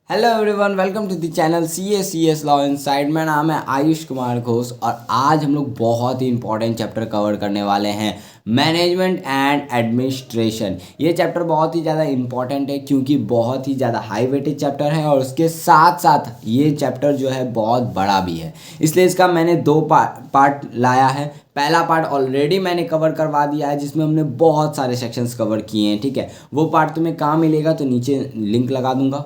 Hello everyone, welcome to the channel C S law inside. मेरा नाम है आयुष कुमार घोष और आज हम लोग बहुत ही इंपॉर्टेंट चैप्टर कवर करने वाले हैं, मैनेजमेंट एंड एडमिनिस्ट्रेशन। ये चैप्टर बहुत ही ज़्यादा इंपॉर्टेंट है क्योंकि बहुत ही ज़्यादा हाई वेटेज चैप्टर है और उसके साथ साथ ये चैप्टर जो है बहुत बड़ा भी है, इसलिए इसका मैंने दो पार्ट लाया है। पहला पार्ट ऑलरेडी मैंने कवर करवा दिया है जिसमें हमने बहुत सारे सेक्शंस कवर किए हैं, ठीक है। वो पार्ट तुम्हें कहाँ मिलेगा तो नीचे लिंक लगा दूंगा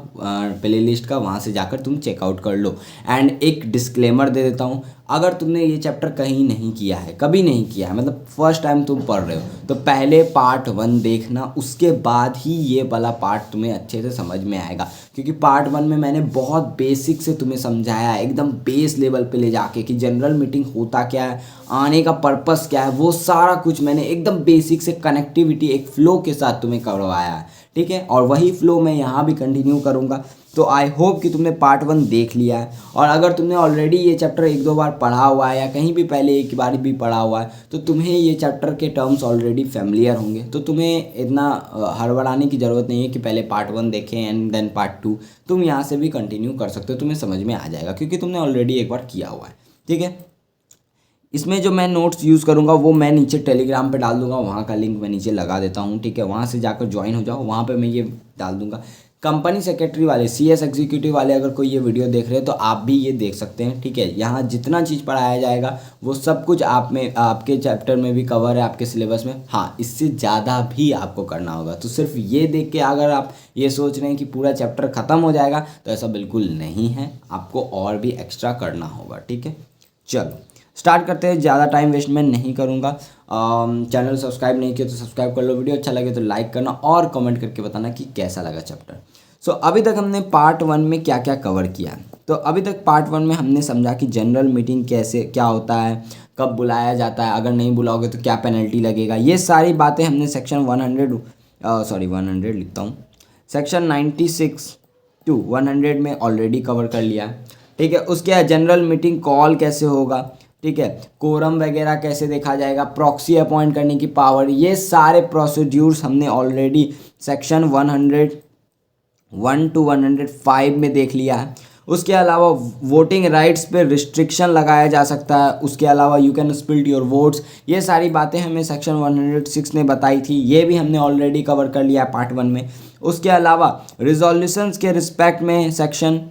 प्ले लिस्ट का, वहाँ से जाकर तुम चेकआउट कर लो। एंड एक डिस्क्लेमर दे देता हूँ, अगर तुमने ये चैप्टर कहीं नहीं किया है, कभी नहीं किया है, मतलब फर्स्ट टाइम तुम पढ़ रहे हो, तो पहले पार्ट 1 देखना, उसके बाद ही ये वाला पार्ट तुम्हें अच्छे से समझ में आएगा। क्योंकि पार्ट 1 में मैंने बहुत बेसिक से तुम्हें समझाया है, एकदम बेस लेवल पे ले जाके कि जनरल मीटिंग होता क्या है, आने का पर्पस क्या है, वो सारा कुछ मैंने एकदम बेसिक से कनेक्टिविटी एक फ्लो के साथ तुम्हें करवाया है, ठीक है। और वही फ्लो मैं यहाँ भी कंटिन्यू करूँगा। तो आई होप कि तुमने पार्ट 1 देख लिया है, और अगर तुमने ऑलरेडी ये चैप्टर एक दो बार पढ़ा हुआ है या कहीं भी पहले एक बार भी पढ़ा हुआ है तो तुम्हें ये चैप्टर के टर्म्स ऑलरेडी फेमिलियर होंगे। तो तुम्हें इतना हड़बड़ाने की ज़रूरत नहीं है कि पहले पार्ट 1 देखें एंड देन पार्ट 2। तुम यहाँ से भी कंटिन्यू कर सकते हो, तुम्हें समझ में आ जाएगा क्योंकि तुमने ऑलरेडी एक बार किया हुआ है, ठीक है। इसमें जो मैं नोट्स यूज़ करूँगा वो मैं नीचे टेलीग्राम पे डाल दूँगा, वहाँ का लिंक मैं नीचे लगा देता हूँ, ठीक है। वहाँ से जाकर ज्वाइन हो जाओ, वहाँ पे मैं ये डाल दूँगा। कंपनी सेक्रेटरी वाले, सीएस एग्जीक्यूटिव वाले अगर कोई ये वीडियो देख रहे हैं तो आप भी ये देख सकते हैं, ठीक है। यहाँ जितना चीज़ पढ़ाया जाएगा वो सब कुछ आप में, आपके चैप्टर में भी कवर है, आपके सिलेबस में। हाँ, इससे ज़्यादा भी आपको करना होगा। तो सिर्फ ये देख के अगर आप ये सोच रहे हैं कि पूरा चैप्टर ख़त्म हो जाएगा तो ऐसा बिल्कुल नहीं है, आपको और भी एक्स्ट्रा करना होगा, ठीक है। चलो स्टार्ट करते हैं, ज़्यादा टाइम वेस्ट मैं नहीं करूँगा। चैनल सब्सक्राइब नहीं किया तो सब्सक्राइब कर लो, वीडियो अच्छा लगे तो लाइक करना और कमेंट करके बताना कि कैसा लगा चैप्टर। सो अभी तक हमने पार्ट 1 में क्या क्या कवर किया। तो अभी तक पार्ट 1 में हमने समझा कि जनरल मीटिंग कैसे क्या होता है, कब बुलाया जाता है, अगर नहीं बुलाओगे तो क्या पेनल्टी लगेगा, ये सारी बातें हमने सेक्शन 100 लिखता हूँ, सेक्शन 96 टू 100 में ऑलरेडी कवर कर लिया है, ठीक है। उसके बाद जनरल मीटिंग कॉल कैसे होगा, ठीक है, कोरम वगैरह कैसे देखा जाएगा, प्रॉक्सी अपॉइंट करने की पावर, ये सारे प्रोसीड्यूर्स हमने ऑलरेडी सेक्शन 101 टू 105 में देख लिया है। उसके अलावा वोटिंग राइट्स पे रिस्ट्रिक्शन लगाया जा सकता है, उसके अलावा you can split your votes, ये सारी बातें हमें सेक्शन 106 ने बताई थी, ये भी हमने ऑलरेडी कवर कर लिया है पार्ट 1 में। उसके अलावा रिजोल्यूशंस के रिस्पेक्ट में सेक्शन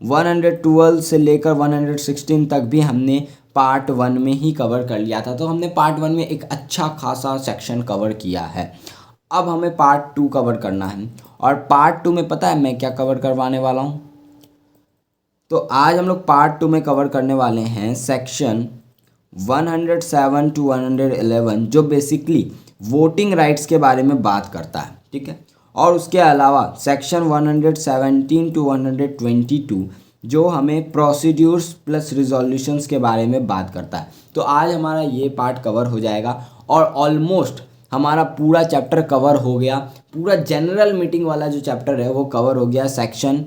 112 से लेकर 116 तक भी हमने पार्ट 1 में ही कवर कर लिया था। तो हमने पार्ट 1 में एक अच्छा खासा सेक्शन कवर किया है। अब हमें पार्ट 2 कवर करना है, और पार्ट 2 में पता है मैं क्या कवर करवाने वाला हूँ। तो आज हम लोग पार्ट 2 में कवर करने वाले हैं सेक्शन 107 टू 111, जो बेसिकली वोटिंग राइट्स के बारे में बात करता है, ठीक है। और उसके अलावा सेक्शन 117 टू 122 जो हमें प्रोसीड्यूर्स प्लस रिजोल्यूशंस के बारे में बात करता है। तो आज हमारा ये पार्ट कवर हो जाएगा और ऑलमोस्ट हमारा पूरा चैप्टर कवर हो गया। पूरा जनरल मीटिंग वाला जो चैप्टर है वो कवर हो गया सेक्शन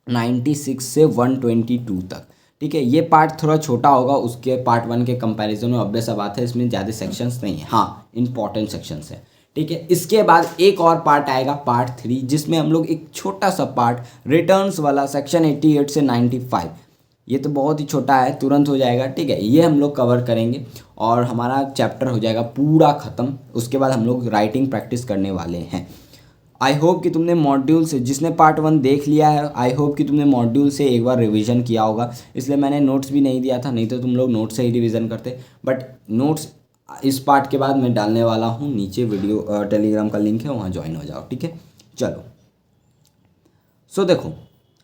96 से 122 तक, ठीक है। ये पार्ट थोड़ा छोटा होगा उसके पार्ट 1 के कंपैरिजन में, ऑब्वियस सा बात है, इसमें ज़्यादा सेक्शंस नहीं है, हाँ इंपॉर्टेंट सेक्शंस है, ठीक है। इसके बाद एक और पार्ट आएगा पार्ट 3, जिसमें हम लोग एक छोटा सा पार्ट रिटर्न्स वाला सेक्शन 88 से 95, ये तो बहुत ही छोटा है, तुरंत हो जाएगा, ठीक है। ये हम लोग कवर करेंगे और हमारा चैप्टर हो जाएगा पूरा ख़त्म। उसके बाद हम लोग राइटिंग प्रैक्टिस करने वाले हैं। आई होप कि तुमने मॉड्यूल से, जिसने पार्ट 1 देख लिया है, आई होप कि तुमने मॉड्यूल से एक बार रिवीजन किया होगा, इसलिए मैंने नोट्स भी नहीं दिया था, नहीं तो तुम लोग नोट्स से ही रिवीजन करते। बट नोट्स इस पार्ट के बाद मैं डालने वाला हूँ, नीचे वीडियो टेलीग्राम का लिंक है, वहाँ ज्वाइन हो जाओ, ठीक है। चलो सो देखो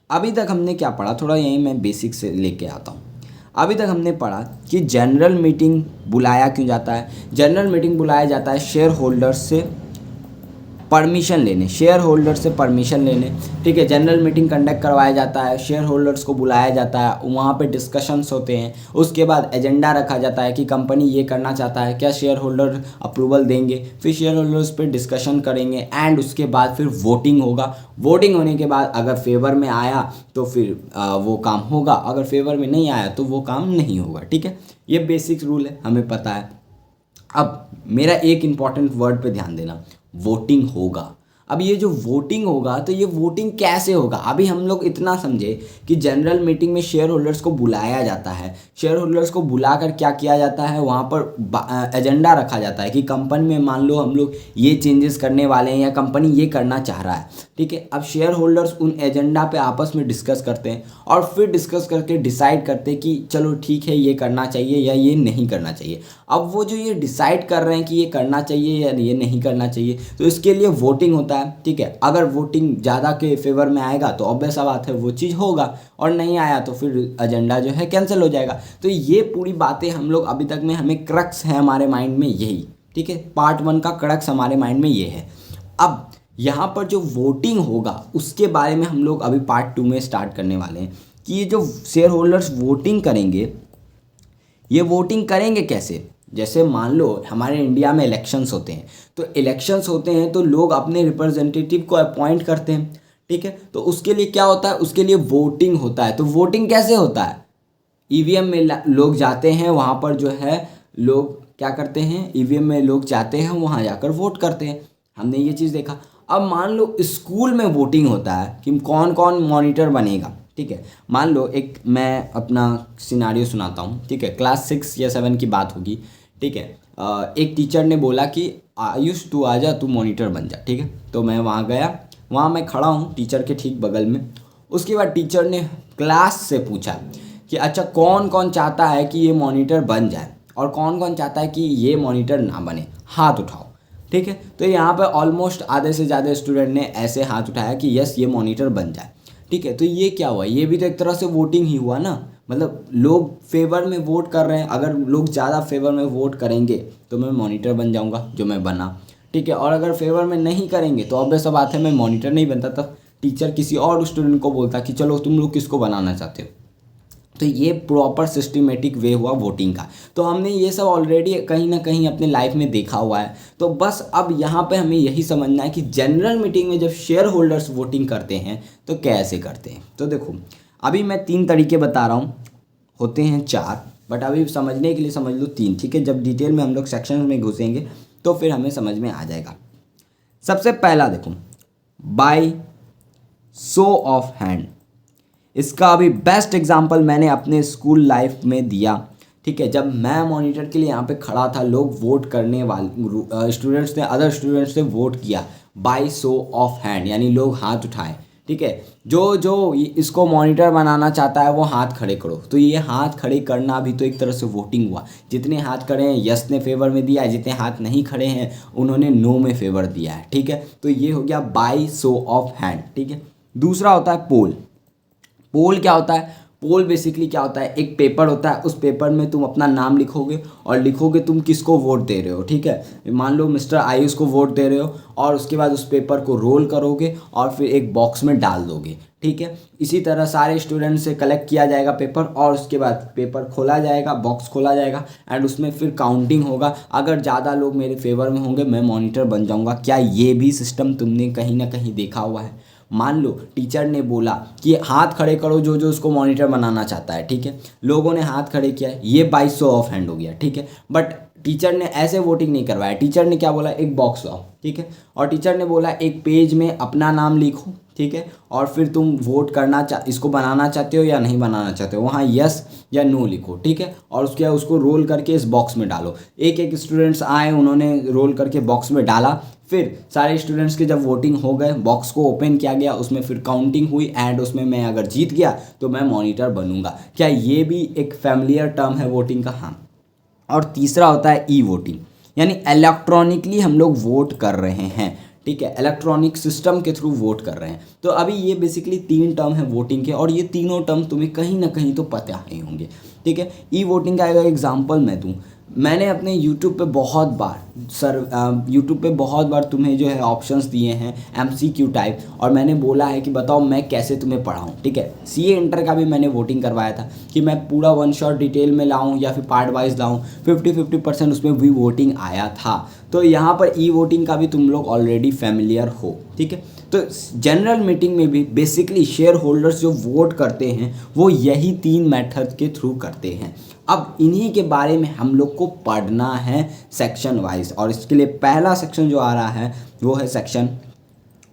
अभी तक हमने क्या पढ़ा, थोड़ा यहीं मैं बेसिक से लेके आता हूँ। अभी तक हमने पढ़ा कि जनरल मीटिंग बुलाया क्यों जाता है। जनरल मीटिंग बुलाया जाता है शेयर होल्डर्स से परमिशन लेने, शेयर होल्डर से परमिशन लेने, ठीक है। जनरल मीटिंग कंडक्ट करवाया जाता है, शेयर होल्डर्स को बुलाया जाता है, वहाँ पे डिस्कशंस होते हैं। उसके बाद एजेंडा रखा जाता है कि कंपनी ये करना चाहता है, क्या शेयर होल्डर अप्रूवल देंगे, फिर शेयर होल्डर्स पे डिस्कशन करेंगे एंड उसके बाद फिर वोटिंग होगा। वोटिंग होने के बाद अगर फेवर में आया तो फिर वो काम होगा, अगर फेवर में नहीं आया तो वो काम नहीं होगा, ठीक है। ये बेसिक रूल है, हमें पता है। अब मेरा एक इम्पॉर्टेंट वर्ड पे ध्यान देना, वोटिंग होगा। अब ये जो वोटिंग होगा तो ये वोटिंग कैसे होगा, अभी हम लोग इतना समझे कि जनरल मीटिंग में शेयर होल्डर्स को बुलाया जाता है। शेयर होल्डर्स को बुलाकर क्या किया जाता है, वहाँ पर एजेंडा रखा जाता है कि कंपनी में मान लो हम लोग ये चेंजेस करने वाले हैं या कंपनी ये करना चाह रहा है, ठीक है। अब शेयर होल्डर्स उन एजेंडा पे आपस में डिस्कस करते हैं और फिर डिस्कस करके डिसाइड करते हैं कि चलो ठीक है ये करना चाहिए या ये नहीं करना चाहिए। अब वो जो ये डिसाइड कर रहे हैं कि ये करना चाहिए या ये नहीं करना चाहिए, तो इसके लिए वोटिंग होता है, ठीक है। अगर वोटिंग ज़्यादा के फेवर में आएगा तो ऑब्वियस सा बात है वो चीज़ होगा, और नहीं आया तो फिर एजेंडा जो है कैंसिल हो जाएगा। तो ये पूरी बातें हम लोग अभी तक में हमें क्रक्स है हमारे माइंड में यही, ठीक है। पार्ट 1 का क्रक्स हमारे माइंड में ये है। अब यहाँ पर जो वोटिंग होगा उसके बारे में हम लोग अभी पार्ट 2 में स्टार्ट करने वाले हैं कि ये जो शेयर होल्डर्स वोटिंग करेंगे, ये वोटिंग करेंगे कैसे। जैसे मान लो हमारे इंडिया में इलेक्शंस होते हैं, तो इलेक्शंस होते हैं तो लोग अपने रिप्रेजेंटेटिव को अपॉइंट करते हैं, ठीक है। तो उसके लिए क्या होता है, उसके लिए वोटिंग होता है। तो वोटिंग कैसे होता है, ईवीएम में लोग जाते हैं, वहाँ पर जो है लोग क्या करते हैं, ईवीएम में लोग जाते हैं, वहाँ जाकर वोट करते हैं। हमने ये चीज़ देखा। अब मान लो स्कूल में वोटिंग होता है कि कौन कौन मॉनिटर बनेगा, ठीक है। मान लो एक मैं अपना सिनारियो सुनाता हूँ, ठीक है। क्लास 6 या 7 की बात होगी, ठीक है। एक टीचर ने बोला कि आयुष तू आजा, तू मॉनिटर बन जा, ठीक है। तो मैं वहाँ गया, वहाँ मैं खड़ा हूँ टीचर के ठीक बगल में। उसके बाद टीचर ने क्लास से पूछा कि अच्छा कौन कौन चाहता है कि ये मॉनिटर बन जाए और कौन कौन चाहता है कि ये मॉनिटर ना बने, हाथ उठाओ, ठीक है। तो यहाँ पे ऑलमोस्ट आधे से ज़्यादा स्टूडेंट ने ऐसे हाथ उठाया कि यस ये मॉनिटर बन जाए, ठीक है। तो ये क्या हुआ, ये भी तो एक तरह से वोटिंग ही हुआ ना, मतलब लोग फेवर में वोट कर रहे हैं। अगर लोग ज़्यादा फेवर में वोट करेंगे तो मैं मॉनिटर बन जाऊँगा, जो मैं बना, ठीक है। और अगर फेवर में नहीं करेंगे तो ऑब्वियस सा बात है मैं मॉनिटर नहीं बनता, तब टीचर किसी और स्टूडेंट को बोलता कि चलो तुम लोग किसको बनाना चाहते हो। तो ये प्रॉपर सिस्टमेटिक वे हुआ वोटिंग का। तो हमने ये सब ऑलरेडी कहीं ना कहीं अपने लाइफ में देखा हुआ है। तो बस अब यहाँ पे हमें यही समझना है कि जनरल मीटिंग में जब शेयर होल्डर्स वोटिंग करते हैं तो कैसे करते हैं। तो देखो अभी मैं 3 तरीके बता रहा हूँ, होते हैं 4, बट अभी समझने के लिए समझ लो 3, ठीक है। जब डिटेल में हम लोग सेक्शन में घुसेंगे तो फिर हमें समझ में आ जाएगा। सबसे पहला देखो, बाय शो ऑफ हैंड। इसका अभी बेस्ट एग्जांपल मैंने अपने स्कूल लाइफ में दिया, ठीक है। जब मैं मॉनिटर के लिए यहाँ पे खड़ा था, लोग वोट करने वाले स्टूडेंट्स ने, अदर स्टूडेंट्स ने वोट किया बाय शो ऑफ हैंड, यानी लोग हाथ उठाए, ठीक है। जो जो इसको मॉनिटर बनाना चाहता है वो हाथ खड़े करो। तो ये हाथ खड़े करना भी तो एक तरह से वोटिंग हुआ। जितने हाथ खड़े हैं यस ने फेवर में दिया है, जितने हाथ नहीं खड़े हैं उन्होंने नो में फेवर दिया है, ठीक है। तो ये हो गया बाय शो ऑफ हैंड, ठीक है। दूसरा होता है पोल। पोल क्या होता है, पोल बेसिकली क्या होता है, एक पेपर होता है, उस पेपर में तुम अपना नाम लिखोगे और लिखोगे तुम किसको वोट दे रहे हो, ठीक है। मान लो मिस्टर आयुष को वोट दे रहे हो और उसके बाद उस पेपर को रोल करोगे और फिर एक बॉक्स में डाल दोगे, ठीक है। इसी तरह सारे स्टूडेंट से कलेक्ट किया जाएगा पेपर और उसके बाद पेपर खोला जाएगा, बॉक्स खोला जाएगा एंड उसमें फिर काउंटिंग होगा। अगर ज़्यादा लोग मेरे फेवर में होंगे मैं मॉनिटर बन जाऊँगा। क्या ये भी सिस्टम तुमने कहीं ना कहीं देखा हुआ है। मान लो टीचर ने बोला कि हाथ खड़े करो जो जो उसको मॉनिटर बनाना चाहता है, ठीक है। लोगों ने हाथ खड़े किया, ये बाय शो ऑफ हैंड हो गया, ठीक है। बट टीचर ने ऐसे वोटिंग नहीं करवाया। टीचर ने क्या बोला, एक बॉक्स लाओ, ठीक है। और टीचर ने बोला एक पेज में अपना नाम लिखो, ठीक है। और फिर तुम वोट करना इसको बनाना चाहते हो या नहीं बनाना चाहते हो, वहाँ यस या नो लिखो, ठीक है। और उसके बाद उसको रोल करके इस बॉक्स में डालो। एक एक स्टूडेंट्स आए, उन्होंने रोल करके बॉक्स में डाला। फिर सारे स्टूडेंट्स के जब वोटिंग हो गए, बॉक्स को ओपन किया गया, उसमें फिर काउंटिंग हुई एंड उसमें मैं अगर जीत गया तो मैं मॉनिटर बनूंगा। क्या ये भी एक फैमिलियर टर्म है वोटिंग का? हाँ। और तीसरा होता है ई वोटिंग, यानी इलेक्ट्रॉनिकली हम लोग वोट कर रहे हैं, ठीक है। इलेक्ट्रॉनिक सिस्टम के थ्रू वोट कर रहे हैं। तो अभी ये बेसिकली 3 टर्म है वोटिंग के और ये तीनों टर्म तुम्हें कहीं ना कहीं तो पता ही होंगे, ठीक है। ई वोटिंग का अगर एग्जांपल मैं दूं, मैंने अपने YouTube पे बहुत बार YouTube पे बहुत बार तुम्हें जो है ऑप्शंस दिए हैं MCQ टाइप, और मैंने बोला है कि बताओ मैं कैसे तुम्हें पढ़ाऊँ, ठीक है। CA इंटर का भी मैंने वोटिंग करवाया था कि मैं पूरा 1 शॉट डिटेल में लाऊं या फिर पार्ट वाइज लाऊं। 50-50% उसमें भी वोटिंग आया था। तो यहाँ पर ई वोटिंग का भी तुम लोग ऑलरेडी फैमिलियर हो, ठीक है। तो जनरल मीटिंग में भी बेसिकली शेयर होल्डर्स जो वोट करते हैं वो यही 3 मेथड के थ्रू करते हैं। अब इन्हीं के बारे में हम लोग को पढ़ना है सेक्शन वाइज, और इसके लिए पहला सेक्शन जो आ रहा है वो है सेक्शन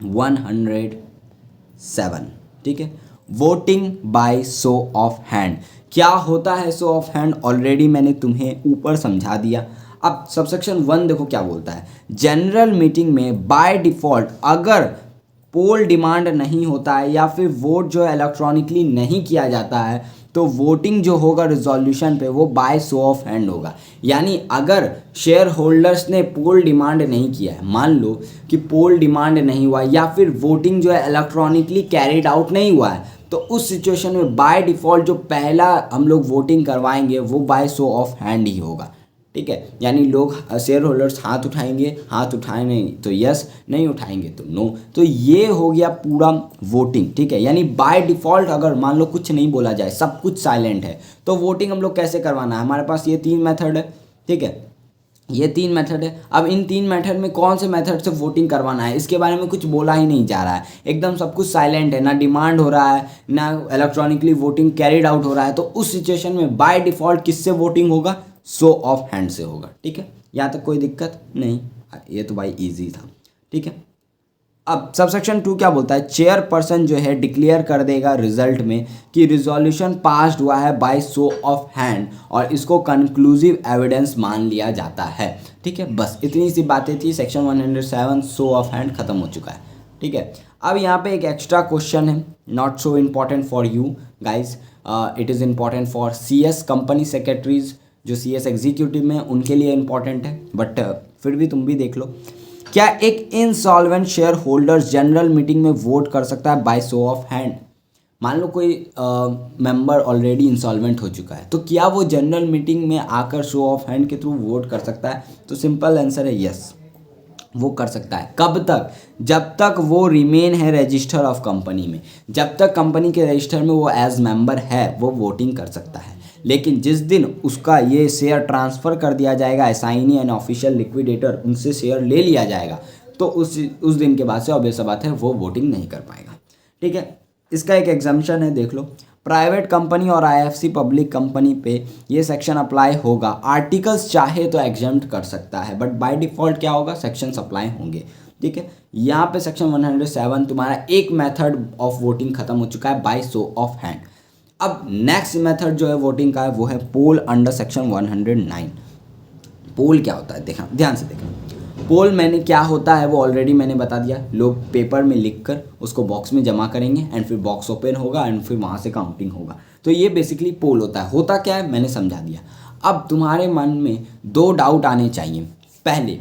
107। ठीक है, voting by show of hand. क्या होता है शो ऑफ हैंड, ऑलरेडी मैंने तुम्हें ऊपर समझा दिया। अब सबसेक्शन 1 देखो क्या बोलता है। जनरल मीटिंग में बाय डिफ़ॉल्ट अगर पोल डिमांड नहीं होता है या फिर वोट जो है इलेक्ट्रॉनिकली नहीं किया जाता है, तो वोटिंग जो होगा रिजोल्यूशन पे वो बाय शो ऑफ हैंड होगा। यानी अगर शेयर होल्डर्स ने पोल डिमांड नहीं किया है, मान लो कि पोल डिमांड नहीं हुआ या फिर वोटिंग जो है इलेक्ट्रॉनिकली कैरिड आउट नहीं हुआ है, तो उस सिचुएशन में बाय डिफ़ॉल्ट जो पहला हम लोग वोटिंग करवाएंगे वो बाय शो ऑफ हैंड ही होगा। ठीक है, यानी लोग शेयर होल्डर्स हाथ उठाएंगे, हाथ उठाए नहीं तो यस, नहीं उठाएंगे तो नो। तो ये हो गया पूरा वोटिंग। ठीक है, यानी बाय डिफ़ॉल्ट अगर मान लो कुछ नहीं बोला जाए, सब कुछ साइलेंट है, तो वोटिंग हम लोग कैसे करवाना है। हमारे पास ये 3 मेथड है। ठीक है, ये 3 मेथड है। अब इन 3 मेथड में कौन से मेथड से वोटिंग करवाना है इसके बारे में कुछ बोला ही नहीं जा रहा है, एकदम सब कुछ साइलेंट है, ना डिमांड हो रहा है ना इलेक्ट्रॉनिकली वोटिंग कैरिड आउट हो रहा है। तो उस सिचुएशन में बाय डिफ़ॉल्ट किससे वोटिंग होगा, शो ऑफ हैंड से होगा। ठीक है, यहाँ तक कोई दिक्कत नहीं, ये तो भाई इजी था। ठीक है, अब सबसेक्शन 2 क्या बोलता है। चेयरपर्सन जो है डिक्लेयर कर देगा रिजल्ट में कि रिजोल्यूशन पास्ड हुआ है बाय शो ऑफ हैंड और इसको कंक्लूसिव एविडेंस मान लिया जाता है। ठीक है, बस इतनी सी बातें थी। सेक्शन 107 शो ऑफ हैंड खत्म हो चुका है। ठीक है, अब यहाँ पे एक एक्स्ट्रा क्वेश्चन है, not so important for you guys, it is important for CS company secretaries, जो CS एग्जीक्यूटिव में उनके लिए इम्पॉर्टेंट है, बट फिर भी तुम भी देख लो। क्या एक insolvent share holder general meeting में वोट कर सकता है बाय शो ऑफ हैंड। मान लो कोई मेंबर ऑलरेडी इंसॉल्वेंट हो चुका है, तो क्या वो जनरल मीटिंग में आकर शो ऑफ हैंड के थ्रू वोट कर सकता है। तो सिंपल आंसर है यस, वो कर सकता है। कब तक, जब तक वो रिमेन है रजिस्टर ऑफ कंपनी में, जब तक कंपनी के रजिस्टर में वो एज मेंबर है वो वोटिंग कर सकता है। लेकिन जिस दिन उसका ये शेयर ट्रांसफ़र कर दिया जाएगा, असाइनी एंड ऑफिशियल लिक्विडेटर उनसे शेयर ले लिया जाएगा, तो उस दिन के बाद से ऑब्वियस बात है वो वोटिंग नहीं कर पाएगा। ठीक है, इसका एक एग्जाम्पशन है, देख लो। प्राइवेट कंपनी और IFC पब्लिक कंपनी पे ये सेक्शन अप्लाई होगा। आर्टिकल्स चाहे तो एग्जम्प्ट कर सकता है, बट बाय डिफ़ॉल्ट क्या होगा, सेक्शन अप्लाई होंगे। ठीक है, यहाँ पे सेक्शन 107 तुम्हारा एक मेथड ऑफ वोटिंग खत्म हो चुका है बाय शो ऑफ हैंड। अब नेक्स्ट मेथड जो है वोटिंग का है वो है पोल अंडर सेक्शन 109। पोल क्या होता है, देखना ध्यान से देखना। पोल मैंने क्या होता है वो ऑलरेडी मैंने बता दिया। लोग पेपर में लिखकर उसको बॉक्स में जमा करेंगे एंड फिर बॉक्स ओपन होगा एंड फिर वहाँ से काउंटिंग होगा। तो ये बेसिकली पोल होता है। होता क्या है मैंने समझा दिया। अब तुम्हारे मन में 2 डाउट आने चाहिए। पहले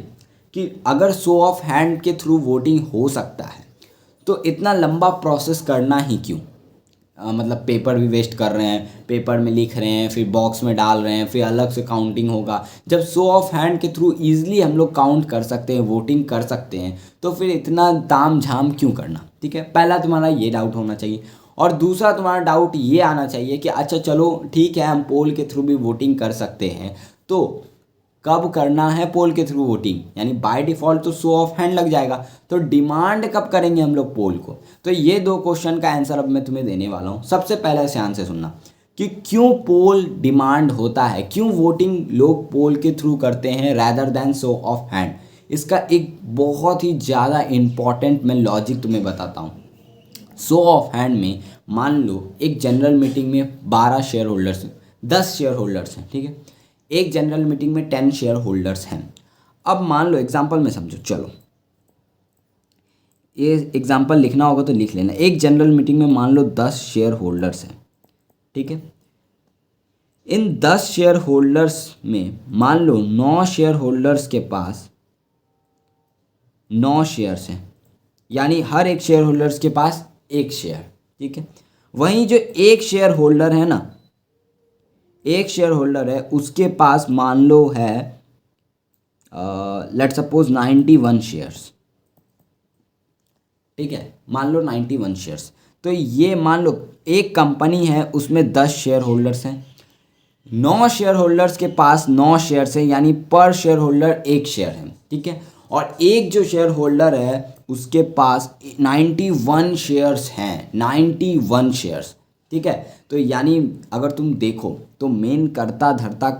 कि अगर शो ऑफ हैंड के थ्रू वोटिंग हो सकता है तो इतना लंबा प्रोसेस करना ही क्यों। मतलब पेपर भी वेस्ट कर रहे हैं, पेपर में लिख रहे हैं, फिर बॉक्स में डाल रहे हैं, फिर अलग से काउंटिंग होगा। जब शो ऑफ हैंड के थ्रू ईजिली हम लोग काउंट कर सकते हैं, वोटिंग कर सकते हैं, तो फिर इतना ताम झाम क्यों करना। ठीक है, पहला तुम्हारा ये डाउट होना चाहिए। और दूसरा तुम्हारा डाउट ये आना चाहिए कि अच्छा चलो ठीक है, हम पोल के थ्रू भी वोटिंग कर सकते हैं, तो कब करना है पोल के थ्रू वोटिंग। यानी बाय डिफ़ॉल्ट तो शो ऑफ हैंड लग जाएगा, तो डिमांड कब करेंगे हम लोग पोल को। तो ये 2 क्वेश्चन का आंसर अब मैं तुम्हें देने वाला हूँ। सबसे पहले ध्यान से सुनना कि क्यों पोल डिमांड होता है, क्यों वोटिंग लोग पोल के थ्रू करते हैं rather than show of hand. इसका एक बहुत ही ज़्यादा इम्पॉर्टेंट मैं लॉजिक तुम्हें बताता हूँ। शो ऑफ हैंड में मान लो एक जनरल मीटिंग में 12 शेयर होल्डर्स, 10 शेयर होल्डर्स हैं। ठीक है, एक जनरल मीटिंग में 10 शेयर होल्डर्स हैं। अब मान लो एग्जांपल में समझो, चलो ये एग्जांपल लिखना होगा तो लिख लेना। एक जनरल मीटिंग में मान लो 10 शेयर होल्डर्स हैं। ठीक है, इन 10 शेयर होल्डर्स में मान लो 9 शेयर होल्डर्स के पास 9 शेयर्स हैं, यानी हर एक शेयर होल्डर्स के पास 1 शेयर। ठीक है, वहीं जो एक शेयर होल्डर है ना, एक शेयर होल्डर है उसके पास मान लो है लेट सपोज 91 शेयर्स। ठीक है, मान लो 91 शेयर्स। तो ये मान लो एक कंपनी है उसमें 10 शेयर होल्डर्स हैं, 9 शेयर होल्डर्स के पास 9 शेयर्स हैं, यानी पर शेयर होल्डर 1 शेयर है। ठीक है, और एक जो शेयर होल्डर है उसके पास 91 शेयर्स हैं, 91 शेयर्स। ठीक है, तो यानी अगर तुम देखो तो मेन कर्ता धर्ता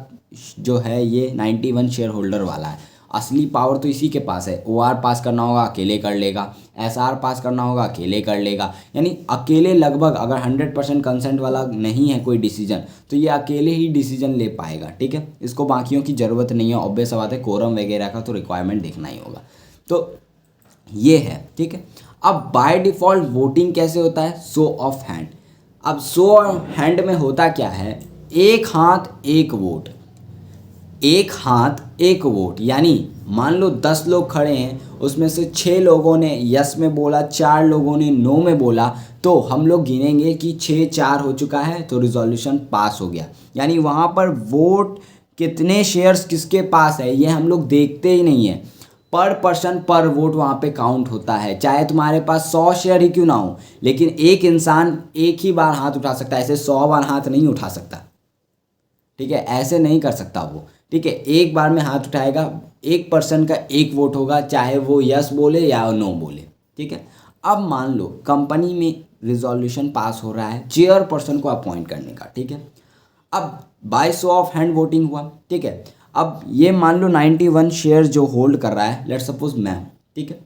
जो है ये 91 शेयर होल्डर वाला है। असली पावर तो इसी के पास है। OR पास करना होगा अकेले कर लेगा, SR पास करना होगा अकेले कर लेगा, यानी अकेले लगभग अगर 100% कंसेंट वाला नहीं है कोई डिसीजन तो ये अकेले ही डिसीजन ले पाएगा, ठीक है। इसको बाकियों की ज़रूरत नहीं है, ऑब्वियस बात है, कोरम वगैरह का तो रिक्वायरमेंट देखना ही होगा। तो ये है, ठीक है। अब बाय डिफ़ॉल्ट वोटिंग कैसे होता है, शो ऑफ हैंड। अब शो ऑफ हैंड में होता क्या है, एक हाथ एक वोट, एक हाथ एक वोट, यानी मान लो 10 लोग खड़े हैं, उसमें से 6 लोगों ने यस में बोला, 4 लोगों ने नो में बोला, तो हम लोग गिनेंगे कि 6-4 हो चुका है तो रिजोल्यूशन पास हो गया। यानी वहाँ पर वोट कितने शेयर्स किसके पास है ये हम लोग देखते ही नहीं है, पर पर्सन पर वोट वहाँ पे काउंट होता है। चाहे तुम्हारे पास 100 शेयर ही क्यों ना हो, लेकिन एक इंसान एक ही बार हाथ उठा सकता है, ऐसे 100 बार हाथ नहीं उठा सकता, ठीक है, ऐसे नहीं कर सकता वो, ठीक है। एक बार में हाथ उठाएगा, एक पर्सन का एक वोट होगा, चाहे वो यस बोले या नो बोले, ठीक है। अब मान लो कंपनी में रिजोल्यूशन पास हो रहा है चेयर पर्सन को अपॉइंट करने का, ठीक है। अब by show of hand voting हुआ, ठीक है। अब ये मान लो 91 शेयर जो होल्ड कर रहा है, लेट्स सपोज मैं, ठीक है,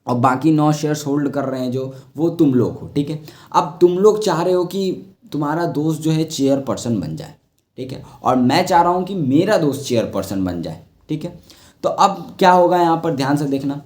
और बाकी 9 शेयर्स होल्ड कर रहे हैं जो वो तुम लोग हो, ठीक है। अब तुम लोग चाह रहे हो कि तुम्हारा दोस्त जो है चेयर पर्सन बन जाए, ठीक है, और मैं चाह रहा हूँ कि मेरा दोस्त चेयर पर्सन बन जाए, ठीक है। तो अब क्या होगा यहाँ पर ध्यान से देखना,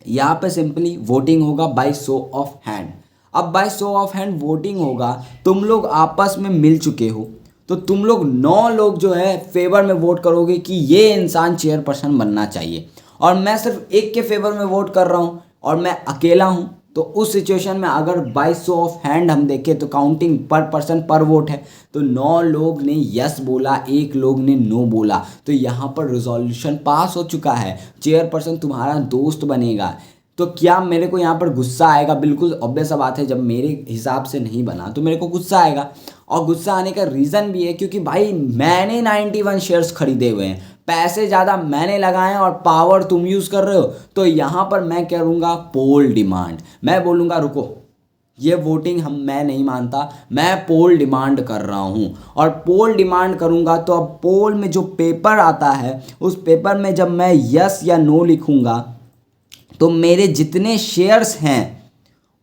यहाँ पे सिंपली वोटिंग होगा बाय शो ऑफ हैंड। अब by show of hand voting होगा, तुम लोग आपस में मिल चुके हो, तो तुम लोग 9 लोग जो है फेवर में वोट करोगे कि ये इंसान चेयर पर्सन बनना चाहिए, और मैं सिर्फ एक के फेवर में वोट कर रहा हूँ और मैं अकेला हूँ। तो उस सिचुएशन में अगर बाय शो ऑफ हैंड हम देखें तो काउंटिंग पर पर्सन पर वोट है, तो 9 लोग ने यस बोला, 1 लोग ने नो बोला, तो यहाँ पर रिजोल्यूशन पास हो चुका है, चेयर पर्सन तुम्हारा दोस्त बनेगा। तो क्या मेरे को यहाँ पर गुस्सा आएगा? बिल्कुल ऑब्वियस बात है, जब मेरे हिसाब से नहीं बना तो मेरे को गुस्सा आएगा। और गुस्सा आने का रीज़न भी है क्योंकि भाई मैंने 91 शेयर्स खरीदे हुए हैं, पैसे ज़्यादा मैंने लगाए हैं और पावर तुम यूज़ कर रहे हो। तो यहाँ पर मैं करूँगा पोल डिमांड, मैं बोलूँगा रुको, ये वोटिंग मैं नहीं मानता, मैं पोल डिमांड कर रहा हूँ। और पोल डिमांड करूँगा तो अब पोल में जो पेपर आता है उस पेपर में जब मैं यस या नो लिखूँगा तो मेरे जितने शेयर्स हैं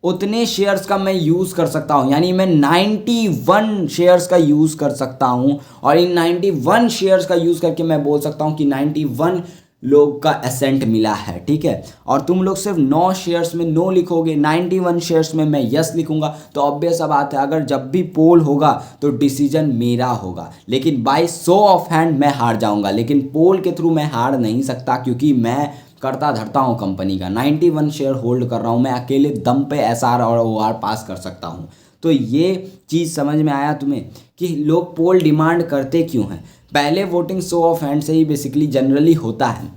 उतने शेयर्स का मैं यूज़ कर सकता हूँ, यानी मैं 91 शेयर्स का यूज़ कर सकता हूँ। और इन 91 शेयर्स का यूज़ करके मैं बोल सकता हूँ कि 91 लोग का एसेंट मिला है, ठीक है। और तुम लोग सिर्फ 9 शेयर्स में नो लिखोगे, 91 शेयर्स में मैं यस लिखूंगा, तो ऑब्वियस बात है अगर जब भी पोल होगा तो डिसीजन मेरा होगा। लेकिन बाय शो ऑफ हैंड मैं हार जाऊंगा, लेकिन पोल के थ्रू मैं हार नहीं सकता क्योंकि मैं करता धरता हूँ कंपनी का, 91 शेयर होल्ड कर रहा हूँ, मैं अकेले दम पे SR और OR पास कर सकता हूँ। तो ये चीज़ समझ में आया तुम्हें कि लोग पोल डिमांड करते क्यों हैं। पहले वोटिंग शो ऑफ हैंड से ही बेसिकली जनरली होता है,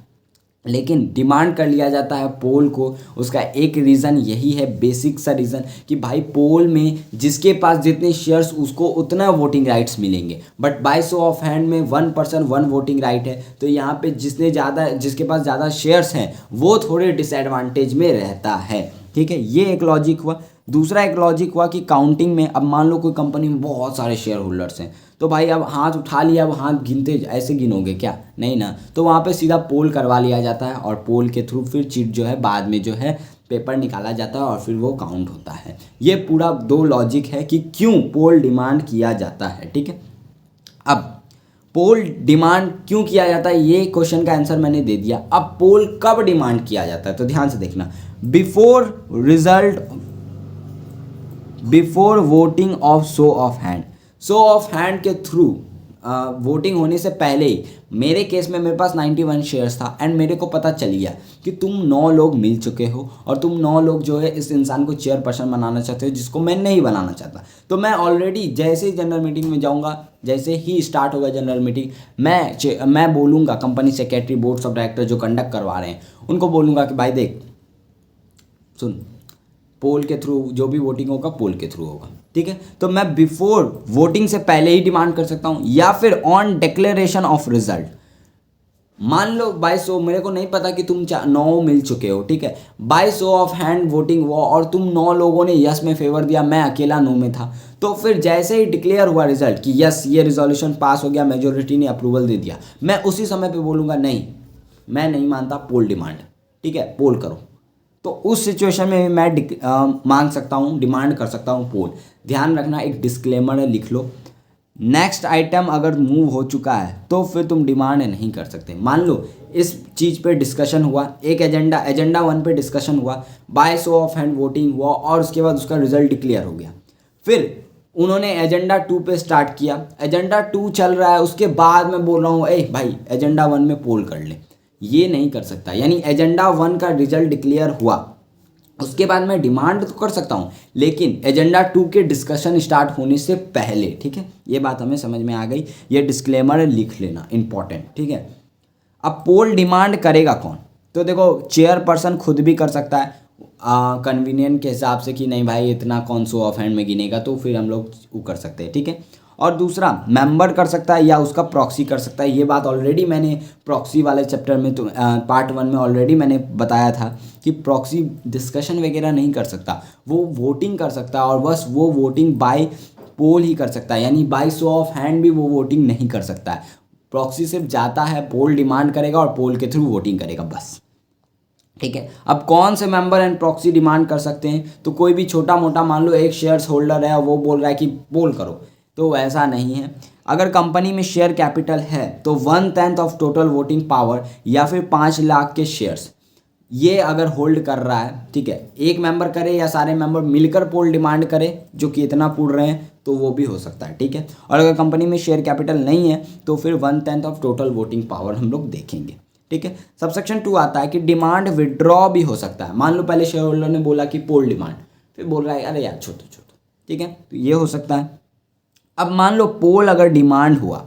लेकिन डिमांड कर लिया जाता है पोल को। उसका एक रीज़न यही है, बेसिक सा रीज़न, कि भाई पोल में जिसके पास जितने शेयर्स उसको उतना वोटिंग राइट्स मिलेंगे। But by show of hand में 1 पर्सन 1 वोटिंग राइट है, तो यहाँ पे जिसके पास ज़्यादा शेयर्स हैं वो थोड़े डिसएडवांटेज में रहता है, ठीक है। ये एक लॉजिक हुआ। दूसरा एक लॉजिक हुआ कि काउंटिंग में अब मान लो कोई कंपनी में बहुत सारे शेयर होल्डर्स हैं, तो भाई अब हाथ उठा लिया, अब हाथ गिनते ऐसे गिनोगे क्या? नहीं ना। तो वहाँ पे सीधा पोल करवा लिया जाता है और पोल के थ्रू फिर चिट जो है बाद में जो है पेपर निकाला जाता है और फिर वो काउंट होता है। ये पूरा 2 लॉजिक है कि क्यों पोल डिमांड किया जाता है, ठीक है। अब पोल डिमांड क्यों किया जाता है ये क्वेश्चन का आंसर मैंने दे दिया। अब पोल कब डिमांड किया जाता है तो ध्यान से देखना, before voting of show of hand. Show of hand के थ्रू वोटिंग होने से पहले ही, मेरे केस में मेरे पास 91 शेयर्स था एंड मेरे को पता चल गया कि तुम 9 लोग मिल चुके हो और तुम 9 लोग जो है इस इंसान को चेयर पर्सन बनाना चाहते हो जिसको मैं नहीं बनाना चाहता। तो मैं ऑलरेडी जैसे ही जनरल मीटिंग में जाऊंगा, जैसे ही स्टार्ट होगा जनरल मीटिंग, मैं बोलूँगा company secretary, boards of director जो कंडक्ट करवा रहे हैं उनको बोलूँगा कि भाई देख सुन, पोल के थ्रू जो भी वोटिंग होगा पोल के थ्रू होगा, ठीक है। तो मैं बिफोर वोटिंग से पहले ही डिमांड कर सकता हूं या फिर ऑन डिक्लेरेशन ऑफ रिजल्ट। मान लो बाय शो, मेरे को नहीं पता कि तुम 9 मिल चुके हो, ठीक है, by show of hand voting हुआ और तुम 9 लोगों ने यस में फेवर दिया, मैं अकेला नो में था। तो फिर जैसे ही डिक्लेयर हुआ रिजल्ट कि यस ये रिजोल्यूशन पास हो गया, मेजोरिटी ने अप्रूवल दे दिया, मैं उसी समय पे बोलूँगा नहीं मैं नहीं मानता पोल डिमांड, ठीक है, पोल करो, तो उस सिचुएशन में मैं मांग सकता हूँ, डिमांड कर सकता हूँ पोल। ध्यान रखना, एक डिस्क्लेमर लिख लो। नेक्स्ट आइटम अगर मूव हो चुका है तो फिर तुम डिमांड नहीं कर सकते। मान लो इस चीज़ पे डिस्कशन हुआ, एक एजेंडा 1 पे डिस्कशन हुआ, by show of hand voting हुआ और उसके बाद उसका रिजल्ट डिक्लेयर हो गया। फिर उन्होंने एजेंडा 2 पे स्टार्ट किया, एजेंडा 2 चल रहा है, उसके बाद मैं बोल रहा हूँ ए भाई एजेंडा 1 में पोल कर ले, ये नहीं कर सकता। यानी एजेंडा 1 का रिजल्ट डिक्लेयर हुआ, उसके बाद मैं डिमांड तो कर सकता हूँ, लेकिन एजेंडा 2 के डिस्कशन स्टार्ट होने से पहले, ठीक है, ये बात हमें समझ में आ गई। ये डिस्क्लेमर लिख लेना, इंपॉर्टेंट, ठीक है। अब पोल डिमांड करेगा कौन? तो देखो चेयरपर्सन खुद भी कर सकता है कन्वीनियंट के हिसाब से कि नहीं भाई इतना कौन सो ऑफ हैंड में गिनेगा, तो फिर हम लोग वो कर सकते हैं, ठीक है। और दूसरा मेंबर कर सकता है या उसका प्रॉक्सी कर सकता है। ये बात ऑलरेडी मैंने प्रॉक्सी वाले चैप्टर में तो पार्ट 1 में ऑलरेडी मैंने बताया था कि प्रॉक्सी डिस्कशन वगैरह नहीं कर सकता, वो वोटिंग कर सकता है और बस वो वोटिंग बाय पोल ही कर सकता है, यानी बाय शो ऑफ हैंड भी वो वोटिंग नहीं कर सकता है। प्रॉक्सी सिर्फ जाता है, पोल डिमांड करेगा और पोल के थ्रू वोटिंग करेगा बस, ठीक है। अब कौन से मेंबर एंड प्रॉक्सी डिमांड कर सकते हैं? तो कोई भी छोटा मोटा, मान लो एक शेयर्स होल्डर है, वो बोल रहा है कि पोल करो, तो ऐसा नहीं है। अगर कंपनी में शेयर कैपिटल है तो 1/10 ऑफ टोटल वोटिंग पावर या फिर 5 लाख के शेयर्स, ये अगर होल्ड कर रहा है, ठीक है, एक मेंबर करे या सारे मेंबर मिलकर पोल डिमांड करे जो कि इतना पूछ रहे हैं, तो वो भी हो सकता है, ठीक है। और अगर कंपनी में शेयर कैपिटल नहीं है तो फिर 1/10 ऑफ टोटल वोटिंग पावर हम लोग देखेंगे, ठीक है। सबसेक्शन 2 आता है कि डिमांड विड्रॉ भी हो सकता है। मान लो पहले शेयर होल्डर ने बोला कि पोल डिमांड, फिर बोल रहा है अरे यार छोड़ो, ठीक है, तो ये हो सकता है। अब मान लो पोल अगर डिमांड हुआ,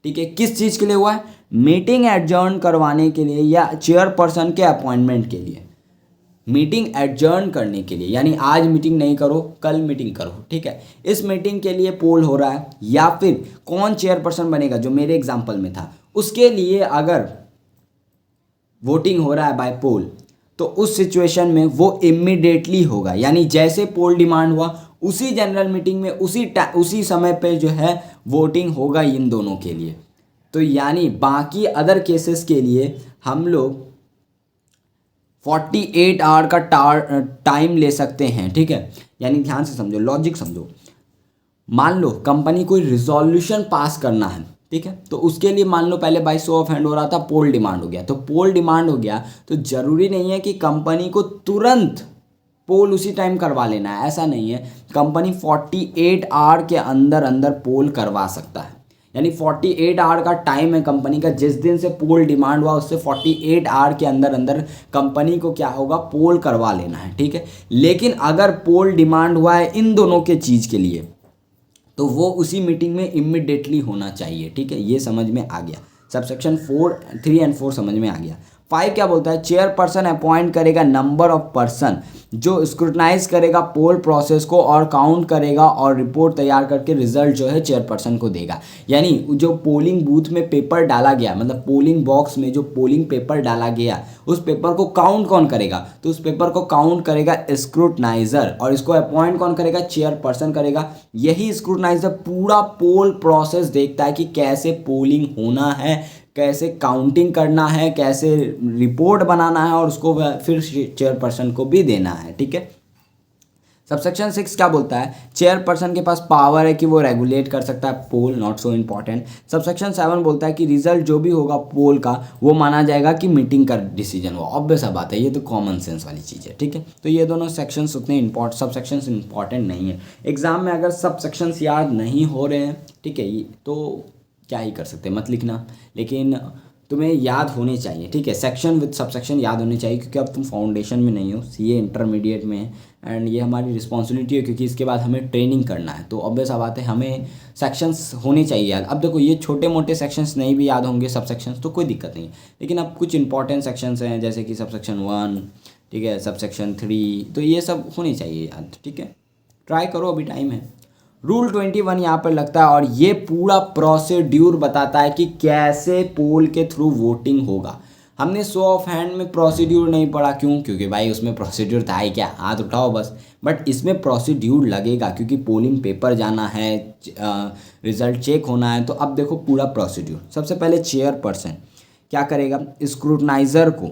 ठीक है, किस चीज़ के लिए हुआ है? मीटिंग एडजर्न करवाने के लिए या चेयरपर्सन के अपॉइंटमेंट के लिए, मीटिंग एडजर्न करने के लिए, यानी आज मीटिंग नहीं करो कल मीटिंग करो, ठीक है, इस मीटिंग के लिए पोल हो रहा है। या फिर कौन चेयरपर्सन बनेगा, जो मेरे एग्जाम्पल में था, उसके लिए अगर वोटिंग हो रहा है बाय पोल, तो उस सिचुएशन में वो इमीडिएटली होगा, यानी जैसे पोल डिमांड हुआ उसी जनरल मीटिंग में उसी समय पे जो है वोटिंग होगा इन दोनों के लिए। तो यानी बाकी अदर केसेस के लिए हम लोग 48 आवर का टाइम ले सकते हैं, ठीक है। यानी ध्यान से समझो, लॉजिक समझो। मान लो कंपनी कोई रिजोल्यूशन पास करना है, ठीक है, तो उसके लिए मान लो पहले बाय शो ऑफ हैंड हो रहा था, पोल डिमांड हो गया, तो पोल डिमांड हो गया तो जरूरी नहीं है कि कंपनी को तुरंत पोल उसी टाइम करवा लेना है, ऐसा नहीं है। कंपनी 48 आवर के अंदर अंदर पोल करवा सकता है, यानी 48 आवर का टाइम है कंपनी का, जिस दिन से पोल डिमांड हुआ उससे 48 आवर के अंदर अंदर कंपनी को क्या होगा, पोल करवा लेना है, ठीक है। लेकिन अगर पोल डिमांड हुआ है इन दोनों के चीज़ के लिए तो वो उसी मीटिंग में इमिडिएटली होना चाहिए, ठीक है। ये समझ में आ गया, सबसेक्शन 3 एंड 4 समझ में आ गया। 5 क्या बोलता है? चेयरपर्सन अपॉइंट करेगा नंबर ऑफ पर्सन जो स्क्रूटनाइज करेगा पोल प्रोसेस को और काउंट करेगा और रिपोर्ट तैयार करके रिजल्ट जो है चेयरपर्सन को देगा। यानी जो पोलिंग बूथ में पेपर डाला गया, मतलब पोलिंग बॉक्स में जो पोलिंग पेपर डाला गया, उस पेपर को काउंट कौन करेगा? तो उस पेपर को काउंट करेगा स्क्रूटनाइजर, और इसको अपॉइंट कौन करेगा? चेयरपर्सन करेगा। यही स्क्रूटनाइजर पूरा पोल प्रोसेस देखता है कि कैसे पोलिंग होना है, कैसे काउंटिंग करना है, कैसे रिपोर्ट बनाना है और उसको फिर चेयरपर्सन को भी देना है, ठीक है। सबसेक्शन 6 क्या बोलता है? चेयरपर्सन के पास पावर है कि वो रेगुलेट कर सकता है पोल, नॉट सो इम्पॉर्टेंट। सबसेक्शन 7 बोलता है कि रिजल्ट जो भी होगा पोल का वो माना जाएगा कि मीटिंग का डिसीजन हुआ। ऑब्वियस सा बात है, ये तो कॉमन सेंस वाली चीज़ है, ठीक है। तो ये दोनों सेक्शंस उतने सबसेक्शंस इंपॉर्टेंट नहीं है। एग्जाम में अगर सबसेक्शंस याद नहीं हो रहे हैं, ठीक है, तो क्या ही कर सकते हैं, मत लिखना, लेकिन तुम्हें याद होने चाहिए, ठीक है। सेक्शन विद सबसेक्शन याद होने चाहिए, क्योंकि अब तुम फाउंडेशन में नहीं हो, सीए इंटरमीडिएट में है, एंड ये हमारी रिस्पॉन्सिबिलिटी है क्योंकि इसके बाद हमें ट्रेनिंग करना है। तो ऑब्वियस बात है हमें सेक्शंस होने चाहिए याद। अब देखो ये छोटे मोटे सेक्शंस नहीं भी याद होंगे सबसेक्शंस तो कोई दिक्कत नहीं, लेकिन अब कुछ इंपॉर्टेंट सेक्शंस हैं जैसे कि सबसेक्शन 1, ठीक है, सबसेक्शन 3, तो ये सब होने चाहिए याद, ठीक है। ट्राई करो, अभी टाइम है। रूल 21 यहाँ पर लगता है और ये पूरा प्रोसीड्यूर बताता है कि कैसे पोल के थ्रू वोटिंग होगा। हमने शो ऑफ हैंड में प्रोसीड्यूर नहीं पढ़ा, क्यों? क्योंकि भाई उसमें प्रोसीड्यूर था ही क्या, हाथ उठाओ बस। बट इसमें प्रोसीड्यूर लगेगा क्योंकि पोलिंग पेपर जाना है, रिजल्ट चेक होना है। तो अब देखो पूरा प्रोसीड्यूर। सबसे पहले चेयरपर्सन, क्या करेगा, स्क्रूटनाइज़र को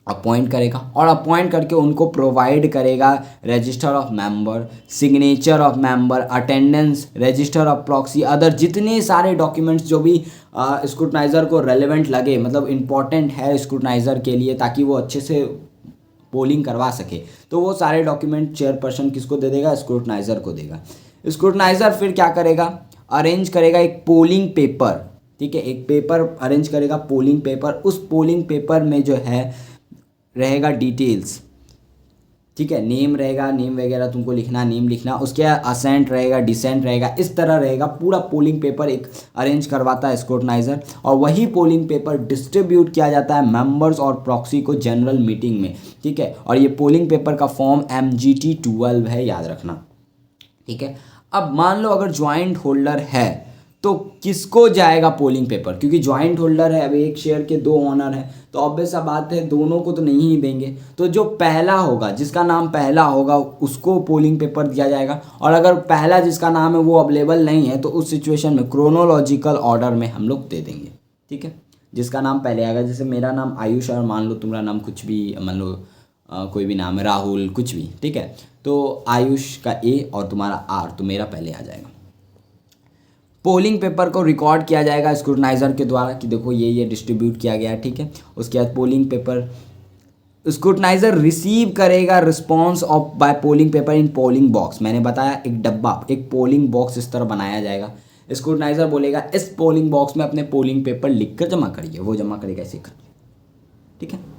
अपॉइंट करेगा और अपॉइंट करके उनको प्रोवाइड करेगा register of member, signature of member, attendance, register of proxy, other जितने सारे डॉक्यूमेंट्स जो भी स्क्रूटनाइज़र को रेलेवेंट लगे, मतलब इम्पॉर्टेंट है स्क्रूटनाइज़र के लिए ताकि वो अच्छे से पोलिंग करवा सके, तो वो सारे डॉक्यूमेंट चेयरपर्सन किसको दे देगा, स्क्रूटनाइज़र को देगा। स्क्रूटनाइज़र फिर क्या करेगा, अरेंज करेगा एक पोलिंग पेपर, ठीक है, एक पेपर अरेंज करेगा पोलिंग पेपर। उस पोलिंग पेपर में जो है रहेगा डिटेल्स, ठीक है, नेम रहेगा, नेम वगैरह तुमको लिखना, नेम लिखना, उसके असेंट रहेगा, डिसेंट रहेगा, इस तरह रहेगा। पूरा पोलिंग पेपर एक अरेंज करवाता है स्क्रूटनाइज़र और वही पोलिंग पेपर डिस्ट्रीब्यूट किया जाता है मेंबर्स और प्रॉक्सी को जनरल मीटिंग में, ठीक है। और ये पोलिंग पेपर का फॉर्म MGT12 है, याद रखना, ठीक है। अब मान लो अगर ज्वाइंट होल्डर है तो किसको जाएगा पोलिंग पेपर, क्योंकि ज्वाइंट होल्डर है, अभी एक शेयर के 2 ओनर हैं, तो ऑब्वियस सा बात है दोनों को तो नहीं ही देंगे, तो जो पहला होगा, जिसका नाम पहला होगा उसको पोलिंग पेपर दिया जाएगा। और अगर पहला जिसका नाम है वो अवेलेबल नहीं है तो उस सिचुएशन में क्रोनोलॉजिकल ऑर्डर में हम लोग दे देंगे, ठीक है। जिसका नाम पहले आएगा, जैसे मेरा नाम आयुष और मान लो तुम्हारा नाम कुछ भी, मान लो कोई भी नाम है, राहुल, कुछ भी, ठीक है, तो आयुष का A और तुम्हारा R, तो मेरा पहले आ जाएगा। पोलिंग पेपर को रिकॉर्ड किया जाएगा स्क्रूटनाइज़र के द्वारा कि देखो ये डिस्ट्रीब्यूट किया गया है, ठीक है। उसके बाद पोलिंग पेपर स्क्रूटनाइज़र रिसीव करेगा response of by polling paper in polling box. मैंने बताया एक डब्बा, एक पोलिंग बॉक्स इस तरह बनाया जाएगा। स्क्रूटनाइज़र बोलेगा इस पोलिंग बॉक्स में अपने पोलिंग पेपर लिख कर जमा करिए, वो जमा करेगा ऐसे कर, ठीक है।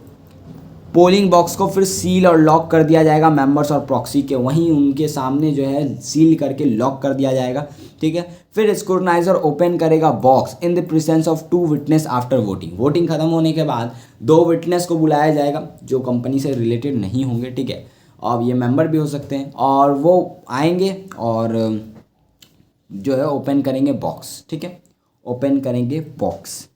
पोलिंग बॉक्स को फिर सील और लॉक कर दिया जाएगा मेंबर्स और प्रॉक्सी के, वहीं उनके सामने जो है सील करके लॉक कर दिया जाएगा, ठीक है। फिर स्क्रूटनाइज़र ओपन करेगा box in the presence of 2 witness after voting. Voting खत्म होने के बाद 2 विटनेस को बुलाया जाएगा जो कंपनी से रिलेटेड नहीं होंगे, ठीक है। अब ये मेंबर भी हो सकते हैं और वो आएंगे और जो है ओपन करेंगे बॉक्स, ठीक है, ओपन करेंगे बॉक्स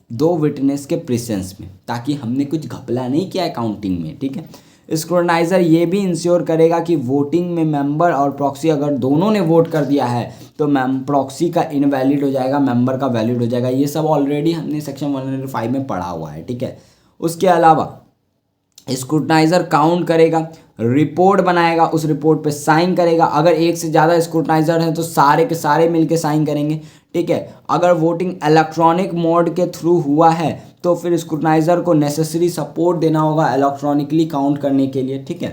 2 विटनेस के प्रेजेंस में, ताकि हमने कुछ घपला नहीं किया है काउंटिंग में, ठीक है। स्क्रूटनाइज़र ये भी इंश्योर करेगा कि वोटिंग में मेंबर और प्रॉक्सी अगर दोनों ने वोट कर दिया है तो प्रॉक्सी का इनवैलिड हो जाएगा, मेंबर का वैलिड हो जाएगा। ये सब ऑलरेडी हमने सेक्शन 105 में पढ़ा हुआ है, ठीक है। उसके अलावा स्क्रूटनाइज़र काउंट करेगा, रिपोर्ट बनाएगा, उस रिपोर्ट पे साइन करेगा। अगर एक से ज़्यादा स्क्रूटनाइज़र हैं तो सारे के सारे मिलके साइन करेंगे, ठीक है। अगर वोटिंग इलेक्ट्रॉनिक मोड के थ्रू हुआ है तो फिर स्क्रूटनाइज़र को नेसेसरी सपोर्ट देना होगा इलेक्ट्रॉनिकली काउंट करने के लिए, ठीक है।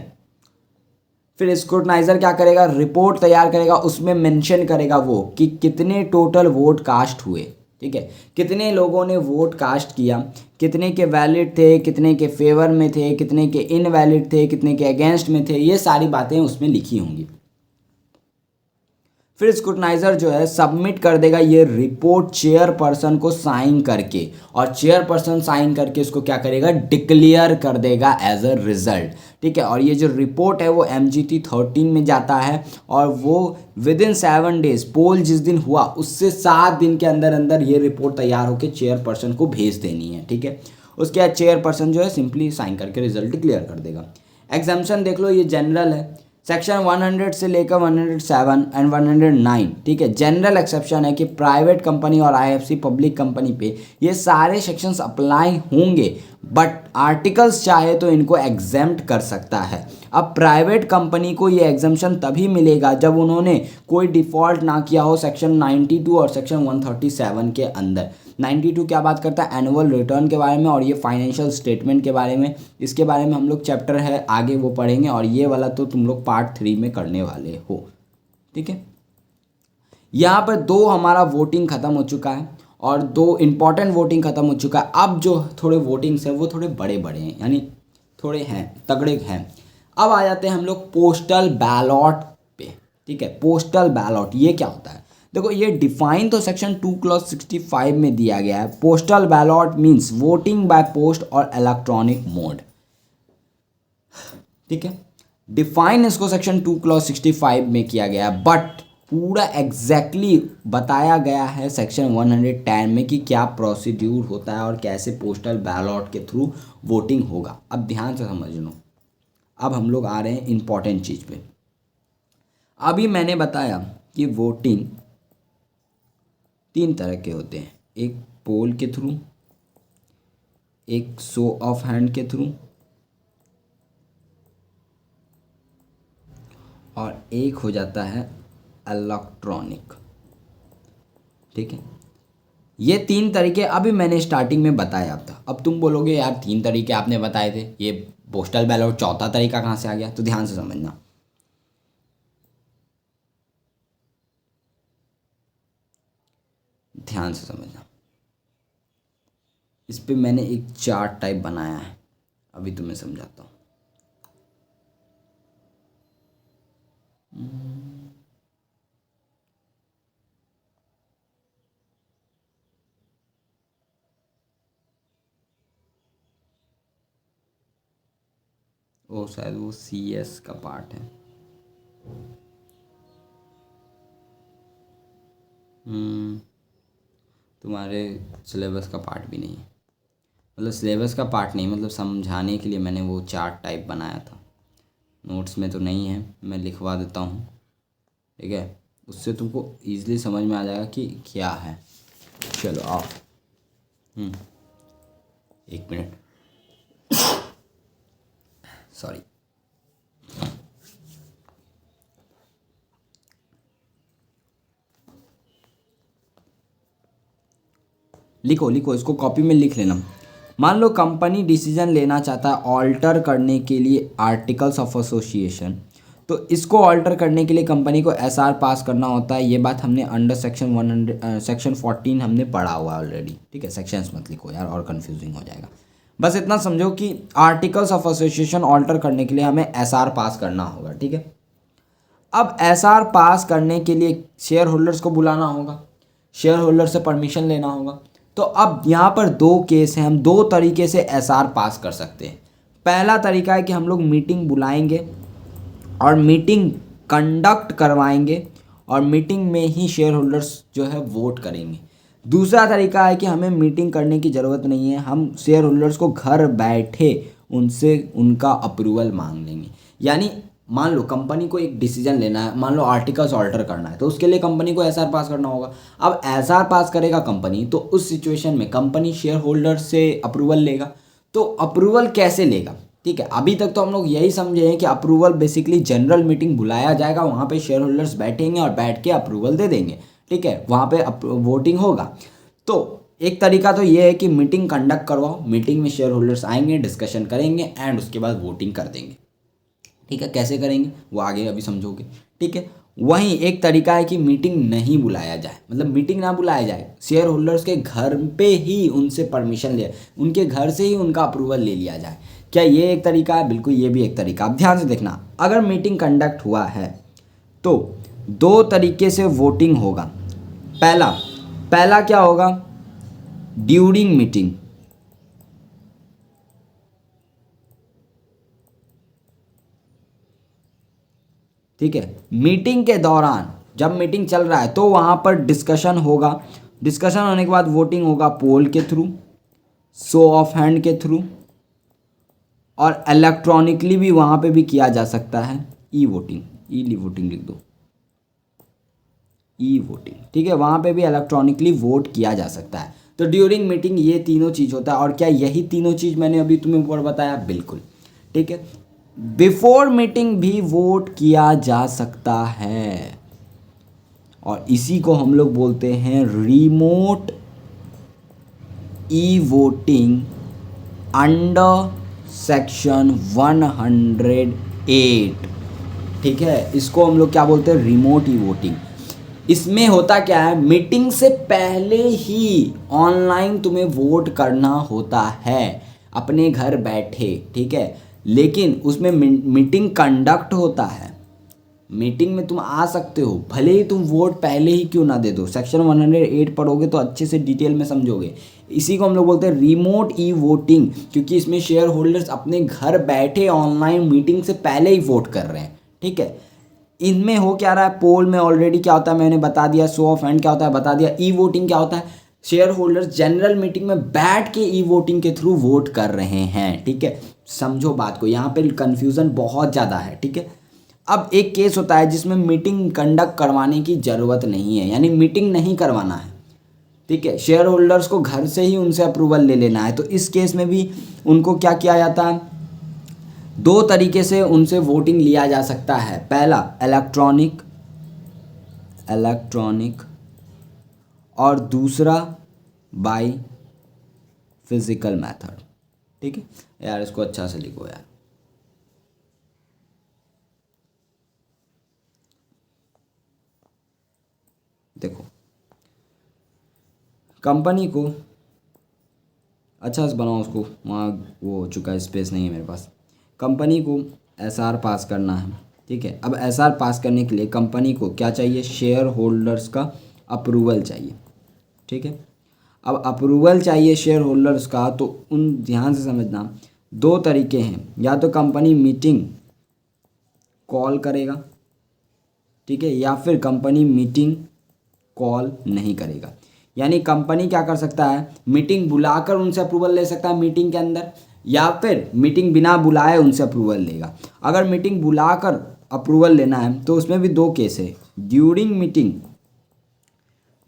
फिर स्क्रूटनाइज़र क्या करेगा, रिपोर्ट तैयार करेगा, उसमें मेंशन करेगा वो कि कितने टोटल वोट कास्ट हुए, ठीक है, कितने लोगों ने वोट कास्ट किया, कितने के वैलिड थे, कितने के फेवर में थे, कितने के इनवैलिड थे, कितने के अगेंस्ट में थे, ये सारी बातें उसमें लिखी होंगी। फिर स्क्रूटनाइज़र जो है सबमिट कर देगा ये रिपोर्ट चेयरपर्सन को साइन करके, और चेयरपर्सन साइन करके इसको क्या करेगा, डिक्लेयर कर देगा एज अ रिजल्ट, ठीक है। और ये जो रिपोर्ट है वो MGT13 में जाता है और वो विदिन 7 डेज, पोल जिस दिन हुआ उससे 7 दिन के अंदर अंदर ये रिपोर्ट तैयार होकर चेयरपर्सन को भेज देनी है, ठीक है। उसके बाद चेयरपर्सन जो है सिंपली साइन करके रिजल्ट डिक्लेयर कर देगा। एग्जाम्पशन देख लो, ये जनरल है, सेक्शन 100 से लेकर 107 एंड 109, ठीक है। जनरल एक्सेप्शन है कि प्राइवेट कंपनी और IFC पब्लिक कंपनी पे ये सारे सेक्शंस अप्लाई होंगे, बट आर्टिकल्स चाहे तो इनको एग्जेम्प्ट कर सकता है। अब प्राइवेट कंपनी को ये एग्जम्पशन तभी मिलेगा जब उन्होंने कोई डिफ़ॉल्ट ना किया हो सेक्शन 92 और सेक्शन 137 के अंदर। 92 क्या बात करता है, एनुअल रिटर्न के बारे में, और ये फाइनेंशियल स्टेटमेंट के बारे में। इसके बारे में हम लोग चैप्टर है आगे वो पढ़ेंगे, और ये वाला तो तुम लोग पार्ट 3 में करने वाले हो, ठीक है। यहाँ पर 2 हमारा वोटिंग ख़त्म हो चुका है और 2 इम्पॉर्टेंट वोटिंग ख़त्म हो चुका है। अब जो थोड़े वोटिंग्स हैं वो थोड़े बड़े बड़े हैं, यानी थोड़े हैं, तगड़े हैं। अब आ जाते हैं हम लोग पोस्टल बैलॉट पे, ठीक है। पोस्टल बैलॉट ये क्या होता है, देखो ये डिफाइन तो सेक्शन 2 क्लॉज 65 में दिया गया है। Postal ballot means voting by post और इलेक्ट्रॉनिक मोड, ठीक है। डिफाइन इसको सेक्शन 2 क्लॉज 65 में किया गया है, बट पूरा एग्जैक्टली बताया गया है सेक्शन 110 में कि क्या प्रोसीड्यूर होता है और कैसे पोस्टल बैलॉट के थ्रू वोटिंग होगा। अब ध्यान से समझ लो, अब हम लोग आ रहे हैं इंपॉर्टेंट चीज़ पे। अभी मैंने बताया कि वोटिंग 3 तरह के होते हैं, एक पोल के थ्रू, एक शो ऑफ हैंड के थ्रू और एक हो जाता है इलेक्ट्रॉनिक। ठीक है, ये 3 तरीके अभी मैंने स्टार्टिंग में बताया था। अब तुम बोलोगे यार 3 तरीके आपने बताए थे, ये पोस्टल बैलेट चौथा तरीका कहाँ से आ गया? तो ध्यान से समझना, ध्यान से समझना। इस पे मैंने एक चार्ट टाइप बनाया है, अभी तुम्हें समझाता हूँ। ओ शायद वो CS का पार्ट है। तुम्हारे सिलेबस का पार्ट भी नहीं है, मतलब सिलेबस का पार्ट नहीं, मतलब समझाने के लिए मैंने वो चार्ट टाइप बनाया था। नोट्स में तो नहीं है, मैं लिखवा देता हूँ। ठीक है, उससे तुमको ईजिली समझ में आ जाएगा कि क्या है। चलो आओ। 1 मिनट, सॉरी। लिखो लिखो, इसको कॉपी में लिख लेना। मान लो कंपनी डिसीजन लेना चाहता है ऑल्टर करने के लिए आर्टिकल्स ऑफ एसोसिएशन, तो इसको ऑल्टर करने के लिए कंपनी को SR पास करना होता है। ये बात हमने अंडर सेक्शन 14 हमने पढ़ा हुआ है ऑलरेडी। ठीक है, सेक्शंस मत लिखो यार और कंफ्यूजिंग हो जाएगा। बस इतना समझो कि आर्टिकल्स ऑफ एसोसिएशन ऑल्टर करने के लिए हमें SR पास करना होगा। ठीक है, अब SR पास करने के लिए शेयर होल्डर्स को बुलाना होगा, शेयर होल्डर से परमिशन लेना होगा। तो अब यहाँ पर 2 केस हैं, हम 2 तरीके से SR पास कर सकते हैं। पहला तरीका है कि हम लोग मीटिंग बुलाएंगे और मीटिंग कंडक्ट करवाएंगे और मीटिंग में ही शेयर होल्डर्स जो है वोट करेंगे। दूसरा तरीका है कि हमें मीटिंग करने की ज़रूरत नहीं है, हम शेयर होल्डर्स को घर बैठे उनसे उनका अप्रूवल मांग लेंगे। यानी मान लो कंपनी को एक डिसीजन लेना है, मान लो आर्टिकल्स ऑल्टर करना है, तो उसके लिए कंपनी को SR पास करना होगा। अब SR पास करेगा कंपनी, तो उस सिचुएशन में कंपनी शेयर होल्डर से अप्रूवल लेगा। तो अप्रूवल कैसे लेगा? ठीक है, अभी तक तो हम लोग यही समझे हैं कि अप्रूवल बेसिकली जनरल मीटिंग बुलाया जाएगा, वहाँ पे शेयर होल्डर्स बैठेंगे और बैठ के अप्रूवल दे देंगे। ठीक है, वहाँ पे वोटिंग होगा। तो एक तरीका तो ये है कि मीटिंग कंडक्ट करवाओ, मीटिंग में शेयर होल्डर्स आएंगे, डिस्कशन करेंगे एंड उसके बाद वोटिंग कर देंगे। ठीक है, कैसे करेंगे वो आगे अभी समझोगे। ठीक है, वहीं एक तरीका है कि मीटिंग नहीं बुलाया जाए, मतलब मीटिंग ना बुलाया जाए, शेयर होल्डर्स के घर पे ही उनसे परमिशन ले, उनके घर से ही उनका अप्रूवल ले लिया जाए। क्या ये एक तरीका है? बिल्कुल, ये भी एक तरीका। अब ध्यान से देखना, अगर मीटिंग कंडक्ट हुआ है तो 2 तरीके से वोटिंग होगा। पहला क्या होगा? During meeting. ठीक है, मीटिंग के दौरान जब मीटिंग चल रहा है तो वहाँ पर डिस्कशन होगा, डिस्कशन होने के बाद वोटिंग होगा पोल के थ्रू, शो ऑफ हैंड के थ्रू, और इलेक्ट्रॉनिकली भी वहाँ पे भी किया जा सकता है। ई वोटिंग लिख दो, ई वोटिंग। ठीक है, वहाँ पे भी इलेक्ट्रॉनिकली वोट किया जा सकता है। तो ड्यूरिंग मीटिंग ये तीनों चीज़ होता है। और क्या यही तीनों चीज़ मैंने अभी तुम्हें ऊपर बताया? बिल्कुल। ठीक है, बिफोर मीटिंग भी वोट किया जा सकता है और इसी को हम लोग बोलते हैं remote e voting under section 108। ठीक है, इसको हम लोग क्या बोलते हैं? Remote e voting. इसमें होता क्या है, मीटिंग से पहले ही ऑनलाइन तुम्हें वोट करना होता है अपने घर बैठे। ठीक है, लेकिन उसमें मीटिंग कंडक्ट होता है, मीटिंग में तुम आ सकते हो, भले ही तुम वोट पहले ही क्यों ना दे दो। सेक्शन 108 पढ़ोगे तो अच्छे से डिटेल में समझोगे। इसी को हम लोग बोलते हैं रिमोट ई वोटिंग, क्योंकि इसमें शेयर होल्डर्स अपने घर बैठे ऑनलाइन मीटिंग से पहले ही वोट कर रहे हैं। ठीक है, इनमें हो क्या रहा है, पोल में ऑलरेडी क्या होता है मैंने बता दिया, शो ऑफ हैंड क्या होता है बता दिया, ई वोटिंग क्या होता है, शेयर होल्डर्स जनरल मीटिंग में बैठ के ई वोटिंग के थ्रू वोट कर रहे हैं। ठीक है, समझो बात को, यहाँ पे कन्फ्यूज़न बहुत ज़्यादा है। ठीक है, अब एक केस होता है जिसमें मीटिंग कंडक्ट करवाने की ज़रूरत नहीं है, यानी मीटिंग नहीं करवाना है। ठीक है, शेयर होल्डर्स को घर से ही उनसे अप्रूवल ले लेना है। तो इस केस में भी उनको क्या किया जाता है, दो तरीके से उनसे वोटिंग लिया जा सकता है। पहला इलेक्ट्रॉनिक और दूसरा बाय फिजिकल मेथड। ठीक है यार, इसको अच्छा से लिखो यार। देखो, कंपनी को अच्छा से बनाओ, उसको वहाँ वो हो चुका है, स्पेस नहीं है मेरे पास। कंपनी को एसआर पास करना है। ठीक है, अब एसआर पास करने के लिए कंपनी को क्या चाहिए, शेयर होल्डर्स का अप्रूवल चाहिए। ठीक है, अब अप्रूवल चाहिए शेयर होल्डर्स का, तो उन ध्यान से समझना, दो तरीके हैं। या तो कंपनी मीटिंग कॉल करेगा, ठीक है, या फिर कंपनी मीटिंग कॉल नहीं करेगा। यानी कंपनी क्या कर सकता है, मीटिंग बुलाकर उनसे अप्रूवल ले सकता है मीटिंग के अंदर, या फिर मीटिंग बिना बुलाए उनसे अप्रूवल लेगा। अगर मीटिंग बुलाकर अप्रूवल लेना है तो उसमें भी दो केस है।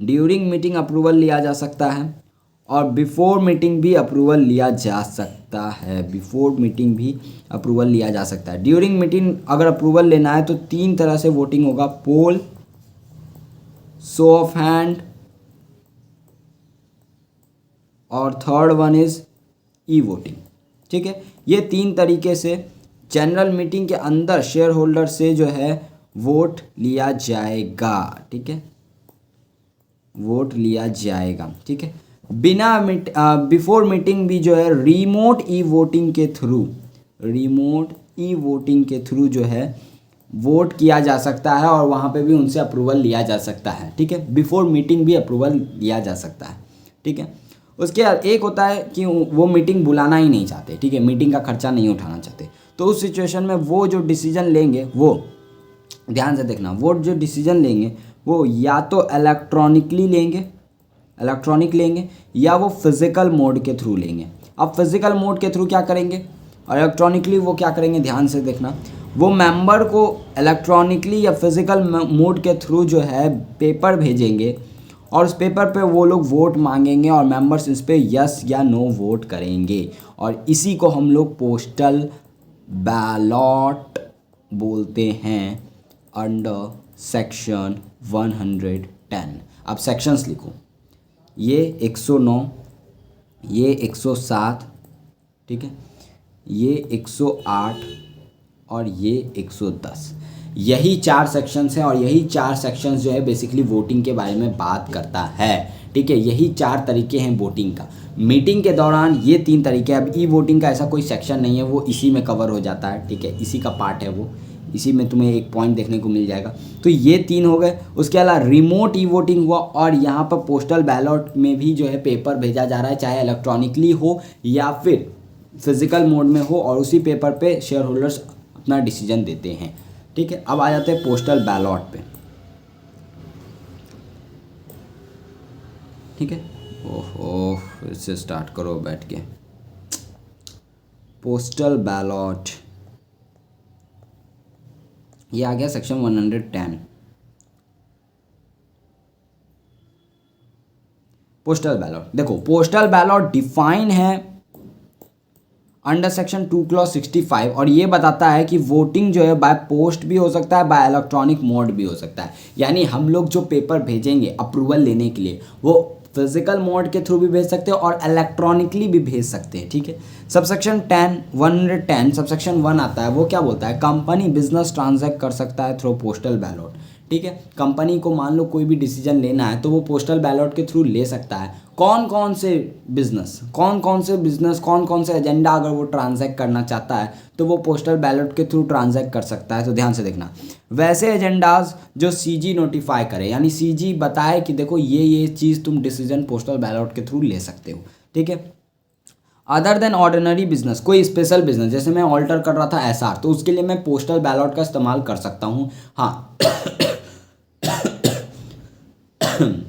ड्यूरिंग मीटिंग अप्रूवल लिया जा सकता है, और बिफोर मीटिंग भी अप्रूवल लिया जा सकता है। ड्यूरिंग मीटिंग अगर अप्रूवल लेना है तो तीन तरह से वोटिंग होगा, पोल, शो ऑफ हैंड, और third one is e voting. ठीक है, ये तीन तरीके से जनरल मीटिंग के अंदर शेयर होल्डर से जो है वोट लिया जाएगा। ठीक है, वोट लिया जाएगा। ठीक है, बिफोर मीटिंग भी जो है रिमोट ई वोटिंग के थ्रू जो है वोट किया जा सकता है, और वहाँ पे भी उनसे अप्रूवल लिया जा सकता है। ठीक है, बिफोर मीटिंग भी अप्रूवल लिया जा सकता है। ठीक है, उसके बाद एक होता है कि वो मीटिंग बुलाना ही नहीं चाहते। ठीक है, मीटिंग का खर्चा नहीं उठाना चाहते, तो उस सिचुएशन में वो जो डिसीजन लेंगे, वो ध्यान से देखना, वो जो डिसीजन लेंगे वो या तो इलेक्ट्रॉनिक लेंगे या वो फिजिकल मोड के थ्रू लेंगे। अब फिजिकल मोड के थ्रू क्या करेंगे और इलेक्ट्रॉनिकली वो क्या करेंगे, ध्यान से देखना, वो मेंबर को इलेक्ट्रॉनिकली या फिजिकल मोड के थ्रू जो है पेपर भेजेंगे, और उस पेपर पे वो लोग वोट मांगेंगे और मेंबर्स इस पे यस या नो वोट करेंगे, और इसी को हम लोग पोस्टल बैलॉट बोलते हैं अंडर सेक्शन 110। अब सेक्शंस लिखो, ये 109, ये 107, ठीक है, ये 108 और ये 110। यही चार सेक्शंस हैं, और यही चार सेक्शंस जो है बेसिकली वोटिंग के बारे में बात करता है। ठीक है, यही चार तरीके हैं वोटिंग का। मीटिंग के दौरान ये तीन तरीके। अब ई वोटिंग का ऐसा कोई सेक्शन नहीं है, वो इसी में कवर हो जाता है। ठीक है, इसी का पार्ट है वो, इसी में तुम्हें एक पॉइंट देखने को मिल जाएगा। तो ये तीन हो गए। उसके अलावा रिमोट ई वोटिंग हुआ, और यहाँ पर पोस्टल बैलॉट में भी जो है पेपर भेजा जा रहा है, चाहे इलेक्ट्रॉनिकली हो या फिर फिजिकल मोड में हो, और उसी पेपर पे शेयर होल्डर्स अपना डिसीजन देते हैं। ठीक है, अब आ जाते हैं पोस्टल बैलॉट पे। ठीक है, ओहो, फिर से स्टार्ट करो बैठ के। पोस्टल बैलॉट, ये आ गया सेक्शन 110। पोस्टल बैलॉट, देखो पोस्टल बैलॉट डिफाइन है अंडर सेक्शन 2 क्लॉज 65, और ये बताता है कि वोटिंग जो है बाय पोस्ट भी हो सकता है, बाय इलेक्ट्रॉनिक मोड भी हो सकता है। यानी हम लोग जो पेपर भेजेंगे अप्रूवल लेने के लिए, वो फिजिकल मोड के थ्रू भी भेज सकते हैं और इलेक्ट्रॉनिकली भी भेज सकते हैं। ठीक है, सबसेक्शन 110 सबसेक्शन 1 आता है, वो क्या बोलता है, कंपनी बिजनेस ट्रांजैक्ट कर सकता है थ्रू पोस्टल बैलॉट। ठीक है, कंपनी को मान लो कोई भी डिसीजन लेना है तो वो पोस्टल बैलॉट के थ्रू ले सकता है। कौन कौन से बिजनेस, कौन कौन से एजेंडा अगर वो ट्रांजैक्ट करना चाहता है तो वो पोस्टल बैलॉट के थ्रू ट्रांजैक्ट कर सकता है। तो ध्यान से देखना, वैसे एजेंडाज जो सीजी नोटिफाई करे, यानी सीजी बताए कि देखो ये चीज़ तुम डिसीजन पोस्टल बैलॉट के थ्रू ले सकते हो। ठीक है, अदर देन ऑर्डिनरी बिजनेस, कोई स्पेशल बिजनेस, जैसे मैं ऑल्टर कर रहा था एसआर, तो उसके लिए मैं पोस्टल बैलॉट का इस्तेमाल कर सकता हूँ। हाँ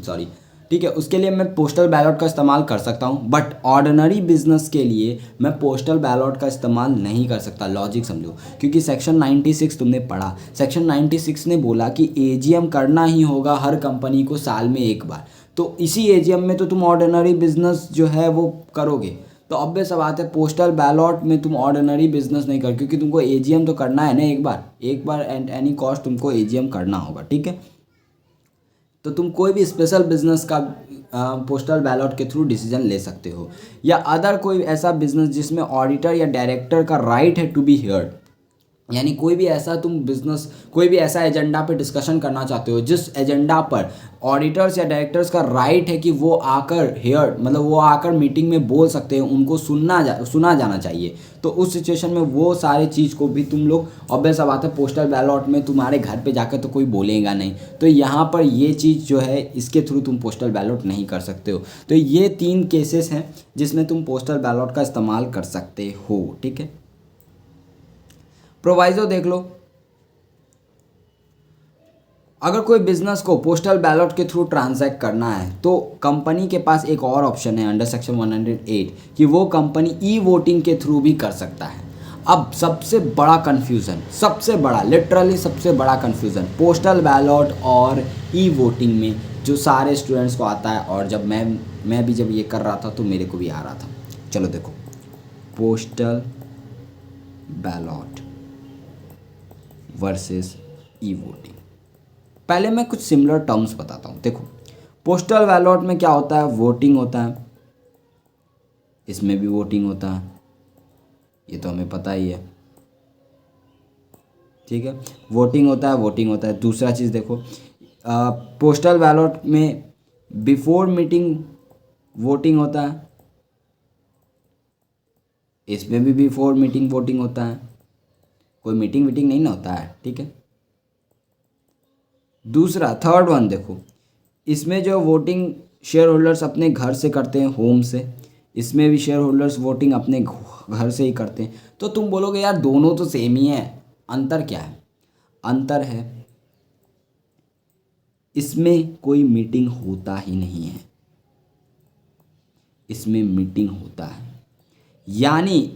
सॉरी, ठीक है, उसके लिए मैं पोस्टल बैलॉट का इस्तेमाल कर सकता हूँ, बट ऑर्डिनरी बिजनेस के लिए मैं पोस्टल बैलॉट का इस्तेमाल नहीं कर सकता। लॉजिक समझो, क्योंकि सेक्शन 96 तुमने पढ़ा, सेक्शन 96 ने बोला कि एजीएम करना ही होगा हर कंपनी को साल में एक बार। तो इसी एजीएम में तो तुम ऑर्डिनरी बिजनेस जो है वो करोगे। तो ऑब्वियस सा बात है पोस्टल बैलॉट में तुम ऑर्डिनरी बिजनेस नहीं कर, क्योंकि तुमको एजीएम तो करना है ना, एक बार एट एनी कॉस्ट तुमको एजीएम करना होगा, ठीक है। तो तुम कोई भी स्पेशल बिजनेस का पोस्टल बैलॉट के थ्रू डिसीजन ले सकते हो, या अदर कोई ऐसा बिजनेस जिसमें ऑडिटर या डायरेक्टर का राइट है टू बी हियर्ड, यानी कोई भी ऐसा तुम बिजनेस, कोई भी ऐसा एजेंडा पे डिस्कशन करना चाहते हो जिस एजेंडा पर ऑडिटर्स या डायरेक्टर्स का राइट है कि वो आकर हियर, मतलब वो आकर मीटिंग में बोल सकते हैं, उनको सुना जाना चाहिए। तो उस सिचुएशन में वो सारे चीज़ को भी तुम लोग, ऑब्वियस सा बात है पोस्टल बैलॉट में तुम्हारे घर पे जाकर तो कोई बोलेगा नहीं, तो यहाँ पर ये चीज़ जो है इसके थ्रू तुम पोस्टल बैलॉट नहीं कर सकते हो। तो ये 3 केसेस हैं जिसमें तुम पोस्टल बैलॉट का इस्तेमाल कर सकते हो, ठीक है। प्रोवाइजो देख लो, अगर कोई बिजनेस को पोस्टल बैलॉट के थ्रू ट्रांजैक्ट करना है तो कंपनी के पास एक और ऑप्शन है अंडर सेक्शन 108 कि वो कंपनी ई वोटिंग के थ्रू भी कर सकता है। अब सबसे बड़ा कन्फ्यूज़न, सबसे बड़ा, लिटरली सबसे बड़ा कन्फ्यूज़न पोस्टल बैलॉट और ई वोटिंग में जो सारे स्टूडेंट्स को आता है, और जब मैं भी जब ये कर रहा था तो मेरे को भी आ रहा था। चलो देखो, postal ballot versus e voting. पहले मैं कुछ सिमिलर टर्म्स बताता हूँ। देखो, पोस्टल बैलॉट में क्या होता है, वोटिंग होता है, इसमें भी वोटिंग होता है, ये तो हमें पता ही है, ठीक है। वोटिंग होता है। दूसरा चीज़ देखो, पोस्टल बैलॉट में बिफोर मीटिंग वोटिंग होता है, इसमें भी बिफोर मीटिंग वोटिंग होता है, कोई मीटिंग वीटिंग नहीं ना होता है, ठीक है। दूसरा, थर्ड वन देखो, इसमें जो वोटिंग शेयर होल्डर्स अपने घर से करते हैं, होम से, इसमें भी शेयर होल्डर्स वोटिंग अपने घर से ही करते हैं। तो तुम बोलोगे यार दोनों तो सेम ही है, अंतर क्या है? अंतर है इसमें कोई मीटिंग होता ही नहीं है, इसमें मीटिंग होता है। यानी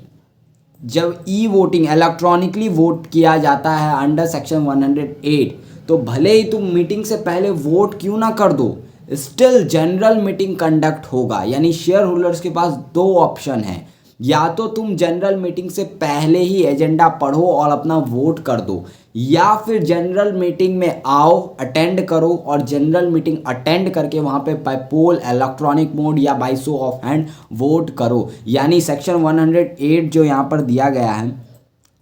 जब ई वोटिंग इलेक्ट्रॉनिकली वोट किया जाता है अंडर सेक्शन 108, तो भले ही तुम मीटिंग से पहले वोट क्यों ना कर दो, स्टिल जनरल मीटिंग कंडक्ट होगा। यानी शेयर होल्डर्स के पास 2 ऑप्शन हैं, या तो तुम जनरल मीटिंग से पहले ही एजेंडा पढ़ो और अपना वोट कर दो, या फिर जनरल मीटिंग में आओ, अटेंड करो, और जनरल मीटिंग अटेंड करके वहाँ पे बाय पोल, इलेक्ट्रॉनिक मोड या by show of hand vote करो। यानी सेक्शन 108 जो यहाँ पर दिया गया है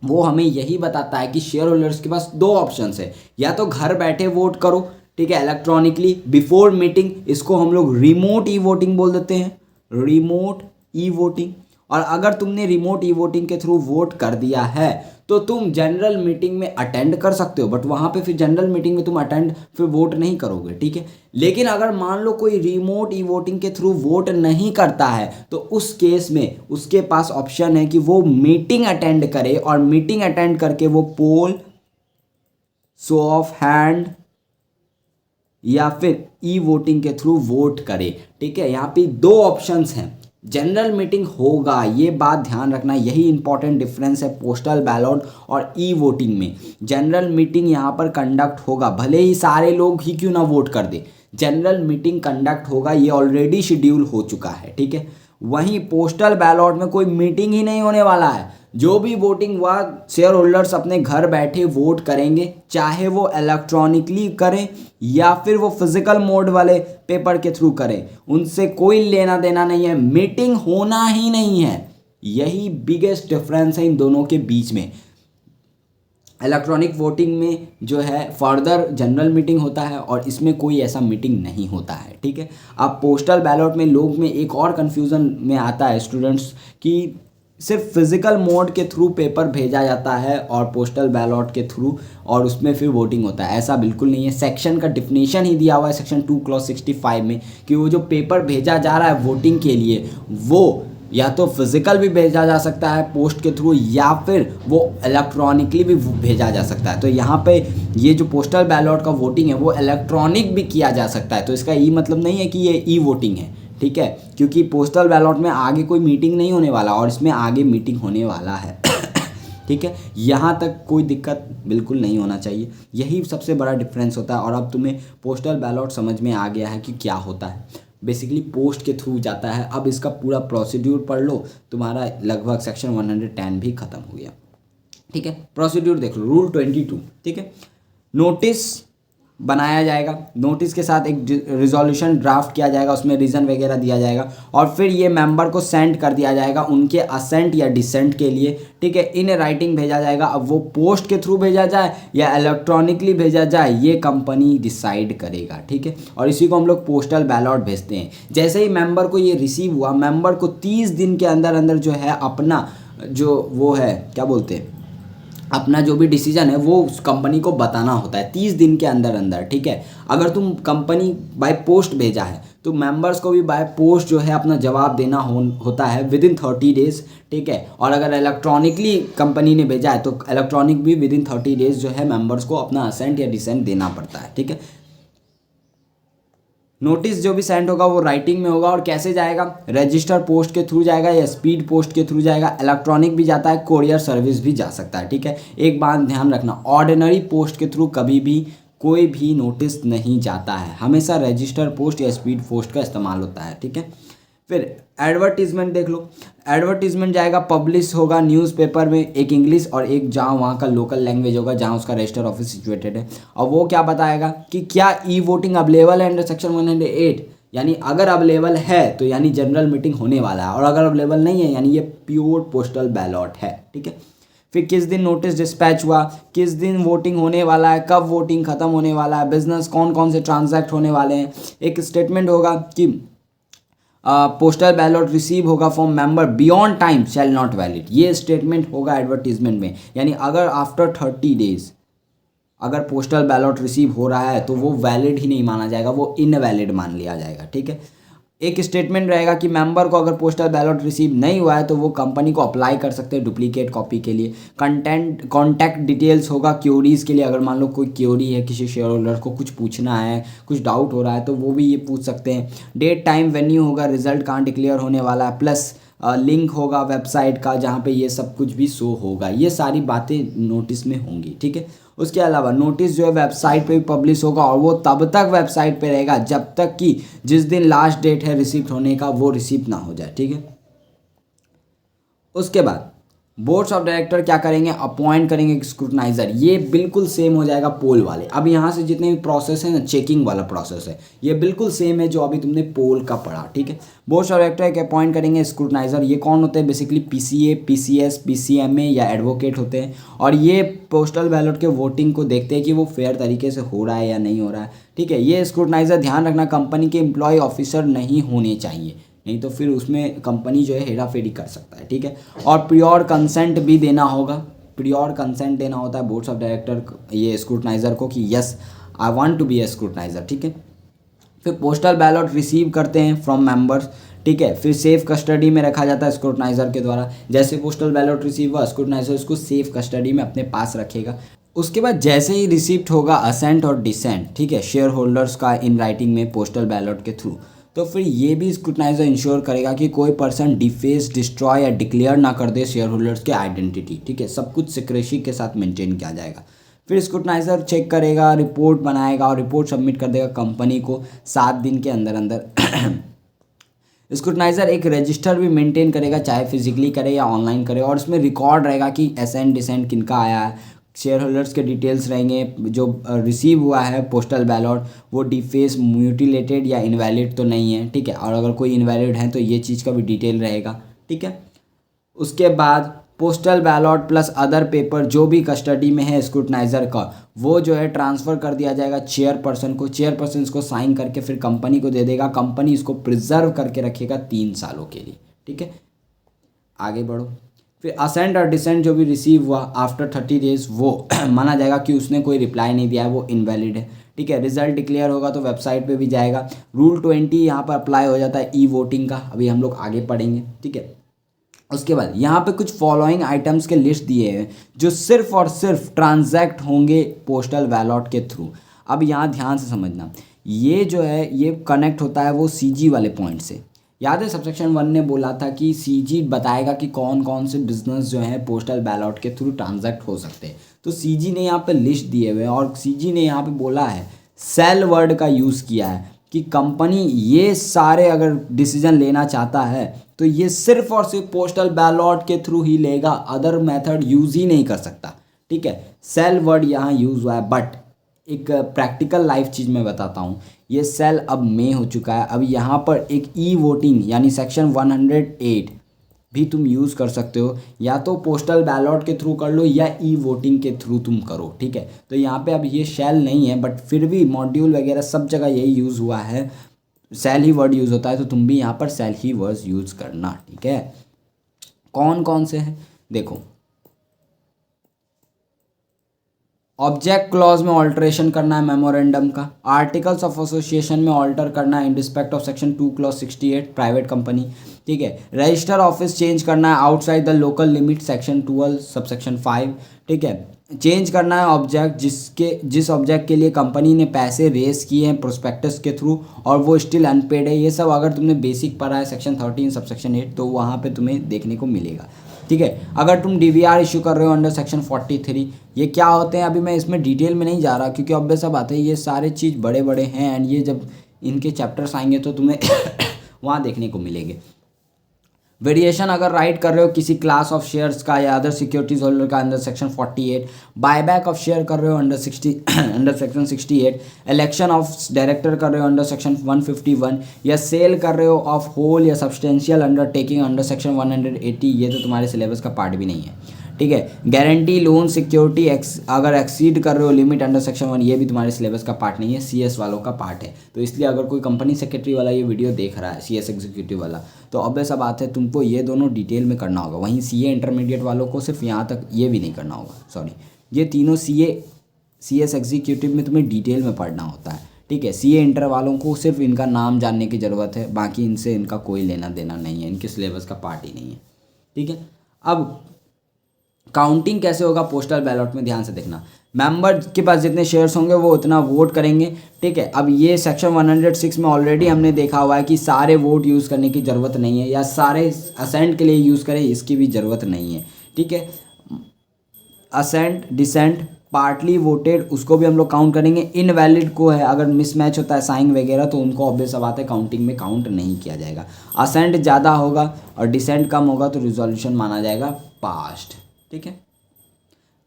वो हमें यही बताता है कि शेयर होल्डर्स के पास 2 ऑप्शंस है, या तो घर बैठे वोट करो, ठीक है, इलेक्ट्रॉनिकली बिफोर मीटिंग, इसको हम लोग रिमोट ई वोटिंग बोल देते हैं, रिमोट ई वोटिंग। और अगर तुमने रिमोट ई वोटिंग के थ्रू वोट कर दिया है तो तुम जनरल मीटिंग में अटेंड कर सकते हो, बट वहाँ पे फिर जनरल मीटिंग में तुम अटेंड फिर वोट नहीं करोगे, ठीक है। लेकिन अगर मान लो कोई रिमोट ई वोटिंग के थ्रू वोट नहीं करता है तो उस केस में उसके पास ऑप्शन है कि वो मीटिंग अटेंड करे, और मीटिंग अटेंड करके वो पोल, शो ऑफ हैंड या फिर ई वोटिंग के थ्रू वोट करे, ठीक है। यहाँ पे 2 ऑप्शंस हैं, जनरल मीटिंग होगा, ये बात ध्यान रखना, यही इंपॉर्टेंट डिफरेंस है पोस्टल बैलॉट और ई वोटिंग में। जनरल मीटिंग यहाँ पर कंडक्ट होगा, भले ही सारे लोग ही क्यों ना वोट कर दे, जनरल मीटिंग कंडक्ट होगा, ये ऑलरेडी शेड्यूल हो चुका है, ठीक है। वहीं पोस्टल बैलॉट में कोई मीटिंग ही नहीं होने वाला है, जो भी वोटिंग हुआ शेयर होल्डर्स अपने घर बैठे वोट करेंगे, चाहे वो इलेक्ट्रॉनिकली करें या फिर वो फिजिकल मोड वाले पेपर के थ्रू करें, उनसे कोई लेना देना नहीं है, मीटिंग होना ही नहीं है। यही बिगेस्ट डिफरेंस है इन दोनों के बीच में। इलेक्ट्रॉनिक वोटिंग में जो है फर्दर जनरल मीटिंग होता है और इसमें कोई ऐसा मीटिंग नहीं होता है, ठीक है। अब पोस्टल बैलॉट में लोग में एक और कन्फ्यूज़न में आता है स्टूडेंट्स कि सिर्फ फिजिकल मोड के थ्रू पेपर भेजा जाता है और पोस्टल बैलॉट के थ्रू, और उसमें फिर वोटिंग होता है। ऐसा बिल्कुल नहीं है, सेक्शन का डिफिनेशन ही दिया हुआ है सेक्शन 2 क्लॉज 65 में कि वो जो पेपर भेजा जा रहा है वोटिंग के लिए, वो या तो फिजिकल भी भेजा जा सकता है पोस्ट के थ्रू, या फिर वो इलेक्ट्रॉनिकली भी भेजा जा सकता है। तो यहाँ पे ये जो पोस्टल बैलॉट का वोटिंग है वो इलेक्ट्रॉनिक भी किया जा सकता है, तो इसका ये मतलब नहीं है कि ये ई वोटिंग है, ठीक है, क्योंकि पोस्टल बैलॉट में आगे कोई मीटिंग नहीं होने वाला और इसमें आगे मीटिंग होने वाला है। ठीक है, यहाँ तक कोई दिक्कत बिल्कुल नहीं होना चाहिए। यही सबसे बड़ा डिफरेंस होता है। और अब तुम्हें पोस्टल बैलॉट समझ में आ गया है कि क्या होता है। बेसिकली पोस्ट के थ्रू जाता है। अब इसका पूरा प्रोसीड्यूर पढ़ लो, तुम्हारा लगभग सेक्शन 110 भी खत्म हो गया। ठीक है, प्रोसीड्यूर देख लो, रूल 22। ठीक है, नोटिस बनाया जाएगा, नोटिस के साथ एक रिजोल्यूशन ड्राफ्ट किया जाएगा, उसमें रीज़न वगैरह दिया जाएगा और फिर ये मेंबर को सेंड कर दिया जाएगा उनके असेंट या डिसेंट के लिए। ठीक है, इन राइटिंग भेजा जाएगा। अब वो पोस्ट के थ्रू भेजा जाए या इलेक्ट्रॉनिकली भेजा जाए ये कंपनी डिसाइड करेगा। ठीक है, और इसी को हम लोग पोस्टल बैलॉट भेजते हैं। जैसे ही मेंबर को ये रिसीव हुआ, मेंबर को 30 दिन के अंदर अंदर जो है अपना जो वो है क्या बोलते हैं, अपना जो भी डिसीजन है वो उस कंपनी को बताना होता है 30 दिन के अंदर अंदर। ठीक है, अगर तुम कंपनी बाय पोस्ट भेजा है तो मेंबर्स को भी बाय पोस्ट जो है अपना जवाब देना होता है विदिन 30 डेज। ठीक है, और अगर इलेक्ट्रॉनिकली कंपनी ने भेजा है तो इलेक्ट्रॉनिक भी विदिन 30 डेज जो है मेंबर्स को अपना असेंट या डिसेंट देना पड़ता है। ठीक है, नोटिस जो भी सेंड होगा वो राइटिंग में होगा। और कैसे जाएगा, रजिस्टर पोस्ट के थ्रू जाएगा या स्पीड पोस्ट के थ्रू जाएगा, इलेक्ट्रॉनिक भी जाता है, कोरियर सर्विस भी जा सकता है। ठीक है, एक बात ध्यान रखना, ऑर्डिनरी पोस्ट के थ्रू कभी भी कोई भी नोटिस नहीं जाता है, हमेशा रजिस्टर पोस्ट या स्पीड पोस्ट का इस्तेमाल होता है। ठीक है, फिर एडवर्टीजमेंट देख लो, एडवर्टीजमेंट जाएगा, पब्लिश होगा न्यूज़पेपर में, एक इंग्लिश और एक जहाँ वहाँ का लोकल लैंग्वेज होगा जहाँ उसका रजिस्टर ऑफिस सिचुएटेड है। और वो क्या बताएगा कि क्या ई वोटिंग अवेलेबल है अंडर सेक्शन 108, यानी अगर अवेलेबल है तो यानी जनरल मीटिंग होने वाला है, और अगर अवेलेबल नहीं है यानी ये प्योर पोस्टल बैलॉट है। ठीक है, फिर किस दिन नोटिस डिस्पैच हुआ, किस दिन वोटिंग होने वाला है, कब वोटिंग खत्म होने वाला है, बिजनेस कौन कौन से ट्रांजैक्ट होने वाले हैं। एक स्टेटमेंट होगा कि पोस्टल बैलॉट रिसीव होगा from member beyond time shall not valid, ये स्टेटमेंट होगा एडवर्टीजमेंट में। यानी अगर आफ्टर 30 डेज अगर पोस्टल बैलॉट रिसीव हो रहा है तो वो वैलिड ही नहीं माना जाएगा, वो इनवैलिड मान लिया जाएगा। ठीक है, एक स्टेटमेंट रहेगा कि मेंबर को अगर पोस्टल बैलॉट रिसीव नहीं हुआ है तो वो कंपनी को अप्लाई कर सकते हैं डुप्लीकेट कॉपी के लिए। कॉन्टैक्ट डिटेल्स होगा क्यूरीज़ के लिए, अगर मान लो कोई क्यूरी है, किसी शेयर होल्डर को कुछ पूछना है, कुछ डाउट हो रहा है तो वो भी ये पूछ सकते हैं। डेट टाइम वेन्यू होगा, रिजल्ट कहाँ डिक्लेयर होने वाला है, प्लस लिंक होगा वेबसाइट का जहाँ पे ये सब कुछ भी शो होगा। ये सारी बातें नोटिस में होंगी। ठीक है, उसके अलावा नोटिस जो है वेबसाइट पे भी पब्लिश होगा और वो तब तक वेबसाइट पे रहेगा जब तक कि जिस दिन लास्ट डेट है रिसीप्ट होने का वो रिसीप्ट ना हो जाए। ठीक है, उसके बाद बोर्ड्स ऑफ डायरेक्टर क्या करेंगे, अपॉइंट करेंगे स्क्रूटनाइजर। ये बिल्कुल सेम हो जाएगा पोल वाले। अब यहाँ से जितने भी प्रोसेस है ना, चेकिंग वाला प्रोसेस है, ये बिल्कुल सेम है जो अभी तुमने पोल का पढ़ा। ठीक है, बोर्ड्स ऑफ डायरेक्टर एक अपॉइंट करेंगे स्क्रूटनाइजर। ये कौन होते हैं, बेसिकली पीसीए, पीसीएस, पीसीएमए या एडवोकेट होते हैं। और ये पोस्टल बैलट के वोटिंग को देखते हैं कि वो फेयर तरीके से हो रहा है या नहीं हो रहा है। ठीक है, ये स्क्रूटनाइजर ध्यान रखना कंपनी के एम्प्लॉय ऑफिसर नहीं होने चाहिए, नहीं तो फिर उसमें कंपनी जो है हेरा फेरी कर सकता है। ठीक है, और प्रियोर कंसेंट भी देना होगा, प्रियोर कंसेंट देना होता है बोर्ड्स ऑफ डायरेक्टर ये स्क्रूटनाइजर को कि yes I want to be a scrutiniser. ठीक है, फिर पोस्टल बैलट रिसीव करते हैं फ्रॉम मेंबर्स। ठीक है, फिर सेफ कस्टडी में रखा जाता है स्क्रूटनाइजर के द्वारा। जैसे पोस्टल बैलट रिसीव हुआ, स्क्रूटनाइजर उसको सेफ कस्टडी में अपने पास रखेगा। उसके बाद जैसे ही रिसिप्ट होगा असेंट और डिसेंट, ठीक है, शेयर होल्डर्स का इन राइटिंग में पोस्टल बैलट के थ्रू, तो फिर ये भी स्क्रूटनाइजर इंश्योर करेगा कि कोई पर्सन डिफेस, डिस्ट्रॉय या डिक्लेयर ना कर दे शेयर होल्डर्स के आइडेंटिटी। ठीक है, सब कुछ सिक्रेसी के साथ मेंटेन किया जाएगा। फिर स्क्रूटनाइजर चेक करेगा, रिपोर्ट बनाएगा और रिपोर्ट सबमिट कर देगा कंपनी को 7 दिन के अंदर अंदर। स्क्रूटनाइजर एक रजिस्टर भी मेंटेन करेगा, चाहे फिजिकली करे या ऑनलाइन करे, और उसमें रिकॉर्ड रहेगा कि असेंट डिसेंट किनका आया है, शेयर होल्डर्स के डिटेल्स रहेंगे, जो रिसीव हुआ है पोस्टल बैलट वो डिफेस, म्यूटिलेटेड या इनवैलिड तो नहीं है। ठीक है, और अगर कोई इनवैलिड है तो ये चीज़ का भी डिटेल रहेगा। ठीक है, उसके बाद postal ballot plus other paper जो भी कस्टडी में है स्क्रूटनाइजर का, वो जो है ट्रांसफ़र कर दिया जाएगा चेयरपर्सन को। चेयरपर्सन इसको साइन करके फिर कंपनी को दे देगा, कंपनी इसको प्रिजर्व करके रखेगा 3 सालों के लिए। ठीक है, आगे बढ़ो। फिर असेंट और डिसेंट जो भी रिसीव हुआ आफ्टर 30 डेज वो माना जाएगा कि उसने कोई रिप्लाई नहीं दिया है, वो इनवैलिड है। ठीक है, रिजल्ट डिक्लेयर होगा तो वेबसाइट पे भी जाएगा। रूल 20 यहाँ पर अप्लाई हो जाता है ई वोटिंग का, अभी हम लोग आगे पढ़ेंगे। ठीक है, उसके बाद यहाँ पे कुछ फॉलोइंग आइटम्स के लिस्ट दिए हैं जो सिर्फ और सिर्फ ट्रांजैक्ट होंगे पोस्टल बैलट के थ्रू। अब यहाँ ध्यान से समझना, ये जो है ये कनेक्ट होता है वो सीजी वाले पॉइंट से। याद है सबसेक्शन 1 ने बोला था कि सीजी बताएगा कि कौन कौन से बिजनेस जो हैं पोस्टल बैलॉट के थ्रू ट्रांजैक्ट हो सकते हैं। तो सीजी ने यहाँ पे लिस्ट दिए हुए हैं और सीजी ने यहाँ पे बोला है, सेल वर्ड का यूज़ किया है कि कंपनी ये सारे अगर डिसीजन लेना चाहता है तो ये सिर्फ और सिर्फ पोस्टल बैलॉट के थ्रू ही लेगा, अदर मेथड यूज़ ही नहीं कर सकता। ठीक है, सेल वर्ड यहाँ यूज़ हुआ है। बट एक प्रैक्टिकल लाइफ चीज़ मैं बताता हूँ, ये सेल अब में हो चुका है। अब यहाँ पर एक ई वोटिंग यानी सेक्शन 108 भी तुम यूज़ कर सकते हो, या तो पोस्टल बैलॉट के थ्रू कर लो या ई वोटिंग के थ्रू तुम करो। ठीक है, तो यहाँ पे अब ये शेल नहीं है, बट फिर भी मॉड्यूल वगैरह सब जगह यही यूज़ हुआ है, सेल ही वर्ड यूज़ होता है, तो तुम भी यहाँ पर सेल ही वर्ड यूज़ करना। ठीक है, कौन कौन से हैं देखो, ऑब्जेक्ट क्लॉज में ऑल्टरेशन करना है मेमोरेंडम का, आर्टिकल्स ऑफ एसोसिएशन में ऑल्टर करना है in respect of section 2 clause 68 private company. ठीक है, रजिस्टर ऑफिस चेंज करना है outside the local limit section 12 subsection 5। ठीक है, चेंज करना है ऑब्जेक्ट जिस ऑब्जेक्ट के लिए कंपनी ने पैसे रेस किए हैं प्रोस्पेक्टस के थ्रू और वो स्टिल अनपेड है। ये सब अगर तुमने बेसिक पढ़ा है सेक्शन 13 सबसेक्शन 8 तो वहाँ पे तुम्हें देखने को मिलेगा। ठीक है, अगर तुम डीवीआर इशू कर रहे हो अंडर सेक्शन 43, ये क्या होते हैं अभी मैं इसमें डिटेल में नहीं जा रहा क्योंकि ऑब्वियस सा बात है ये सारे चीज़ बड़े बड़े हैं एंड ये जब इनके चैप्टर्स आएंगे तो तुम्हें वहाँ देखने को मिलेंगे। वेरिएशन अगर राइट कर रहे हो किसी क्लास ऑफ शेयर्स का या अदर सिक्योरिटीज होल्डर का under section 48, buyback of share कर रहे हो under section 68, election of director कर रहे हो अंडर सेक्शन 151, या सेल कर रहे हो ऑफ होल या सब्सटेंशियल अंडरटेकिंग अंडर सेक्शन 180, ये तो तुम्हारे सिलेबस का पार्ट भी नहीं है। ठीक है, गारंटी लोन सिक्योरिटी अगर एक्सीड कर रहे हो लिमिट अंडर सेक्शन 1, ये भी तुम्हारे सिलेबस का पार्ट नहीं है, सीएस वालों का पार्ट है। तो इसलिए अगर कोई कंपनी सेक्रेटरी वाला ये वीडियो देख रहा है, सीएस एग्जीक्यूटिव वाला, तो ऑब्वियस सा बात है तुमको ये दोनों डिटेल में करना होगा। वहीं सीए इंटरमीडिएट वालों को सिर्फ यहाँ तक ये भी नहीं करना होगा, सॉरी, ये तीनों सीएस एग्जीक्यूटिव में तुम्हें डिटेल में पढ़ना होता है। ठीक है, सीए इंटर वालों को सिर्फ इनका नाम जानने की ज़रूरत है, बाकी इनसे इनका कोई लेना देना नहीं है, इनके सिलेबस का पार्ट ही नहीं है। ठीक है, अब काउंटिंग कैसे होगा पोस्टल बैलॉट में, ध्यान से देखना। मेंबर के पास जितने शेयर्स होंगे वो उतना वोट करेंगे। ठीक है, अब ये सेक्शन 106 में ऑलरेडी हमने देखा हुआ है कि सारे वोट यूज़ करने की ज़रूरत नहीं है, या सारे असेंट के लिए यूज़ करें इसकी भी ज़रूरत नहीं है। ठीक है, असेंट डिसेंट पार्टली वोटेड उसको भी हम लोग काउंट करेंगे। इनवैलिड को है अगर मिसमैच होता है साइन वगैरह तो उनको ऑब्वियस बात है काउंटिंग में काउंट नहीं किया जाएगा। असेंट ज़्यादा होगा और डिसेंट कम होगा तो रिजोल्यूशन माना जाएगा पास्ट। ठीक है,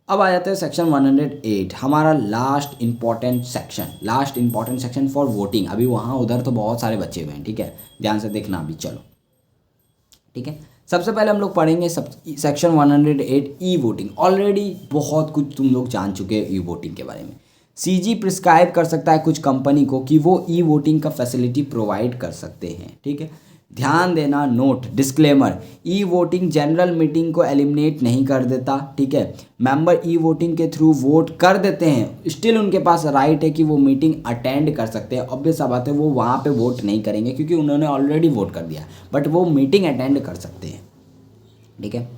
अब आ जाते हैं सेक्शन 108, हमारा last important section for voting. अभी वहाँ उधर तो बहुत सारे बचे हुए हैं। ठीक है, ध्यान से देखना अभी, चलो। ठीक है, सबसे पहले हम लोग पढ़ेंगे सेक्शन 108 ई वोटिंग। ऑलरेडी बहुत कुछ तुम लोग जान चुके हैं ई वोटिंग के बारे में। सीजी प्रिस्क्राइब कर सकता है कुछ कंपनी को कि वो ई वोटिंग का फैसिलिटी प्रोवाइड कर सकते हैं। ठीक है, ध्यान देना, note disclaimer, e voting general meeting को एलिमिनेट नहीं कर देता। ठीक है, मेंबर ई वोटिंग के थ्रू वोट कर देते हैं, स्टिल उनके पास राइट है कि वो मीटिंग अटेंड कर सकते हैं। ऑब्वियस बात है वो वहाँ पे वोट नहीं करेंगे क्योंकि उन्होंने ऑलरेडी वोट कर दिया, बट वो मीटिंग अटेंड कर सकते हैं। ठीक है,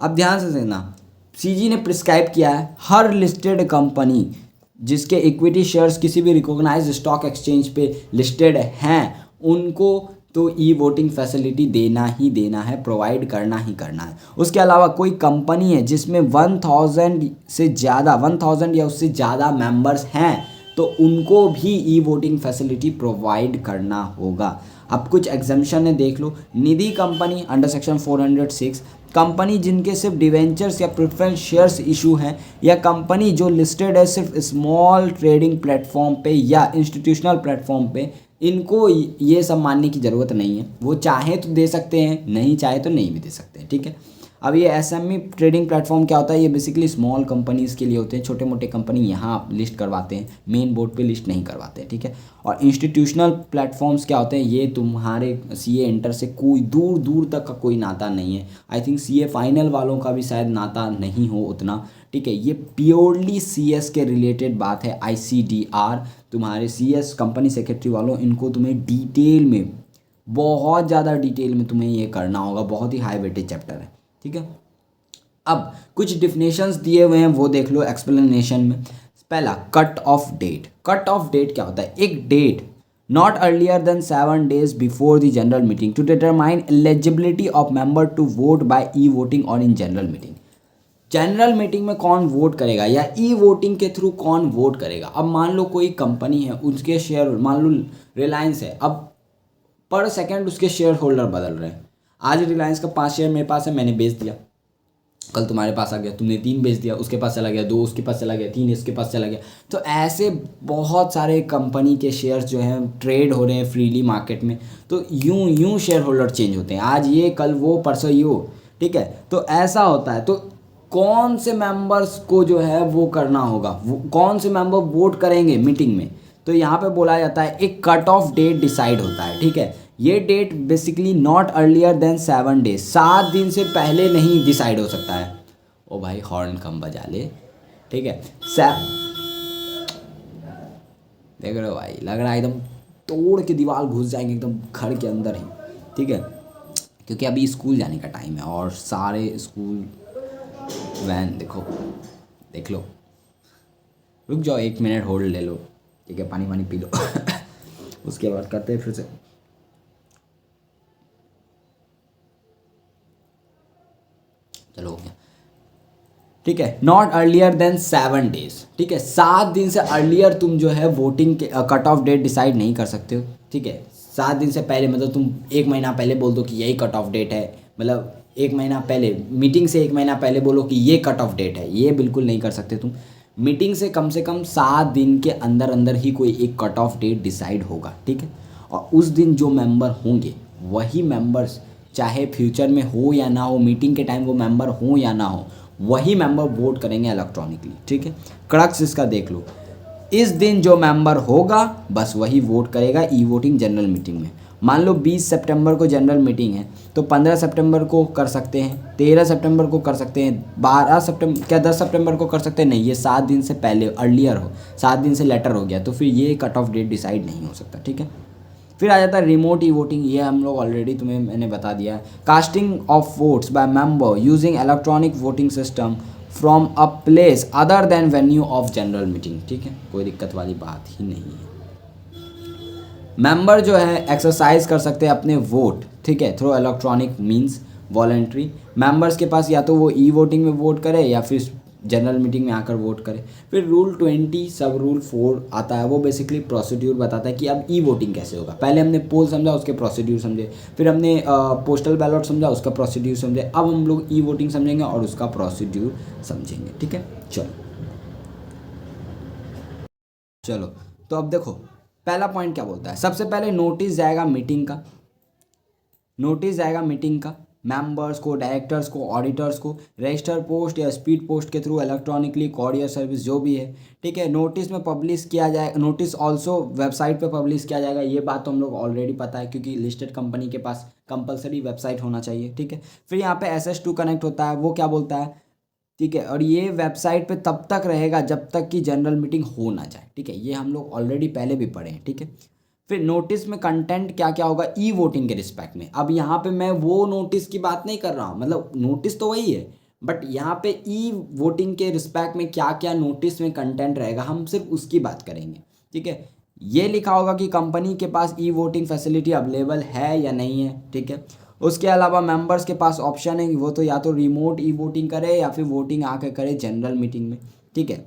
अब ध्यान से देखना, सीजी ने प्रिस्क्राइब किया है हर लिस्टेड कंपनी जिसके इक्विटी शेयर्स किसी भी रिकॉग्नाइज्ड स्टॉक एक्सचेंज पे लिस्टेड हैं उनको तो ई वोटिंग फैसिलिटी देना ही देना है, प्रोवाइड करना ही करना है। उसके अलावा कोई कंपनी है जिसमें 1000 या उससे ज़्यादा मेंबर्स हैं तो उनको भी ई वोटिंग फैसिलिटी प्रोवाइड करना होगा। अब कुछ एग्जम्पशन है, देख लो। निधि कंपनी अंडर सेक्शन 406, कंपनी जिनके सिर्फ डिवेंचर्स या प्रेफरेंस शेयर्स इशू हैं, या कंपनी जो लिस्टेड है सिर्फ स्मॉल ट्रेडिंग प्लेटफॉर्म पे या इंस्टीट्यूशनल प्लेटफॉर्म पे, इनको ये सब मानने की ज़रूरत नहीं है। वो चाहे तो दे सकते हैं, नहीं चाहे तो नहीं भी दे सकते हैं। ठीक है, अब ये एसएमई ट्रेडिंग प्लेटफॉर्म क्या होता है, ये बेसिकली स्मॉल कंपनीज़ के लिए होते हैं। छोटे मोटे कंपनी यहाँ लिस्ट करवाते हैं, मेन बोर्ड पे लिस्ट नहीं करवाते हैं। ठीक है, और इंस्टीट्यूशनल प्लेटफॉर्म्स क्या होते हैं, ये तुम्हारे सीए इंटर से कोई दूर दूर तक का कोई नाता नहीं है। आई थिंक सीए फाइनल वालों का भी शायद नाता नहीं हो उतना। ठीक है, ये प्योरली सीएस के रिलेटेड बात है। आईसीडीआर तुम्हारे सीएस कंपनी सेक्रेटरी वालों, इनको तुम्हें डिटेल में, बहुत ज़्यादा डिटेल में तुम्हें ये करना होगा, बहुत ही हाई वेटेज चैप्टर है। ठीक है, अब कुछ डिफिनेशंस दिए हुए हैं वो देख लो एक्सप्लेनेशन में। पहला, cut off date. Cut off date क्या होता है, एक date not earlier than 7 days before the general meeting to determine eligibility of member to vote by e-voting or in general meeting। General meeting में कौन vote करेगा या e voting के through कौन वोट करेगा। अब मान लो कोई कंपनी है, उसके शेयर, मान लो रिलायंस है, अब पर सेकंड उसके शेयर होल्डर बदल रहे हैं। आज रिलायंस का 5 शेयर मेरे पास है, मैंने बेच दिया, कल तुम्हारे पास आ गया, तुमने 3 बेच दिया, उसके पास चला गया 2, उसके पास चला गया 3, इसके पास चला गया। तो ऐसे बहुत सारे कंपनी के शेयर्स जो हैं ट्रेड हो रहे हैं फ्रीली मार्केट में। तो यूं यूं शेयर होल्डर चेंज होते हैं, आज ये कल वो परसों ये वो, ठीक है। तो ऐसा होता है। तो कौन से मेंबर्स को जो है वो करना होगा, वो कौन से मेंबर वोट करेंगे मीटिंग में। तो यहाँ पे बोला जाता है एक कट ऑफ डेट डिसाइड होता है, ठीक है। ये date basically not earlier than 7 days, 7 दिन से पहले नहीं डिसाइड हो सकता है। ओ भाई हॉर्न कम बजा ले, ठीक है। देख रहे हो भाई, लग रहा है एकदम तोड़ के दीवार घुस जाएंगे एकदम घर के अंदर ही, ठीक है। क्योंकि अभी स्कूल जाने का टाइम है और सारे स्कूल वैन देखो, देख लो। रुक जाओ 1 मिनट होल्ड ले लो, ठीक है, पानी वानी पी लो उसके बाद करते हैं फिर से। चलो हो गया, ठीक है। नॉट अर्लियर देन 7 डेज, ठीक है। 7 दिन से अर्लियर तुम जो है वोटिंग के कट ऑफ डेट डिसाइड नहीं कर सकते हो, ठीक है। 7 दिन से पहले मतलब तुम 1 महीना पहले बोल दो कि यही कट ऑफ डेट है, मतलब 1 महीना पहले मीटिंग से 1 महीना पहले बोलो कि ये कट ऑफ डेट है, ये बिल्कुल नहीं कर सकते तुम। मीटिंग से कम 7 दिन के अंदर अंदर ही कोई एक कट ऑफ डेट डिसाइड होगा, ठीक है। और उस दिन जो मेंबर होंगे वही मेंबर्स, चाहे फ्यूचर में हो या ना हो, मीटिंग के टाइम वो मेंबर हो या ना हो, वही मेंबर वोट करेंगे इलेक्ट्रॉनिकली, ठीक है। क्रक्स इसका देख लो, इस दिन जो मेंबर होगा बस वही वोट करेगा ई वोटिंग जनरल मीटिंग में। मान लो 20 सितंबर को जनरल मीटिंग है तो 15 सितंबर को कर सकते हैं, 13 सितंबर को कर सकते हैं, 12 सितंबर क्या 10 सितंबर को कर सकते हैं, नहीं, ये 7 दिन से पहले अर्लियर हो, 7 दिन से लेटर हो गया तो फिर ये कट ऑफ डेट डिसाइड नहीं हो सकता, ठीक है। फिर आ जाता है रिमोट ई वोटिंग, ये हम लोग ऑलरेडी तुम्हें मैंने बता दिया है। Casting of votes by member using electronic voting system from a place other than venue of general meeting, ठीक है, कोई दिक्कत वाली बात ही नहीं है। मेंबर जो है एक्सरसाइज कर सकते हैं अपने वोट, ठीक है, through electronic means voluntary. Members के पास या तो वो ई वोटिंग में वोट करे या फिर जनरल मीटिंग में आकर वोट करे। फिर रूल 20 सब रूल 4 आता है, वो बेसिकली प्रोसीड्यूर बताता है कि अब ई वोटिंग कैसे होगा। पहले हमने पोल समझा, उसके प्रोसीड्यूर समझे, फिर हमने पोस्टल बैलट समझा, उसका प्रोसीड्यूर समझे, अब हम लोग ई वोटिंग समझेंगे और उसका प्रोसीड्यूर समझेंगे, ठीक है। चलो तो अब देखो पहला पॉइंट क्या बोलता है। सबसे पहले नोटिस जाएगा मीटिंग का, नोटिस जाएगा मीटिंग का मेंबर्स को, डायरेक्टर्स को, ऑडिटर्स को, रजिस्टर पोस्ट या स्पीड पोस्ट के थ्रू, इलेक्ट्रॉनिकली, कॉरियर सर्विस जो भी है, ठीक है। नोटिस में पब्लिश किया जाए, नोटिस ऑल्सो वेबसाइट पे पब्लिश किया जाएगा, ये बात तो हम लोग ऑलरेडी पता है क्योंकि लिस्टेड कंपनी के पास कंपलसरी वेबसाइट होना चाहिए, ठीक है। फिर यहाँ पे SS2 कनेक्ट होता है, वो क्या बोलता है, ठीक है, और ये वेबसाइट पे तब तक रहेगा जब तक कि जनरल मीटिंग हो ना जाए, ठीक है, ये हम लोग ऑलरेडी पहले भी पढ़े हैं, ठीक है। फिर नोटिस में कंटेंट क्या क्या होगा ई वोटिंग के रिस्पेक्ट में। अब यहाँ पे मैं वो नोटिस की बात नहीं कर रहा हूँ, मतलब नोटिस तो वही है बट यहाँ पे ई वोटिंग के रिस्पेक्ट में क्या क्या नोटिस में कंटेंट रहेगा हम सिर्फ उसकी बात करेंगे, ठीक है। ये लिखा होगा कि कंपनी के पास ई वोटिंग फैसिलिटी अवेलेबल है या नहीं है, ठीक है। उसके अलावा मेंबर्स के पास ऑप्शन है कि वो तो या तो रिमोट ई वोटिंग करे या फिर वोटिंग आके करे जनरल मीटिंग में, ठीक है।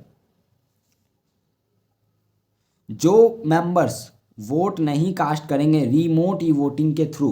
जो मेंबर्स वोट नहीं कास्ट करेंगे रिमोट ई वोटिंग के थ्रू,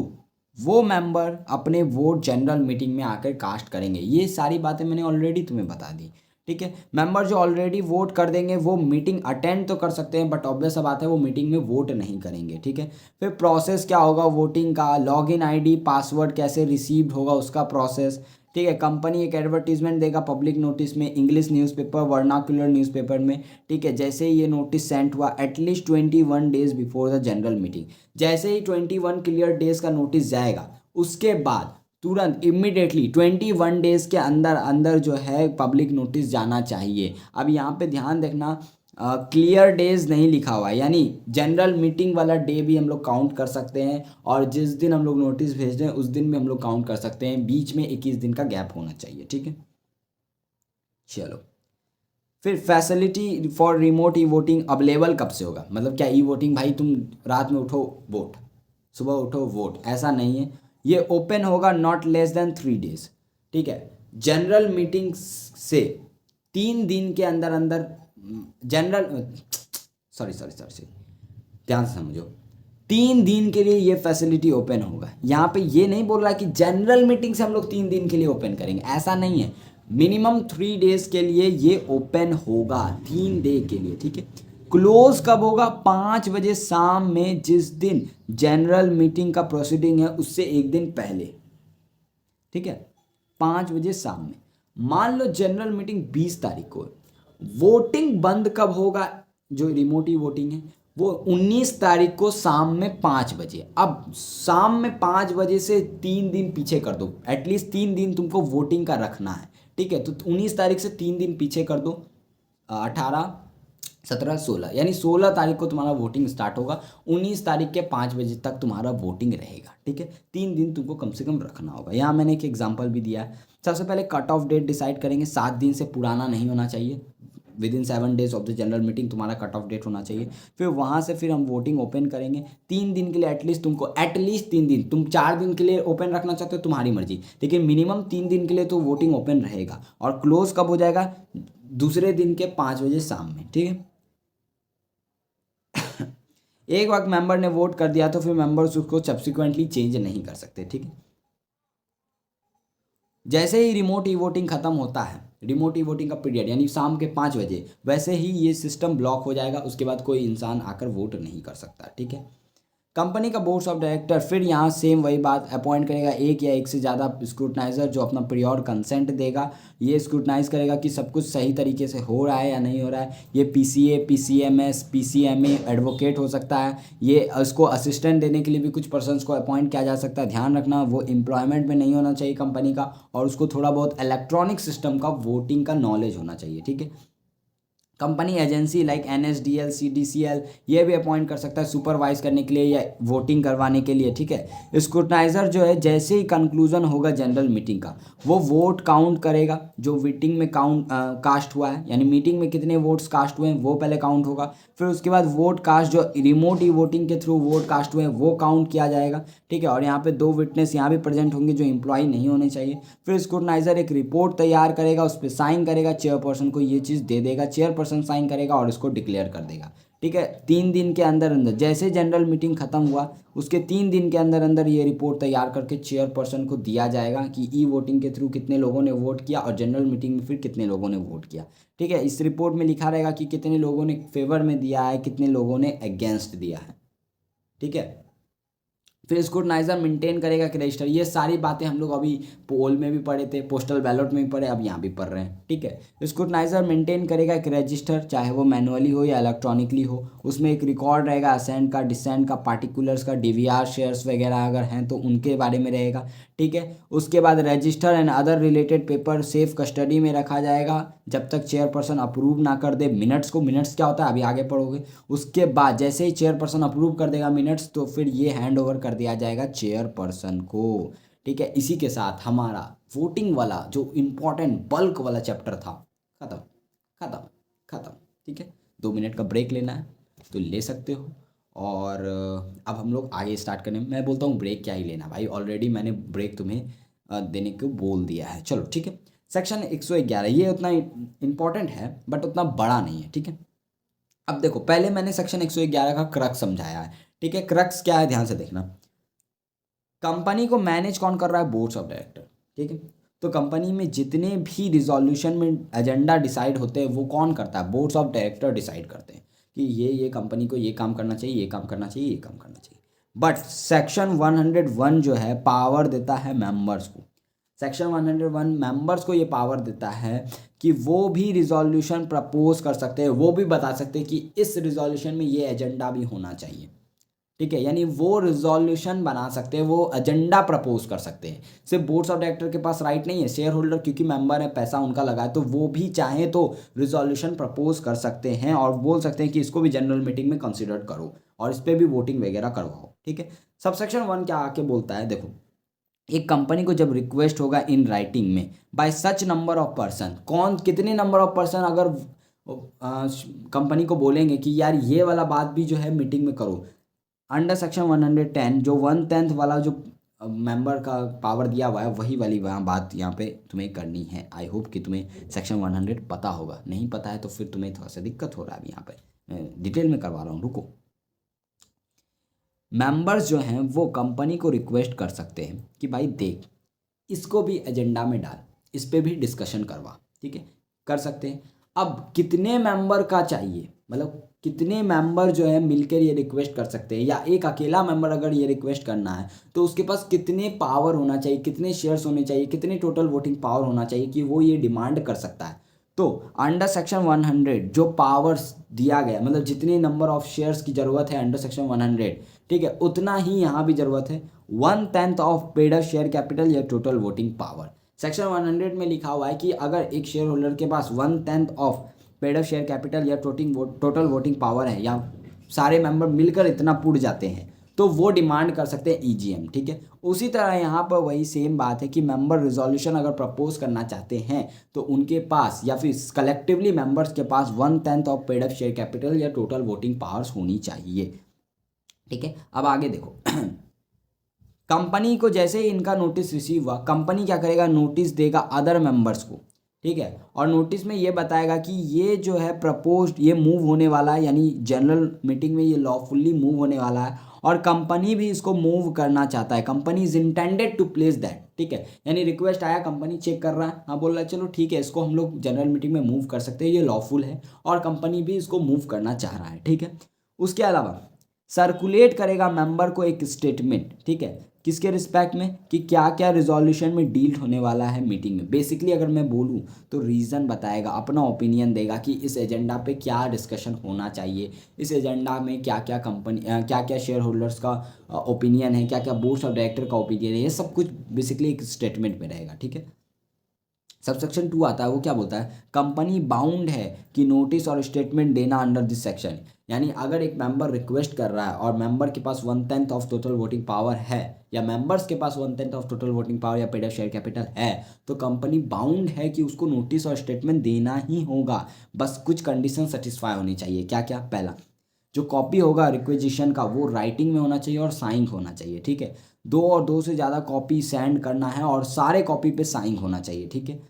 वो मेंबर अपने वोट जनरल मीटिंग में आकर कास्ट करेंगे। ये सारी बातें मैंने ऑलरेडी तुम्हें बता दी, ठीक है। मेंबर जो ऑलरेडी वोट कर देंगे वो मीटिंग अटेंड तो कर सकते हैं बट ऑब्वियस सा बात है वो मीटिंग में वोट नहीं करेंगे, ठीक है। फिर प्रोसेस क्या होगा वोटिंग का, लॉगिन आईडी पासवर्ड कैसे रिसीव्ड होगा उसका प्रोसेस, ठीक है। कंपनी एक एडवर्टीजमेंट देगा पब्लिक नोटिस में, इंग्लिश न्यूज़पेपर, वर्नाकुलर न्यूज़पेपर में, ठीक है। जैसे ही ये नोटिस सेंड हुआ at least 21 days before the general meeting, जैसे ही 21 क्लियर डेज का नोटिस जाएगा उसके बाद तुरंत इमिडिएटली 21 डेज के अंदर अंदर जो है पब्लिक नोटिस जाना चाहिए। अब यहाँ पे ध्यान देखना क्लियर डेज नहीं लिखा हुआ है, यानी जनरल मीटिंग वाला डे भी हम लोग काउंट कर सकते हैं और जिस दिन हम लोग नोटिस भेज रहे हैं उस दिन भी हम लोग काउंट कर सकते हैं, बीच में 21 दिन का गैप होना चाहिए, ठीक है। चलो फिर facility for remote e voting available कब से होगा, मतलब क्या ई वोटिंग भाई तुम रात में उठो वोट, सुबह उठो वोट, ऐसा नहीं है। ये ओपन होगा नॉट लेस देन 3 days, ठीक है। जनरल मीटिंग से 3 दिन के अंदर अंदर जनरल, सॉरी ध्यान से समझो, 3 दिन के लिए ये फैसिलिटी ओपन होगा। यहाँ पे ये नहीं बोल रहा कि जनरल मीटिंग से हम लोग 3 दिन के लिए ओपन करेंगे, ऐसा नहीं है। मिनिमम 3 days के लिए ये ओपन होगा, 3 day के लिए, ठीक है। क्लोज कब होगा, 5 बजे शाम में, जिस दिन जनरल मीटिंग का प्रोसीडिंग है उससे एक दिन पहले, ठीक है, 5 बजे शाम में। मान लो जनरल मीटिंग 20 तारीख को है, वोटिंग बंद कब होगा, जो रिमोट ही वोटिंग है वो 19 तारीख को शाम में 5 बजे। अब शाम में 5 बजे से 3 दिन पीछे कर दो, एटलीस्ट 3 दिन तुमको वोटिंग का रखना है, ठीक है। तो 19 तारीख से 3 दिन पीछे कर दो, 18, 17, 16, यानी 16 तारीख को तुम्हारा वोटिंग स्टार्ट होगा, 19 तारीख के 5 बजे तक तुम्हारा वोटिंग रहेगा, ठीक है। 3 दिन तुमको कम से कम रखना होगा। यहाँ मैंने एक एग्जांपल भी दिया है। सबसे पहले कट ऑफ डेट डिसाइड करेंगे, 7 दिन से पुराना नहीं होना चाहिए, within 7 days of the general meeting तुम्हारा कट ऑफ डेट होना चाहिए। फिर वहाँ से फिर हम वोटिंग ओपन करेंगे 3 दिन के लिए, एटलीस्ट तुमको, एटलीस्ट 3 दिन, तुम 4 दिन के लिए ओपन रखना चाहते हो तुम्हारी मर्जी, लेकिन मिनिमम 3 दिन के लिए तो वोटिंग ओपन रहेगा। और क्लोज कब हो जाएगा, दूसरे दिन के 5 बजे शाम में, ठीक है। एक वक्त मेंबर ने वोट कर दिया तो फिर मेंबर्स उसको सब्सिक्वेंटली चेंज नहीं कर सकते, ठीक है। जैसे ही रिमोट ई वोटिंग खत्म होता है, रिमोट ई वोटिंग का पीरियड यानी शाम के 5 बजे, वैसे ही ये सिस्टम ब्लॉक हो जाएगा, उसके बाद कोई इंसान आकर वोट नहीं कर सकता, ठीक है। कंपनी का बोर्ड्स ऑफ डायरेक्टर फिर यहाँ सेम वही बात, अपॉइंट करेगा एक या एक से ज़्यादा स्क्रूटनाइजर जो अपना प्रियोर कंसेंट देगा। ये स्क्रूटनाइज करेगा कि सब कुछ सही तरीके से हो रहा है या नहीं हो रहा है। ये पीसीए, पीसीएमएस, पीसीएमए एडवोकेट हो सकता है। ये उसको असिस्टेंट देने के लिए भी कुछ पर्सन्स को अपॉइंट किया जा सकता है। ध्यान रखना वो एम्प्लॉयमेंट में नहीं होना चाहिए कंपनी का, और उसको थोड़ा बहुत इलेक्ट्रॉनिक सिस्टम का वोटिंग का नॉलेज होना चाहिए, ठीक है। कंपनी एजेंसी लाइक एनएसडीएल, सीडीसीएल ये भी अपॉइंट कर सकता है सुपरवाइज करने के लिए या वोटिंग करवाने के लिए, ठीक है। स्क्रूटनाइजर जो है जैसे ही कंक्लूजन होगा जनरल मीटिंग का, वो वोट काउंट करेगा जो मीटिंग में कास्ट हुआ है, यानी मीटिंग में कितने वोट्स कास्ट हुए हैं वो पहले काउंट होगा। फिर उसके बाद वोट कास्ट जो रिमोट ई वोटिंग के थ्रू वोट कास्ट हुए हैं वो काउंट किया जाएगा, ठीक है। और यहाँ पे 2 विटनेस यहाँ भी प्रेजेंट होंगे जो एम्प्लॉय नहीं होने चाहिए। फिर स्क्रूटनाइजर एक रिपोर्ट तैयार करेगा, उस पर साइन करेगा, चेयरपर्सन को ये चीज़ दे देगा, चेयरपर्सन साइन करेगा और इसको डिक्लेयर कर देगा, ठीक है। 3 दिन के अंदर अंदर, जैसे जनरल मीटिंग खत्म हुआ उसके 3 दिन के अंदर अंदर ये रिपोर्ट तैयार करके चेयरपर्सन को दिया जाएगा कि ई वोटिंग के थ्रू कितने लोगों ने वोट किया और जनरल मीटिंग में फिर कितने लोगों ने वोट किया, ठीक है। इस रिपोर्ट में लिखा रहेगा कि कितने लोगों ने फेवर में दिया है, कितने लोगों ने अगेंस्ट दिया है, ठीक है। फिर स्क्रूटनाइजर मेंटेन करेगा कि रजिस्टर, ये सारी बातें हम लोग अभी पोल में भी पढ़े थे, पोस्टल बैलेट में भी पढ़े, अब यहाँ भी पढ़ रहे हैं, ठीक है। स्क्रूटनाइजर मेंटेन करेगा एक रजिस्टर, चाहे वो मैनुअली हो या इलेक्ट्रॉनिकली हो, उसमें एक रिकॉर्ड रहेगा असेंट का, डिसेंट का, पार्टिकुलर्स का, डीवीआर शेयर्स वगैरह अगर हैं तो उनके बारे में रहेगा, ठीक है। उसके बाद register and other related paper safe custody में रखा जाएगा जब तक चेयरपर्सन अप्रूव ना कर दे मिनट्स को। मिनट्स क्या होता है अभी आगे पढ़ोगे। उसके बाद जैसे ही चेयरपर्सन अप्रूव कर देगा मिनट्स, तो फिर ये हैंड ओवर कर दिया जाएगा चेयरपर्सन को, ठीक है। इसी के साथ हमारा वोटिंग वाला जो इम्पोर्टेंट बल्क वाला चैप्टर था खत्म खत्म खत्म, ठीक है। 2 मिनट का ब्रेक लेना है तो ले सकते हो। और अब हम लोग आगे स्टार्ट करने, मैं बोलता हूँ ब्रेक क्या ही लेना भाई, ऑलरेडी मैंने ब्रेक तुम्हें देने को बोल दिया है। चलो ठीक है, सेक्शन 111 ये उतना इम्पॉर्टेंट है बट उतना बड़ा नहीं है, ठीक है। अब देखो पहले मैंने सेक्शन 111 का क्रक्स समझाया है, ठीक है। क्रक्स क्या है ध्यान से देखना। कंपनी को मैनेज कौन कर रहा है, बोर्ड्स ऑफ डायरेक्टर, ठीक है। तो कंपनी में जितने भी रिजोल्यूशन में एजेंडा डिसाइड होते हैं वो कौन करता है, बोर्ड्स ऑफ डायरेक्टर डिसाइड करते हैं कि ये कंपनी को ये काम करना चाहिए, ये काम करना चाहिए, ये काम करना चाहिए। बट सेक्शन 101 जो है पावर देता है मेंबर्स को। सेक्शन 101 मेंबर्स को ये पावर देता है कि वो भी रिजोल्यूशन प्रपोज कर सकते हैं, वो भी बता सकते हैं कि इस रिजोल्यूशन में ये एजेंडा भी होना चाहिए, ठीक है। यानी वो रिजोल्यूशन बना सकते हैं, वो एजेंडा प्रपोज कर सकते हैं। सिर्फ बोर्ड्स ऑफ डायरेक्टर के पास राइट नहीं है, शेयर होल्डर क्योंकि मेंबर है, पैसा उनका लगा है, तो वो भी चाहे तो रिजोल्यूशन प्रपोज कर सकते हैं और बोल सकते हैं कि इसको भी जनरल मीटिंग में कंसिडर करो और इस पर भी वोटिंग वगैरह करवाओ, ठीक है। सबसेक्शन 1 क्या आके बोलता है, देखो एक कंपनी को जब रिक्वेस्ट होगा इन राइटिंग में bye such number of person, कौन कितने नंबर ऑफ पर्सन अगर कंपनी को बोलेंगे कि यार ये वाला बात भी जो है मीटिंग में करो, अंडर सेक्शन 110 जो 1/10 वाला जो मेंबर का पावर दिया हुआ है वही वाली वहाँ बात यहाँ पे तुम्हें करनी है। आई होप कि तुम्हें सेक्शन 100 पता होगा, नहीं पता है तो फिर तुम्हें थोड़ा सा दिक्कत हो रहा है। यहाँ पे डिटेल में करवा रहा हूँ, रुको। मेंबर्स जो हैं वो कंपनी को रिक्वेस्ट कर सकते हैं कि भाई देख, इसको भी एजेंडा में डाल, इस पे भी डिस्कशन करवा, ठीक है, कर सकते हैं। अब कितने मेंबर का चाहिए, मतलब कितने मेंबर जो है मिलकर ये रिक्वेस्ट कर सकते हैं, या एक अकेला मेंबर अगर ये रिक्वेस्ट करना है तो उसके पास कितने पावर होना चाहिए, कितने शेयर्स होने चाहिए, कितने टोटल वोटिंग पावर होना चाहिए कि वो ये डिमांड कर सकता है। तो अंडर सेक्शन 100 जो पावर्स दिया गया, मतलब जितनी नंबर ऑफ शेयर्स की ज़रूरत है अंडर सेक्शन 100, ठीक है, उतना ही यहाँ भी ज़रूरत है 1/10 of paid up share capital या टोटल वोटिंग पावर। सेक्शन 100 में लिखा हुआ है कि अगर एक शेयर होल्डर के पास 1/10 of paid up share capital या टोटल वोटिंग पावर है, या सारे मेंबर मिलकर इतना पुट जाते हैं, तो वो डिमांड कर सकते हैं ईजीएम, ठीक है। उसी तरह यहाँ पर वही सेम बात है कि मेंबर रिजोल्यूशन अगर प्रपोज करना चाहते हैं तो उनके पास या फिर कलेक्टिवली मेंबर्स के पास 1/10 of paid up share capital या टोटल वोटिंग पावर्स होनी चाहिए, ठीक है। अब आगे देखो कंपनी को जैसे ही इनका नोटिस रिसीव हुआ, कंपनी क्या करेगा, नोटिस देगा अदर मेंबर्स को, ठीक है, और नोटिस में ये बताएगा कि ये जो है प्रपोज्ड ये मूव होने वाला है, यानी जनरल मीटिंग में ये लॉफुली मूव होने वाला है, और कंपनी भी इसको मूव करना चाहता है, company is intended to place that, ठीक है। यानी रिक्वेस्ट आया, कंपनी चेक कर रहा है, हाँ बोल रहा है चलो ठीक है, इसको हम लोग जनरल मीटिंग में मूव कर सकते हैं, ये लॉफुल है, और कंपनी भी इसको मूव करना चाह रहा है, ठीक है। उसके अलावा सर्कुलेट करेगा मेंबर को एक स्टेटमेंट, ठीक है, किसके रिस्पेक्ट में, कि क्या क्या रिजोल्यूशन में डील होने वाला है मीटिंग में। बेसिकली अगर मैं बोलूँ तो रीज़न बताएगा, अपना ओपिनियन देगा कि इस एजेंडा पे क्या डिस्कशन होना चाहिए, इस एजेंडा में क्या क्या कंपनी क्या क्या शेयर होल्डर्स का ओपिनियन है, क्या क्या बोर्ड ऑफ डायरेक्टर का ओपिनियन है, ये सब कुछ बेसिकली एक स्टेटमेंट में रहेगा, ठीक है। सबसेक्शन 2 आता है, वो क्या बोलता है, कंपनी बाउंड है कि नोटिस और स्टेटमेंट देना अंडर दिस सेक्शन। यानी अगर एक मेंबर रिक्वेस्ट कर रहा है और मेंबर के पास 1/10 ऑफ टोटल वोटिंग पावर है, या मेंबर्स के पास 1/10 ऑफ टोटल वोटिंग पावर या पेड अप शेयर कैपिटल है, तो कंपनी बाउंड है कि उसको नोटिस और स्टेटमेंट देना ही होगा। बस कुछ कंडीशन सेटिस्फाई होनी चाहिए। क्या क्या, पहला, जो कॉपी होगा रिक्वेजिशन का वो राइटिंग में होना चाहिए और साइन होना चाहिए, ठीक है। दो और दो से ज़्यादा कॉपी सेंड करना है और सारे कॉपी पे साइन होना चाहिए, ठीक है।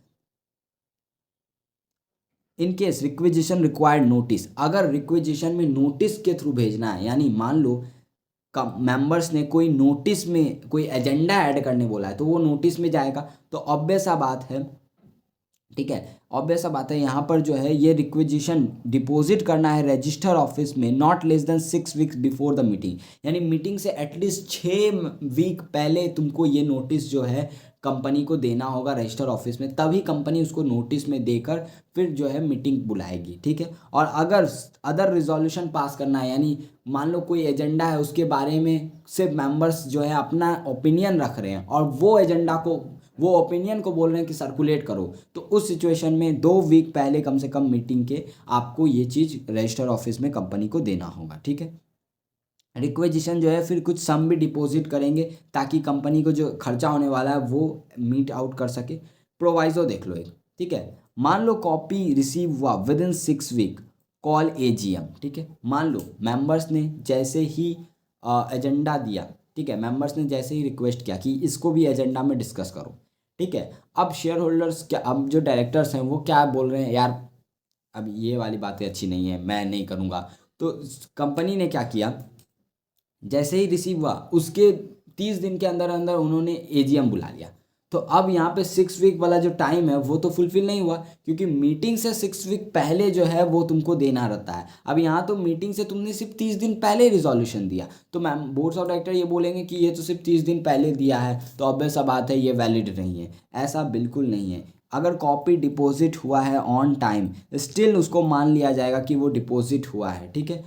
In case requisition required notice, अगर रिक्वेजिशन में नोटिस के थ्रू भेजना है, यानी मान लो मेंबर्स ने कोई नोटिस में कोई एजेंडा ऐड करने बोला है तो वो नोटिस में जाएगा, तो ऑब्वियस सा बात है, ठीक है, ऑब्वियस सा बात है, यहाँ पर जो है ये रिक्वेजिशन डिपॉजिट करना है रजिस्टर ऑफिस में not less than 6 weeks before the meeting. यानी मीटिंग से एटलीस्ट 6 वीक पहले तुमको ये नोटिस जो है कंपनी को देना होगा रजिस्टर ऑफिस में, तभी कंपनी उसको नोटिस में देकर फिर जो है मीटिंग बुलाएगी, ठीक है। और अगर अदर रिजोल्यूशन पास करना है, यानी मान लो कोई एजेंडा है उसके बारे में सिर्फ मेंबर्स जो है अपना ओपिनियन रख रहे हैं और वो एजेंडा को, वो ओपिनियन को बोल रहे हैं कि सर्कुलेट करो, तो उस सिचुएशन में 2 वीक पहले कम से कम मीटिंग के आपको ये चीज़ रजिस्टर ऑफिस में कंपनी को देना होगा, ठीक है। रिक्वेजिशन जो है फिर कुछ सम भी डिपॉजिट करेंगे ताकि कंपनी को जो खर्चा होने वाला है वो मीट आउट कर सके। प्रोवाइजो देख लो एक, ठीक है, मान लो कॉपी रिसीव हुआ within 6 week, call AGM, ठीक है। मान लो मेंबर्स ने जैसे ही एजेंडा दिया, ठीक है, मेंबर्स ने जैसे ही रिक्वेस्ट किया कि इसको भी एजेंडा में डिस्कस करो, ठीक है। अब शेयर होल्डर्स क्या, अब जो डायरेक्टर्स हैं वो क्या बोल रहे हैं, यार अब ये वाली बातें अच्छी नहीं है, मैं नहीं करूँगा। तो कंपनी ने क्या किया, जैसे ही रिसीव हुआ उसके 30 दिन के अंदर अंदर उन्होंने एजीएम बुला लिया। तो अब यहाँ पे 6 वीक वाला जो टाइम है वो तो फुलफिल नहीं हुआ, क्योंकि मीटिंग से 6 वीक पहले जो है वो तुमको देना रहता है। अब यहाँ तो मीटिंग से तुमने सिर्फ 30 दिन पहले रिजोल्यूशन दिया, तो मैम बोर्ड ऑफ डायरेक्टर ये बोलेंगे कि ये तो सिर्फ 30 दिन पहले दिया है, तो ऑब्वियस सा बात है ये वैलिड नहीं है। ऐसा बिल्कुल नहीं है। अगर कॉपी डिपॉजिट हुआ है ऑन टाइम, स्टिल उसको मान लिया जाएगा कि वो डिपॉजिट हुआ है, ठीक है।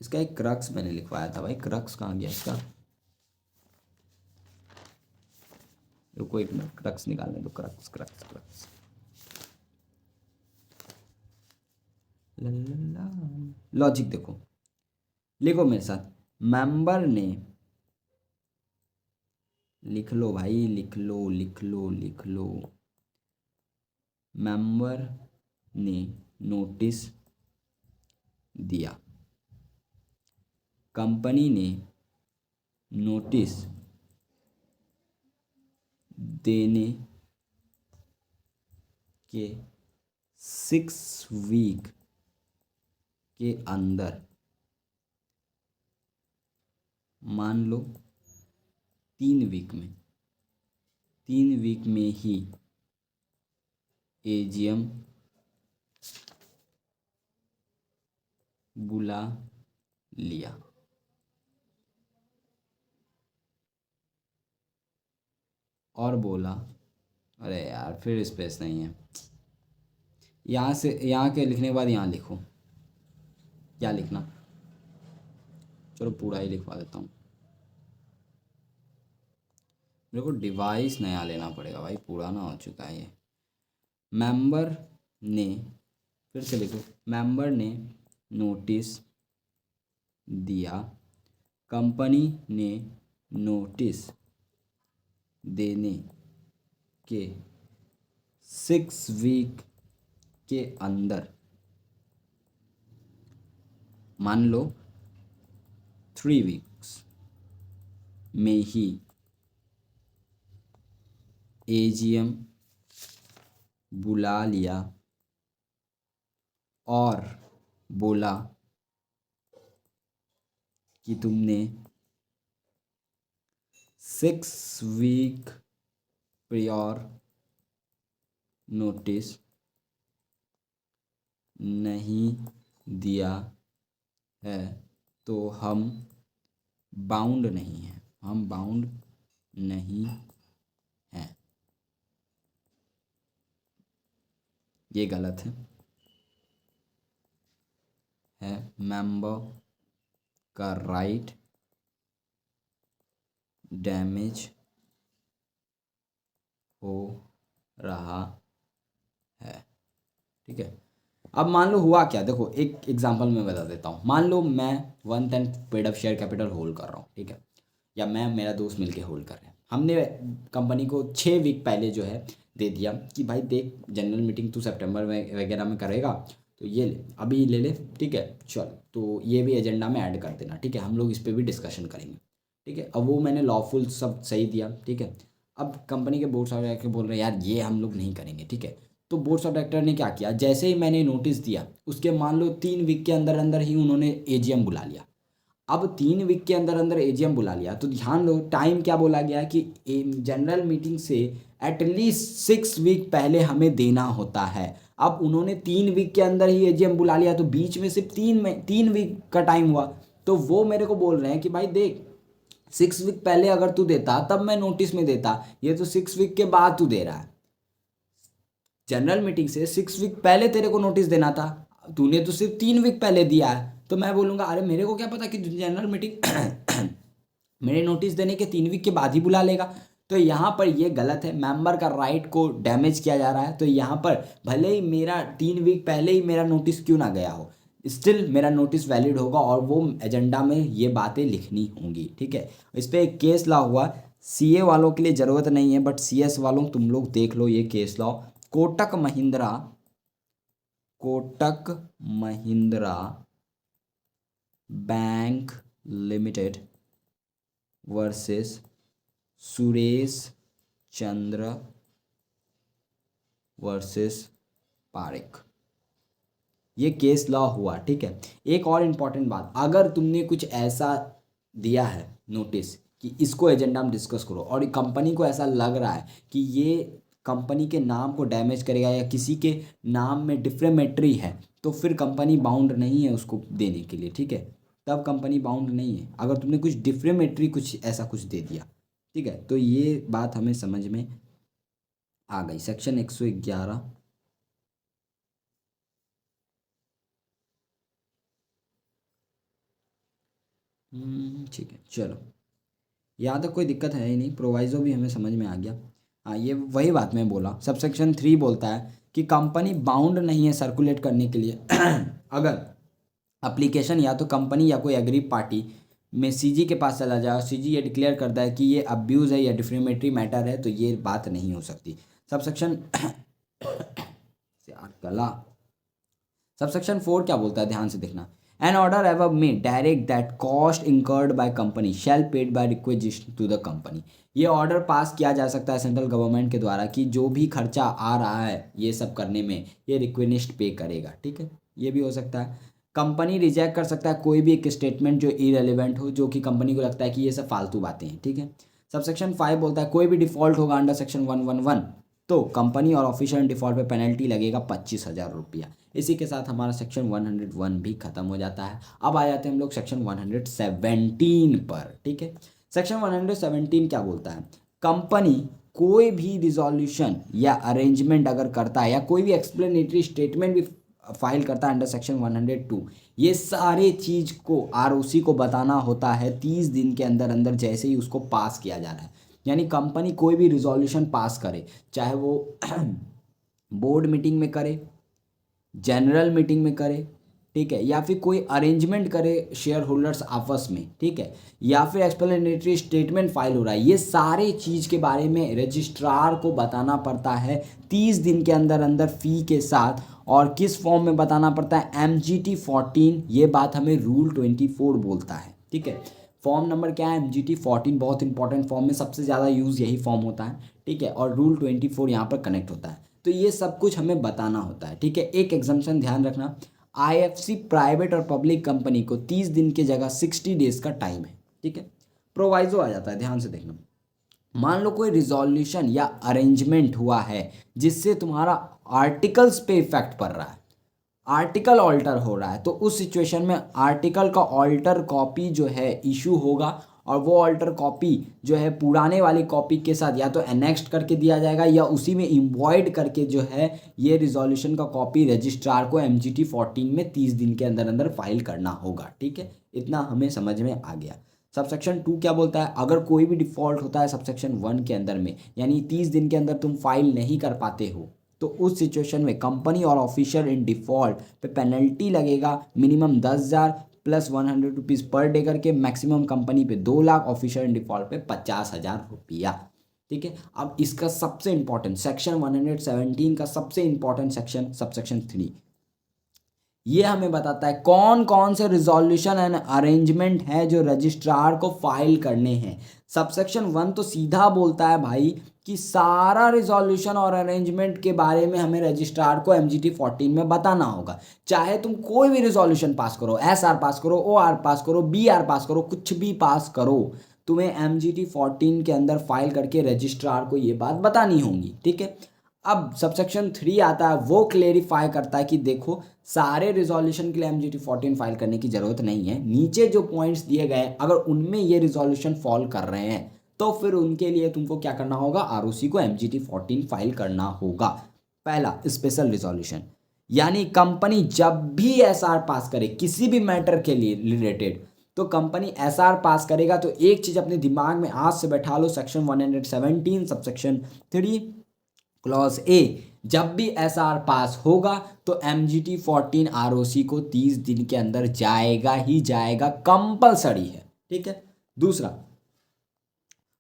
इसका एक क्रक्स मैंने लिखवाया था भाई, क्रक्स कहाँ गया इसका, रुको एक मिनट, क्रक्स निकालने दो, क्रक्स क्रक्स क्रक्स, लॉजिक देखो, लिखो मेरे साथ, मेंबर ने, लिख लो भाई, लिख लो लिख लो लिख लो, मेंबर ने नोटिस दिया। कंपनी ने नोटिस देने के 6 वीक के अंदर, मान लो 3 वीक में ही एजीएम बुला लिया। और बोला, अरे यार फिर स्पेस नहीं है, यहाँ से यहाँ के लिखने के बाद यहाँ लिखो, क्या लिखना, चलो पूरा ही लिखवा देता हूँ। मेरे को डिवाइस नया लेना पड़ेगा भाई, पुराना हो चुका है ये। मेंबर ने, फिर से लिखो, मेंबर ने नोटिस दिया, कंपनी ने नोटिस देने के 6 वीक के अंदर, मान लो 3 वीक्स में ही एजीएम बुला लिया और बोला कि तुमने 6 वीक प्रायर नोटिस नहीं दिया है तो हम बाउंड नहीं हैं, हम बाउंड नहीं हैं। ये गलत है मेंबर का राइट डैमेज हो रहा है। ठीक है, अब मान लो हुआ क्या, देखो एक एग्जांपल मैं बता देता हूँ। मान लो मैं 1/10 paid up share capital hold कर रहा हूँ, ठीक है, या मैं मेरा दोस्त मिलके होल्ड कर रहे हैं। हमने कंपनी को 6 वीक पहले जो है दे दिया कि भाई देख, जनरल मीटिंग तू सितंबर में वगैरह में करेगा तो ये ले, अभी ले ले, ठीक है, चल तो ये भी एजेंडा में ऐड कर देना, ठीक है, हम लोग इस पर भी डिस्कशन करेंगे। ठीक है, अब वो मैंने लॉफुल सब सही दिया। ठीक है, अब कंपनी के बोर्ड ऑफ डायरेक्टर बोल रहे हैं यार ये हम लोग नहीं करेंगे। ठीक है, तो बोर्ड ऑफ डायरेक्टर ने क्या किया, जैसे ही मैंने नोटिस दिया उसके मान लो 3 वीक के अंदर अंदर ही उन्होंने एजीएम बुला लिया। अब 3 वीक के अंदर अंदर एजीएम बुला लिया तो ध्यान लो टाइम क्या बोला गया कि जनरल मीटिंग से एटलीस्ट 6 वीक पहले हमें देना होता है। अब उन्होंने 3 वीक के अंदर ही एजीएम बुला लिया तो बीच में सिर्फ 3 वीक का टाइम हुआ। तो वो मेरे को बोल रहे हैं कि भाई देख, 6 वीक पहले अगर तू देता तब मैं नोटिस में देता, ये तो 6 वीक के बाद तू दे रहा है। जनरल मीटिंग से 6 वीक पहले तेरे को नोटिस देना था, तूने तो सिर्फ 3 वीक पहले दिया है। तो मैं बोलूँगा अरे मेरे को क्या पता कि जनरल मीटिंग मेरे नोटिस देने के 3 वीक के बाद ही बुला लेगा। तो यहाँ पर ये गलत है, मेंबर का राइट को डैमेज किया जा रहा है। तो यहाँ पर भले ही मेरा 3 वीक पहले ही मेरा नोटिस क्यों ना गया हो, स्टिल मेरा नोटिस वैलिड होगा और वो एजेंडा में ये बातें लिखनी होंगी। ठीक है, इस पर एक केस लॉ हुआ, सीए वालों के लिए ज़रूरत नहीं है बट सीएस वालों तुम लोग देख लो ये case law. Kotak Mahindra bank limited versus Suresh Chandra versus Parekh, ये केस लॉ हुआ। ठीक है, एक और इम्पॉर्टेंट बात, अगर तुमने कुछ ऐसा दिया है नोटिस कि इसको एजेंडा में डिस्कस करो और कंपनी को ऐसा लग रहा है कि ये कंपनी के नाम को डैमेज करेगा या किसी के नाम में डिफ्रेमेटरी है, तो फिर कंपनी बाउंड नहीं है उसको देने के लिए। ठीक है, तब कंपनी बाउंड नहीं है अगर तुमने कुछ डिफ्रेमेटरी कुछ ऐसा कुछ दे दिया। ठीक है, तो ये बात हमें समझ में आ गई। सेक्शन 111 ठीक है, चलो यहाँ तक कोई दिक्कत है ही नहीं, प्रोवाइजो भी हमें समझ में आ गया। हाँ, ये वही बात मैं बोला, सबसेक्शन 3 बोलता है कि कंपनी बाउंड नहीं है सर्कुलेट करने के लिए अगर एप्लीकेशन या तो कंपनी या कोई एग्री पार्टी में सीजी के पास चला जाए और सीजी ये डिक्लेयर करता है कि ये अब्यूज़ है या डिफ्रेमेटरी मैटर है तो ये बात नहीं हो सकती। सबसेक्शन यार गला सबसेक्शन 4 क्या बोलता है, ध्यान से देखना। एन ऑर्डर एवर में direct that cost incurred by company shall paid by requisition to the company. ये ऑर्डर पास किया जा सकता है सेंट्रल गवर्नमेंट के द्वारा कि जो भी खर्चा आ रहा है ये सब करने में ये रिक्वेस्ट पे करेगा, ठीक है। ये भी हो सकता है। कंपनी रिजेक्ट कर सकता है कोई भी एक स्टेटमेंट जो इरेलीवेंट हो, जो कि कंपनी को लगता है कि ये सब फालतू बातें हैं, ठीक है। सबसेक्शन 5 बोलता है कोई भी डिफॉल्ट होगा अंडर सेक्शन 111 तो कंपनी और ऑफिशियल डिफॉल्ट पे पेनल्टी लगेगा 25,000 रुपया। इसी के साथ हमारा सेक्शन 101 भी खत्म हो जाता है। अब आ जाते हैं हम लोग सेक्शन 117 पर, ठीक है। सेक्शन 117 क्या बोलता है, कंपनी कोई भी रिजोल्यूशन या अरेंजमेंट अगर करता है या कोई भी एक्सप्लेनेटरी स्टेटमेंट भी फाइल करता है अंडर सेक्शन 102, ये सारे चीज़ को आरओसी को बताना होता है 30 दिन के अंदर अंदर जैसे ही उसको पास किया जा रहा है। यानी कंपनी कोई भी रिजोल्यूशन पास करे, चाहे वो बोर्ड मीटिंग में करे, जनरल मीटिंग में करे, ठीक है, या फिर कोई अरेंजमेंट करे शेयर होल्डर्स आपस में, ठीक है, या फिर एक्सप्लेनेटरी स्टेटमेंट फाइल हो रहा है, ये सारे चीज़ के बारे में रजिस्ट्रार को बताना पड़ता है 30 दिन के अंदर अंदर फ़ी के साथ। और किस फॉर्म में बताना पड़ता है, MGT 14, ये बात हमें रूल 24 बोलता है, ठीक है। फॉर्म नंबर क्या है, MGT 14, बहुत इंपॉर्टेंट फॉर्म में सबसे ज़्यादा यूज़ यही फॉर्म होता है, ठीक है। और रूल 24 यहाँ पर कनेक्ट होता है, तो ये सब कुछ हमें बताना होता है, ठीक है। एक एग्जाम्पशन ध्यान रखना, IFC प्राइवेट और पब्लिक कंपनी को 30 दिन की जगह 60 डेज का टाइम है, ठीक है। प्रोवाइजो आ जाता है, ध्यान से देखना। मान लो कोई रिजोल्यूशन या अरेंजमेंट हुआ है जिससे तुम्हारा आर्टिकल्स पे इफेक्ट पड़ रहा है, आर्टिकल ऑल्टर हो रहा है, तो उस सिचुएशन में आर्टिकल का ऑल्टर कॉपी जो है इशू होगा और वो ऑल्टर कॉपी जो है पुराने वाली कॉपी के साथ या तो एनेक्स्ट करके दिया जाएगा या उसी में इम्बॉयड करके जो है ये रिजोल्यूशन का कॉपी रजिस्ट्रार को MGT 14 में 30 दिन के अंदर अंदर फाइल करना होगा, ठीक है। इतना हमें समझ में आ गया। सबसेक्शन 2 क्या बोलता है, अगर कोई भी डिफॉल्ट होता है सबसेक्शन 1 के अंदर में, यानी 30 दिन के अंदर तुम फाइल नहीं कर पाते हो, तो उस सिचुएशन में कंपनी और ऑफिशियल इन डिफॉल्ट पे पेनल्टी लगेगा minimum 10,000 plus 100 rupees per day करके, मैक्सिमम कंपनी पे 2 लाख, ऑफिशियल इन डिफॉल्ट पे 50,000 रुपया, ठीक है। अब इसका सबसे इंपॉर्टेंट सेक्शन 117 का सबसे इंपॉर्टेंट सेक्शन सबसेक्शन 3, ये हमें बताता है कौन कौन से रिजोल्यूशन एंड अरेंजमेंट है जो रजिस्ट्रार को फाइल करने हैं। सबसेक्शन 1 तो सीधा बोलता है भाई कि सारा रिजोल्यूशन और अरेंजमेंट के बारे में हमें रजिस्ट्रार को MGT 14 में बताना होगा। चाहे तुम कोई भी रिजोल्यूशन पास करो, SR पास करो, OR पास करो, BR पास करो, कुछ भी पास करो, तुम्हें MGT 14 के अंदर फाइल करके रजिस्ट्रार को ये बात बतानी होगी, ठीक है। अब सबसेक्शन 3 आता है, वो क्लेरिफाई करता है कि देखो सारे रिजोल्यूशन के लिए MGT 14 फाइल करने की ज़रूरत नहीं है, नीचे जो पॉइंट्स दिए गए अगर उनमें ये रिजोल्यूशन फॉल कर रहे हैं तो फिर उनके लिए तुमको क्या करना होगा, ROC को MGT 14 फाइल करना होगा। पहला स्पेशल रिजोल्यूशन, यानी कंपनी जब भी SR पास करे किसी भी मैटर के लिए रिलेटेड, तो कंपनी SR पास करेगा तो एक चीज़ अपने दिमाग में आज से बैठा लो, सेक्शन 117 सबसेक्शन 3 क्लॉज A, जब भी SR पास होगा तो MGT 14 ROC को 30 दिन के अंदर जाएगा ही जाएगा, कंपलसरी है, ठीक है। दूसरा,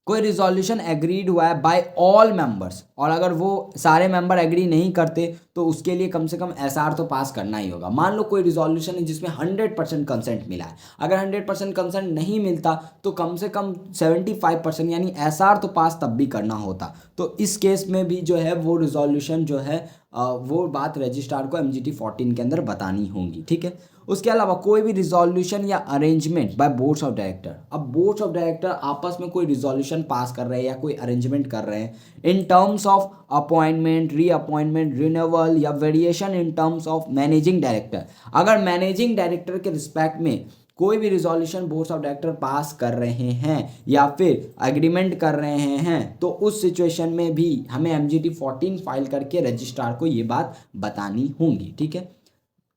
कोई रिजोल्यूशन एग्रीड हुआ है बाय ऑल मेंबर्स और अगर वो सारे मेंबर एग्री नहीं करते तो उसके लिए कम से कम SR तो पास करना ही होगा। मान लो कोई रिजोल्यूशन है जिसमें 100% कंसेंट मिला है, अगर 100% कंसेंट नहीं मिलता तो कम से कम 75% यानी SR तो पास तब भी करना होता। तो इस केस में भी जो है वो रिजोल्यूशन जो है वो बात रजिस्ट्रार को MGT 14 के अंदर बतानी होगी, ठीक है। उसके अलावा कोई भी रिजोल्यूशन या arrangement bye boards of director, अब बोर्ड्स ऑफ डायरेक्टर आपस में कोई रिजोल्यूशन पास कर रहे हैं या कोई अरेंजमेंट कर रहे हैं in terms of appointment, reappointment, renewal या variation in terms of managing director, अगर मैनेजिंग डायरेक्टर के रिस्पेक्ट में कोई भी resolution boards of director pass कर रहे हैं या फिर एग्रीमेंट कर रहे हैं तो उस सिचुएशन में भी हमें MGT 14 फाइल करके रजिस्ट्रार को ये बात बतानी होगी, ठीक है।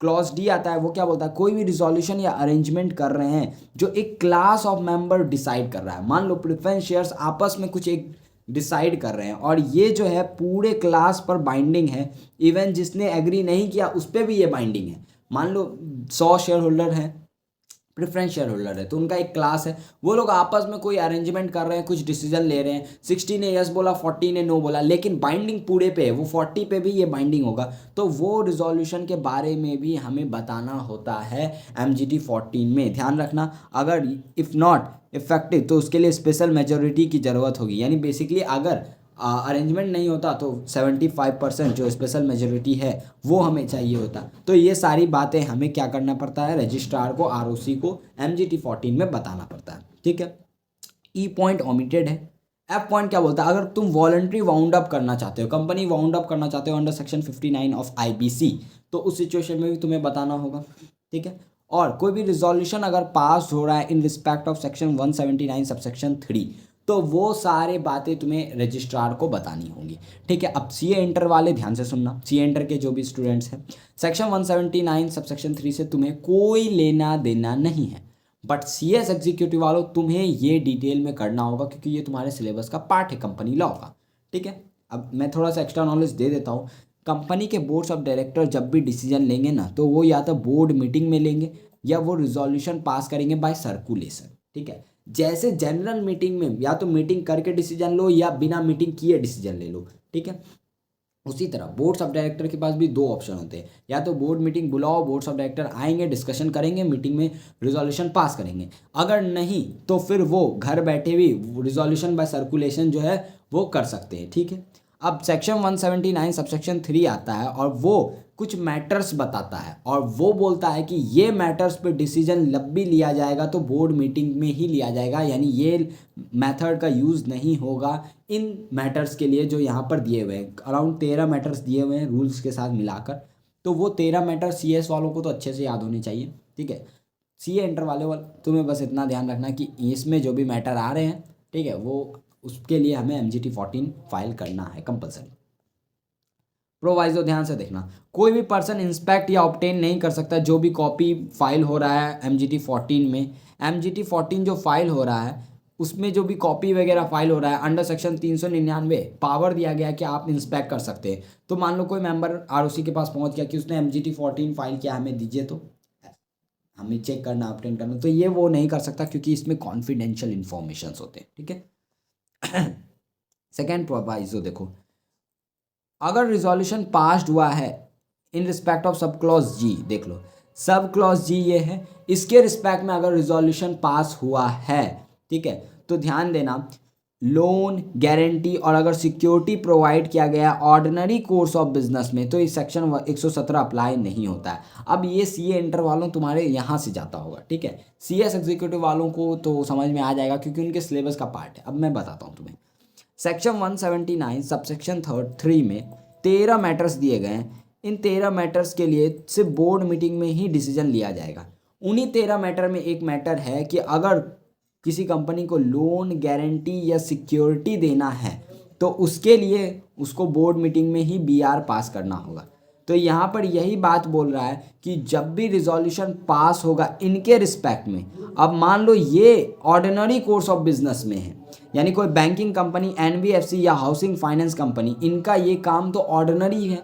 क्लॉज D आता है, वो क्या बोलता है, कोई भी रिजोल्यूशन या अरेंजमेंट कर रहे हैं जो एक क्लास ऑफ मेंबर डिसाइड कर रहा है, मान लो प्रेफरेंस शेयर्स आपस में कुछ एक डिसाइड कर रहे हैं और ये जो है पूरे क्लास पर बाइंडिंग है, इवन जिसने एग्री नहीं किया उस पर भी ये बाइंडिंग है। मान लो 100 शेयर होल्डर हैं, प्रेफरेंस शेयर होल्डर है, तो उनका एक क्लास है, वो लोग आपस में कोई अरेंजमेंट कर रहे हैं, कुछ डिसीजन ले रहे हैं, 60 ने यस बोला, 40 ने नो बोला, लेकिन बाइंडिंग पूरे पे है, वो 40 पे भी ये बाइंडिंग होगा, तो वो रिजोल्यूशन के बारे में भी हमें बताना होता है MGT 14 में। ध्यान रखना, अगर इफ़ नॉट इफेक्टिव तो उसके लिए स्पेशल मेजोरिटी की ज़रूरत होगी, यानी बेसिकली अगर अरेंजमेंट नहीं होता तो 75% जो स्पेशल मेजोरिटी है वो हमें चाहिए होता। तो ये सारी बातें हमें क्या करना पड़ता है, रजिस्ट्रार को, ROC को MGT 14 में बताना पड़ता है, ठीक है। ई पॉइंट ओमिटेड है। एफ पॉइंट क्या बोलता है, अगर तुम वॉलंटरी वाउंड अप करना चाहते हो, कंपनी वाउंड अप करना चाहते हो अंडर सेक्शन 59 ऑफ IBC, तो उस सिचुएशन में भी तुम्हें बताना होगा, ठीक है। और कोई भी रिजोल्यूशन अगर पास हो रहा है in respect of section 179 subsection 3, तो वो सारे बातें तुम्हें रजिस्ट्रार को बतानी होंगी, ठीक है। अब CA इंटर वाले ध्यान से सुनना, CA इंटर के जो भी स्टूडेंट्स हैं, सेक्शन 179 सबसेक्शन 3 से तुम्हें कोई लेना देना नहीं है, बट CS एग्जीक्यूटिव वालों तुम्हें ये डिटेल में करना होगा, क्योंकि ये तुम्हारे सिलेबस का पार्ट है कंपनी लॉ का, ठीक है। अब मैं थोड़ा सा एक्स्ट्रा नॉलेज दे देता हूँ। कंपनी के बोर्ड्स ऑफ डायरेक्टर जब भी डिसीजन लेंगे ना, तो वो या तो बोर्ड मीटिंग में लेंगे या वो रिजोल्यूशन पास करेंगे बाय सर्कुलेशन, ठीक है। जैसे जनरल मीटिंग में या तो मीटिंग करके डिसीजन लो या बिना मीटिंग किए डिसीजन ले लो, ठीक है। उसी तरह बोर्ड्स ऑफ डायरेक्टर के पास भी दो ऑप्शन होते हैं, या तो बोर्ड मीटिंग बुलाओ, बोर्ड्स ऑफ डायरेक्टर आएंगे, डिस्कशन करेंगे, मीटिंग में रिजोल्यूशन पास करेंगे, अगर नहीं तो फिर वो घर बैठे भी रिजोल्यूशन बाय सर्कुलेशन जो है वो कर सकते हैं, ठीक है। अब सेक्शन 179 सबसेक्शन 3 आता है और वो कुछ मैटर्स बताता है, और वो बोलता है कि ये मैटर्स पे डिसीजन जब भी लिया जाएगा तो बोर्ड मीटिंग में ही लिया जाएगा, यानी ये मेथड का यूज़ नहीं होगा इन मैटर्स के लिए जो यहाँ पर दिए हुए हैं। अराउंड 13 मैटर्स दिए हुए हैं रूल्स के साथ मिलाकर, तो वो 13 मैटर CS वालों को तो अच्छे से याद होने चाहिए, ठीक है। CA इंटर वाले तुम्हें बस इतना ध्यान रखना कि इसमें जो भी मैटर आ रहे हैं, ठीक है, वो उसके लिए हमें MGT 14 फाइल करना है कंपलसरी। प्रोवाइजो ध्यान से देखना, कोई भी पर्सन इंस्पेक्ट या ऑब्टेन नहीं कर सकता जो भी कॉपी फाइल हो रहा है MGT 14 में। MGT 14 जो फाइल हो रहा है उसमें जो भी कॉपी वगैरह फाइल हो रहा है अंडर सेक्शन 399 पावर दिया गया कि आप इंस्पेक्ट कर सकते हैं। तो मान लो कोई मेंबर ROC के पास पहुंच गया कि उसने MGT 14 फाइल किया, हमें दीजिए, तो हमें चेक करना, ऑब्टेन करना, तो ये वो नहीं कर सकता क्योंकि इसमें कॉन्फिडेंशियल इंफॉर्मेशन होते हैं, ठीक है। सेकेंड प्रोवाइजो देखो, अगर रिजोल्यूशन पास्ड हुआ है in respect of sub clause G, देख लो सब क्लॉज G ये है, इसके रिस्पेक्ट में अगर रिजोल्यूशन पास हुआ है, ठीक है, तो ध्यान देना लोन गारंटी और अगर सिक्योरिटी प्रोवाइड किया गया ऑर्डिनरी कोर्स ऑफ बिजनेस में, तो इस सेक्शन 117 अप्लाई नहीं होता है। अब ये CA इंटर वालों तुम्हारे यहाँ से जाता होगा, ठीक है। CS एग्जीक्यूटिव वालों को तो समझ में आ जाएगा क्योंकि उनके सिलेबस का पार्ट है। अब मैं बताता हूँ तुम्हें, सेक्शन 179 सबसेक्शन 3 में 13 मैटर्स दिए गए हैं। इन 13 मैटर्स के लिए सिर्फ बोर्ड मीटिंग में ही डिसीजन लिया जाएगा। उन्हीं 13 मैटर में एक मैटर है कि अगर किसी कंपनी को लोन गारंटी या सिक्योरिटी देना है तो उसके लिए उसको बोर्ड मीटिंग में ही BR पास करना होगा। तो यहाँ पर यही बात बोल रहा है कि जब भी रिजोल्यूशन पास होगा इनके रिस्पेक्ट में, अब मान लो ये ऑर्डिनरी कोर्स ऑफ बिजनेस में है, यानी कोई बैंकिंग कंपनी, NBFC या हाउसिंग फाइनेंस कंपनी, इनका ये काम तो ऑर्डिनरी है,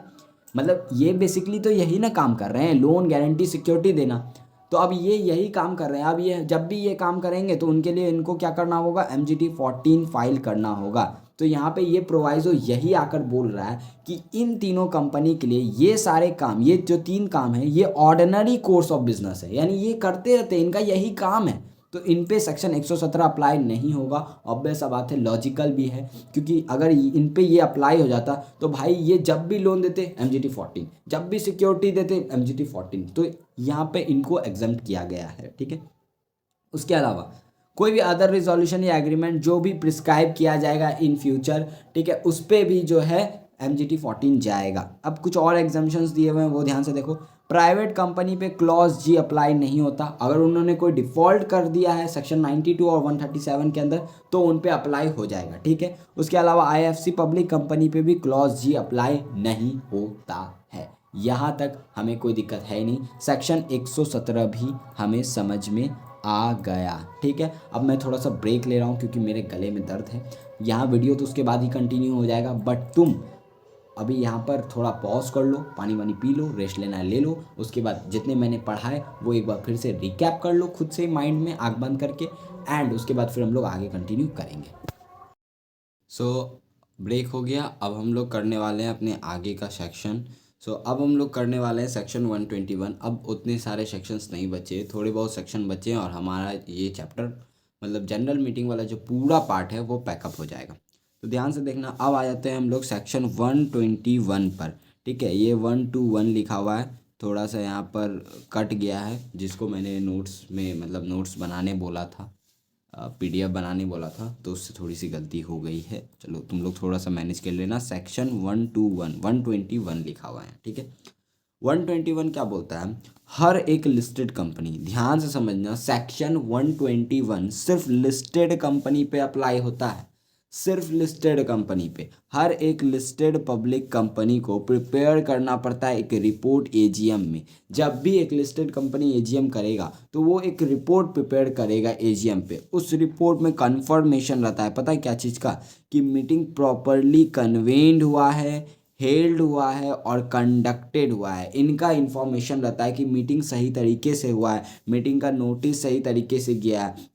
मतलब ये बेसिकली तो यही ना काम कर रहे हैं, लोन गारंटी सिक्योरिटी देना। तो अब ये यही काम कर रहे हैं। अब ये जब भी ये काम करेंगे तो उनके लिए इनको क्या करना होगा, MGT 14 फाइल करना होगा। तो यहाँ पे ये प्रोवाइजो यही आकर बोल रहा है कि इन तीनों कंपनी के लिए ये सारे काम, ये जो 3 काम है, ये ऑर्डिनरी कोर्स ऑफ बिजनेस है, यानी ये करते रहते हैं, इनका यही काम है, तो इन पे सेक्शन 117 अप्लाई नहीं होगा। ऑब्वियस सा बात है, लॉजिकल भी है, क्योंकि अगर इन पे ये अप्लाई हो जाता तो भाई ये जब भी लोन देते MGT 14, जब भी सिक्योरिटी देते MGT 14, तो यहाँ पे इनको एग्जम्प्ट किया गया है, ठीक है। उसके अलावा कोई भी अदर रिजोल्यूशन या एग्रीमेंट जो भी प्रिस्क्राइब किया जाएगा इन फ्यूचर, ठीक है, उस पर भी जो है MGT 14 जाएगा। अब कुछ और एग्जाम्पशंस दिए हुए हैं वो ध्यान से देखो। प्राइवेट कंपनी पे क्लॉज G अप्लाई नहीं होता, अगर उन्होंने कोई डिफ़ॉल्ट कर दिया है सेक्शन 92 और 137 के अंदर तो उन पे अप्लाई हो जाएगा, ठीक है। उसके अलावा IFC पब्लिक कंपनी पे भी क्लॉज G अप्लाई नहीं होता है। यहाँ तक हमें कोई दिक्कत है ही नहीं, सेक्शन 117 भी हमें समझ में आ गया, ठीक है। अब मैं थोड़ा सा ब्रेक ले रहा हूँ क्योंकि मेरे गले में दर्द है। यहाँ वीडियो तो उसके बाद ही कंटिन्यू हो जाएगा, बट तुम अभी यहाँ पर थोड़ा पॉज कर लो, पानी वानी पी लो, रेस्ट लेना है ले लो, उसके बाद जितने मैंने पढ़ाए वो एक बार फिर से रिकैप कर लो खुद से माइंड में आँख बंद करके, एंड उसके बाद फिर हम लोग आगे कंटिन्यू करेंगे। सो ब्रेक हो गया, अब हम लोग करने वाले हैं अपने आगे का सेक्शन। अब हम लोग करने वाले हैं सेक्शन 121। अब उतने सारे सेक्शंस नहीं बचे, थोड़े बहुत सेक्शन बचे हैं और हमारा ये चैप्टर मतलब जनरल मीटिंग वाला जो पूरा पार्ट है वो पैकअप हो जाएगा। तो ध्यान से देखना, अब आ जाते हैं हम लोग सेक्शन 121 पर। ठीक है, ये 121 लिखा हुआ है, थोड़ा सा यहाँ पर कट गया है, जिसको मैंने नोट्स में मतलब नोट्स बनाने बोला था, पीडीएफ बनाने बोला था, तो उससे थोड़ी सी गलती हो गई है। चलो तुम लोग थोड़ा सा मैनेज कर लेना। सेक्शन 121 लिखा हुआ है। ठीक है, 121 क्या बोलता है, हर एक लिस्टेड कंपनी, ध्यान से समझना, सेक्शन 121 सिर्फ लिस्टेड कंपनी पे अप्लाई होता है, सिर्फ लिस्टेड कंपनी पे। हर एक लिस्टेड पब्लिक कंपनी को प्रिपेयर करना पड़ता है एक रिपोर्ट एजीएम में। जब भी एक लिस्टेड कंपनी एजीएम करेगा तो वो एक रिपोर्ट प्रिपेयर करेगा एजीएम पे। उस रिपोर्ट में कंफर्मेशन रहता है, पता है क्या चीज़ का, कि मीटिंग प्रॉपरली कन्वेंड हुआ है, हेल्ड हुआ है और कंडक्टेड हुआ है। इनका इन्फॉर्मेशन रहता है कि मीटिंग सही तरीके से हुआ है, मीटिंग का नोटिस सही तरीके से गया है।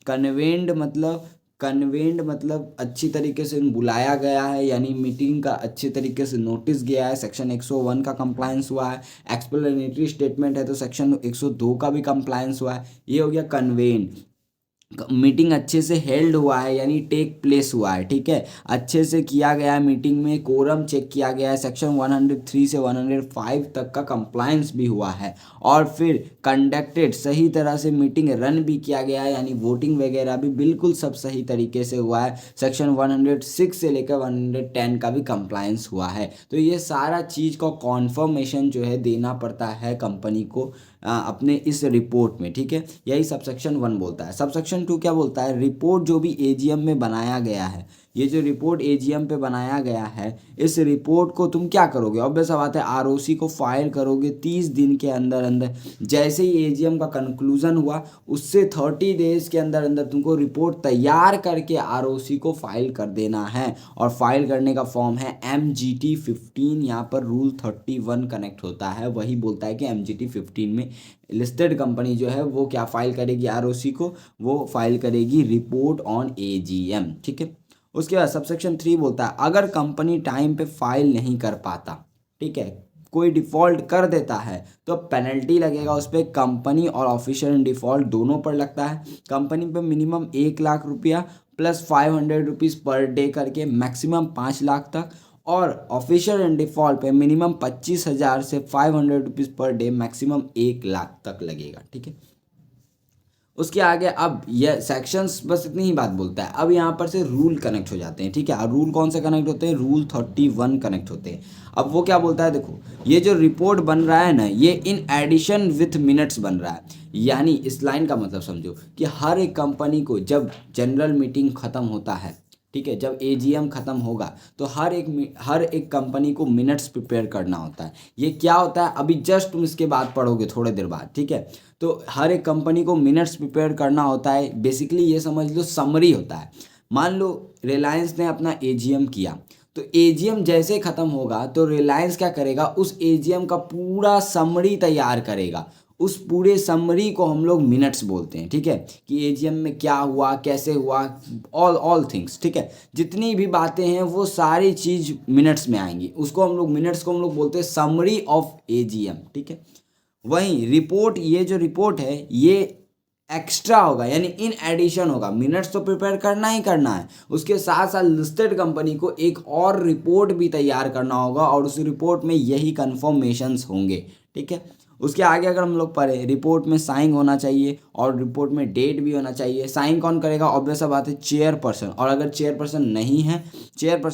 कन्वेंड मतलब अच्छी तरीके से बुलाया गया है, यानी मीटिंग का अच्छे तरीके से नोटिस गया है, सेक्शन 101 का कंप्लायंस हुआ है। एक्सप्लेनेटरी स्टेटमेंट है तो सेक्शन 102 का भी कंप्लायंस हुआ है। ये हो गया कन्वेंड। मीटिंग अच्छे से हेल्ड हुआ है, यानी टेक प्लेस हुआ है। ठीक है, अच्छे से किया गया है, मीटिंग में कोरम चेक किया गया है, सेक्शन 103 से 105 तक का कंप्लायंस भी हुआ है। और फिर कंडक्टेड, सही तरह से मीटिंग रन भी किया गया है, यानी वोटिंग वगैरह भी बिल्कुल सब सही तरीके से हुआ है। सेक्शन 106 से लेकर 110 का भी कंप्लायंस हुआ है। तो ये सारा चीज़ का कॉन्फर्मेशन जो है देना पड़ता है कंपनी को अपने इस रिपोर्ट में। ठीक है, यही सबसेक्शन 1 बोलता है। सबसेक्शन 2 क्या बोलता है, रिपोर्ट जो भी एजीएम में बनाया गया है, ये जो रिपोर्ट एजीएम पे बनाया गया है, इस रिपोर्ट को तुम क्या करोगे, ऑब्वियस सा बात है आरओसी को फाइल करोगे 30 दिन के अंदर अंदर। जैसे ही एजीएम का कंक्लूजन हुआ उससे 30 डेज के अंदर अंदर तुमको रिपोर्ट तैयार करके आरओसी को फाइल कर देना है। और फाइल करने का फॉर्म है MGT 15। यहाँ पर रूल 31 कनेक्ट होता है, वही बोलता है कि MGT 15 में लिस्टेड कंपनी जो है वो क्या फाइल करेगी आरओसी को, वो फाइल करेगी रिपोर्ट ऑन एजीएम। ठीक है, उसके बाद सबसेक्शन 3 बोलता है अगर कंपनी टाइम पे फाइल नहीं कर पाता, ठीक है, कोई डिफ़ॉल्ट कर देता है तो पेनल्टी लगेगा उस पर, कंपनी और ऑफिशियल इन डिफ़ॉल्ट दोनों पर लगता है। कंपनी पे मिनिमम 1 लाख रुपया प्लस 500 रुपीज़ पर डे करके मैक्सिमम 5 लाख तक, और ऑफिशियल इन डिफ़ॉल्ट पे मिनिमम 25,000 से 500 rupees per day maximum 1 lakh तक लगेगा। ठीक है, उसके आगे अब यह सेक्शंस बस इतनी ही बात बोलता है। अब यहाँ पर से रूल कनेक्ट हो जाते हैं। ठीक है, और रूल कौन से कनेक्ट होते हैं, रूल 31 कनेक्ट होते हैं। अब वो क्या बोलता है, देखो ये जो रिपोर्ट बन रहा है ना, ये इन एडिशन विथ मिनट्स बन रहा है। यानी इस लाइन का मतलब समझो कि हर एक कंपनी को जब जनरल मीटिंग ख़त्म होता है, ठीक है, जब एजीएम ख़त्म होगा तो हर एक कंपनी को मिनट्स प्रिपेयर करना होता है। ये क्या होता है अभी जस्ट तुम इसके बाद पढ़ोगे थोड़े देर बाद। ठीक है, तो हर एक कंपनी को मिनट्स प्रिपेयर करना होता है। बेसिकली ये समझ लो समरी होता है। मान लो रिलायंस ने अपना एजीएम किया, तो एजीएम जैसे ख़त्म होगा तो रिलायंस क्या करेगा, उस एजीएम का पूरा समरी तैयार करेगा। उस पूरे समरी को हम लोग मिनट्स बोलते हैं। ठीक है, कि एजीएम में क्या हुआ, कैसे हुआ, ऑल थिंग्स। ठीक है, जितनी भी बातें हैं वो सारी चीज़ मिनट्स में आएंगी, उसको हम लोग मिनट्स को हम लोग बोलते हैं समरी ऑफ एजीएम। ठीक है, वहीं रिपोर्ट, ये जो रिपोर्ट है ये एक्स्ट्रा होगा, यानी इन एडिशन होगा। मिनट्स तो प्रिपेयर करना ही करना है, उसके साथ साथ लिस्टेड कंपनी को एक और रिपोर्ट भी तैयार करना होगा और उस रिपोर्ट में यही कन्फर्मेशंस होंगे। ठीक है, उसके आगे अगर हम लोग पढ़े, रिपोर्ट में साइन होना चाहिए और रिपोर्ट में डेट भी होना चाहिए। साइन कौन करेगा, ऑब्वियस सा बात है चेयरपर्सन, और अगर चेयरपर्सन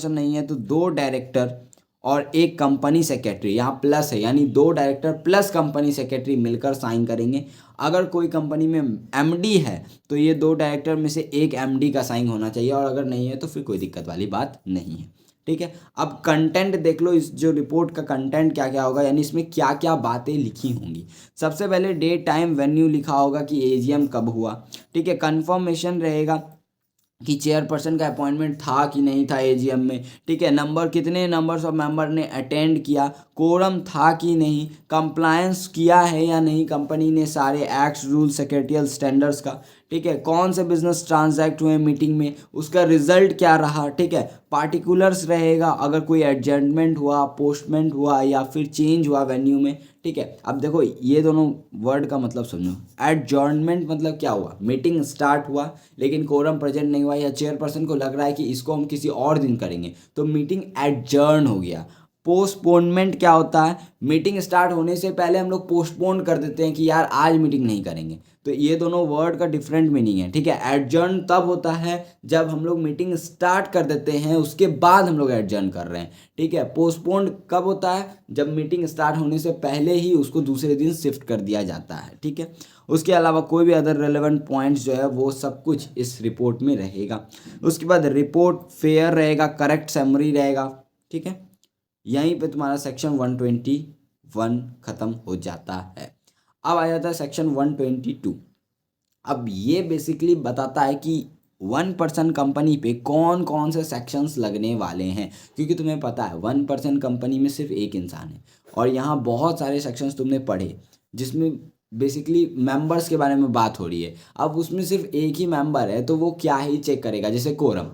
नहीं है तो 2 डायरेक्टर और एक कंपनी सेक्रेटरी, यहाँ प्लस है, यानी 2 डायरेक्टर प्लस कंपनी सेक्रेटरी मिलकर साइन करेंगे। अगर कोई कंपनी में एमडी है तो ये 2 डायरेक्टर में से एक एमडी का साइन होना चाहिए, और अगर नहीं है तो फिर कोई दिक्कत वाली बात नहीं है। ठीक है, अब कंटेंट देख लो, इस जो रिपोर्ट का कंटेंट क्या क्या होगा, यानी इसमें क्या क्या बातें लिखी होंगी। सबसे पहले डेट टाइम वेन्यू लिखा होगा कि एजीएम कब हुआ। ठीक है, कंफर्मेशन रहेगा कि चेयरपर्सन का अपॉइंटमेंट था कि नहीं था एजीएम में, ठीक है, कितने नंबर्स ऑफ मेंबर ने अटेंड किया, कोरम था कि नहीं, कंप्लायंस किया है या नहीं कंपनी ने सारे एक्ट्स रूल सेक्रेटरियल स्टैंडर्ड्स का, ठीक है, कौन से बिजनेस ट्रांजैक्ट हुए मीटिंग में, उसका रिजल्ट क्या रहा, ठीक है, पार्टिकुलर्स रहेगा अगर कोई एडजमेंट हुआ, पोस्टमेंट हुआ या फिर चेंज हुआ वेन्यू में, ठीक है। अब देखो ये दोनों वर्ड का मतलब समझो। एडजॉर्नमेंट मतलब क्या हुआ, मीटिंग स्टार्ट हुआ लेकिन कोरम प्रेजेंट नहीं हुआ या चेयरपर्सन को लग रहा है कि इसको हम किसी और दिन करेंगे तो मीटिंग एडजर्न हो गया। पोस्टपोनमेंट क्या होता है, मीटिंग स्टार्ट होने से पहले हम लोग पोस्टपोन कर देते हैं कि यार आज मीटिंग नहीं करेंगे। तो ये दोनों वर्ड का डिफरेंट मीनिंग है, ठीक है। एडजर्न तब होता है जब हम लोग मीटिंग स्टार्ट कर देते हैं उसके बाद हम लोग एडजर्न कर रहे हैं, ठीक है। पोस्टपोन कब होता है, जब मीटिंग स्टार्ट होने से पहले ही उसको दूसरे दिन शिफ्ट कर दिया जाता है, ठीक है। उसके अलावा कोई भी अदर रेलेवेंट पॉइंट्स जो है वो सब कुछ इस रिपोर्ट में रहेगा। उसके बाद रिपोर्ट फेयर रहेगा, करेक्ट समरी रहेगा, ठीक है। यहीं पे तुम्हारा सेक्शन 121 खत्म हो जाता है। अब आ जाता है सेक्शन 122। अब ये बेसिकली बताता है कि 1% कंपनी पे कौन कौन से सेक्शंस लगने वाले हैं, क्योंकि तुम्हें पता है 1% कंपनी में सिर्फ एक इंसान है और यहाँ बहुत सारे सेक्शंस तुमने पढ़े जिसमें बेसिकली मेंबर्स के बारे में बात हो रही है। अब उसमें सिर्फ एक ही मेंबर है तो वो क्या ही चेक करेगा, जैसे कोरम।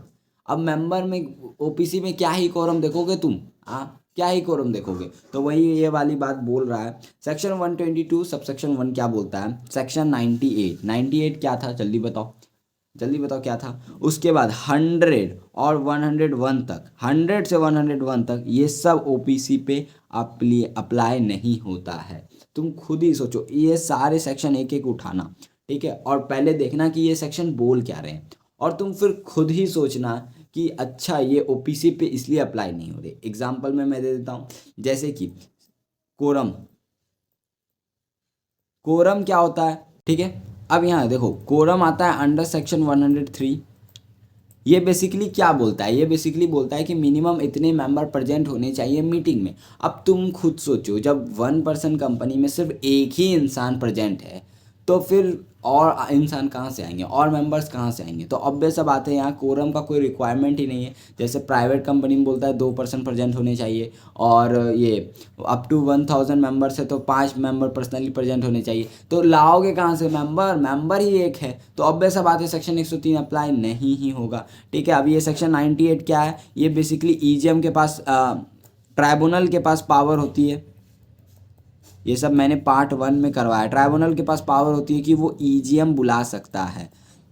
अब मेंबर में ओपीसी में क्या ही कोरम देखोगे तुम, हाँ क्या ही कोरम देखोगे, तो वही ये वाली बात बोल रहा है। सेक्शन 122 सबसेक्शन 1 क्या बोलता है, सेक्शन 98 क्या था, जल्दी बताओ जल्दी बताओ क्या था। उसके बाद 100 और 101 तक, 100 से 101 तक ये सब ओपीसी पे अप्लाई नहीं होता है। तुम खुद ही सोचो, ये सारे सेक्शन एक एक उठाना, ठीक है, और पहले देखना कि ये सेक्शन बोल क्या रहे हैं और तुम फिर खुद ही सोचना कि अच्छा ये ओपीसी पे इसलिए अप्लाई नहीं हो रहे। एग्जाम्पल में मैं दे देता हूँ, जैसे कि कोरम, कोरम क्या होता है, ठीक है। अब यहाँ देखो कोरम आता है अंडर सेक्शन 103। ये बेसिकली क्या बोलता है, ये बेसिकली बोलता है कि मिनिमम इतने मेंबर प्रेजेंट होने चाहिए मीटिंग में। अब तुम खुद सोचो, जब 1% कंपनी में सिर्फ एक ही इंसान प्रेजेंट है तो फिर और इंसान कहाँ से आएंगे और मेंबर्स कहाँ से आएंगे। तो ऑब्वियस सा बात है यहाँ कोरम का कोई रिक्वायरमेंट ही नहीं है। जैसे प्राइवेट कंपनी में बोलता है 2% प्रेजेंट होने चाहिए और ये अप टू 1000 मेंबर्स है तो 5 मेंबर पर्सनली प्रेजेंट होने चाहिए। तो लाओगे कहाँ से मेंबर, मेंबर ही एक है तो ऑब्वियस सा बात है सेक्शन 103 अप्लाई नहीं ही होगा, ठीक है। अब ये सेक्शन 98 क्या है, ये बेसिकली ईजीएम के पास ट्राइब्यूनल के पास पावर होती है। ये सब मैंने पार्ट 1 में करवाया। ट्राइब्यूनल के पास पावर होती है कि वो ईजीएम बुला सकता है।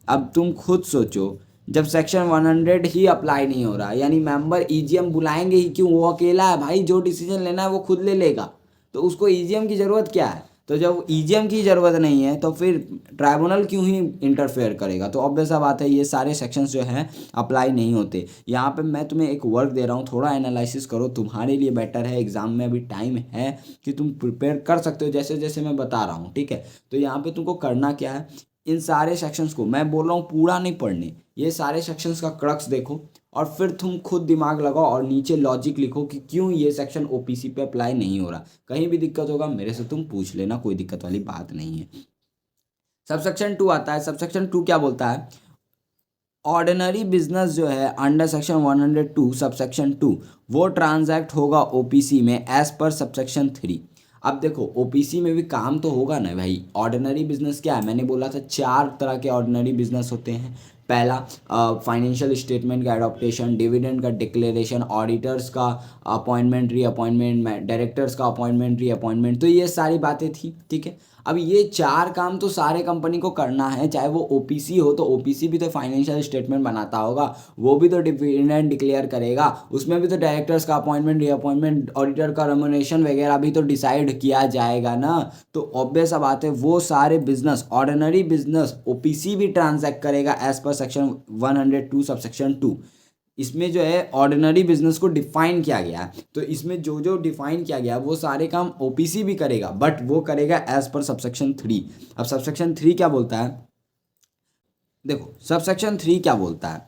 अब तुम खुद सोचो, जब सेक्शन 100 ही अप्लाई नहीं हो रहा यानी मेंबर ईजीएम बुलाएंगे ही क्यों, वो अकेला है भाई, जो डिसीजन लेना है वो खुद ले लेगा, तो उसको ईजीएम की ज़रूरत क्या है। तो जब ईजीएम की ज़रूरत नहीं है तो फिर ट्राइब्यूनल क्यों ही इंटरफेयर करेगा। तो ऑब्वियस सा बात है ये सारे सेक्शंस जो हैं अप्लाई नहीं होते। यहाँ पे मैं तुम्हें एक वर्क दे रहा हूँ, थोड़ा एनालिसिस करो, तुम्हारे लिए बेटर है। एग्जाम में अभी टाइम है कि तुम प्रिपेयर कर सकते हो जैसे जैसे मैं बता रहा हूँ, ठीक है। तो यहाँ पे तुमको करना क्या है, इन सारे सेक्शंस को मैं बोल रहा हूँ पूरा नहीं पढ़ने, ये सारे सेक्शंस का क्रक्स देखो और फिर तुम खुद दिमाग लगाओ और नीचे लॉजिक लिखो कि क्यों ये सेक्शन ओपीसी पे अप्लाई नहीं हो रहा। कहीं भी दिक्कत होगा मेरे से तुम पूछ लेना, कोई दिक्कत वाली बात नहीं है। सबसेक्शन 2 आता है। सबसेक्शन 2 क्या बोलता है, ऑर्डिनरी बिजनेस जो है अंडर सेक्शन 102 सबसेक्शन 2 वो ट्रांजैक्ट होगा ओपीसी में एज पर सबसेक्शन 3। अब देखो ओपीसी में भी काम तो होगा ना भाई। ऑर्डिनरी बिजनेस क्या है, मैंने बोला था 4 तरह के ऑर्डिनरी बिजनेस होते हैं। पहला फाइनेंशियल स्टेटमेंट का एडॉप्टेशन, डिविडेंड का डिक्लेरेशन, ऑडिटर्स का अपॉइंटमेंट रीअपॉइंटमेंट, डायरेक्टर्स का अपॉइंटमेंट रीअपॉइंटमेंट, तो ये सारी बातें थी, ठीक है। अब ये 4 काम तो सारे कंपनी को करना है, चाहे वो ओपीसी हो तो ओपीसी भी तो फाइनेंशियल स्टेटमेंट बनाता होगा, वो भी तो डिविडेंड डिक्लेयर करेगा, उसमें भी तो डायरेक्टर्स का अपॉइंटमेंट रीअपॉइंटमेंट, ऑडिटर का रेम्युनरेशन वगैरह भी तो डिसाइड किया जाएगा ना। तो ऑब्वियस बात है वो सारे बिजनेस, ऑर्डिनरी बिजनेस ओपीसी भी ट्रांजैक्ट करेगा एज पर सेक्शन 102 सबसेक्शन 2। इसमें जो है ऑर्डिनरी बिजनेस को डिफाइन किया गया है, तो इसमें जो जो डिफाइन किया गया है वो सारे काम ओपीसी भी करेगा बट वो करेगा एज पर सबसेक्शन 3। अब सबसेक्शन 3 क्या बोलता है, देखो सबसेक्शन 3 क्या बोलता है,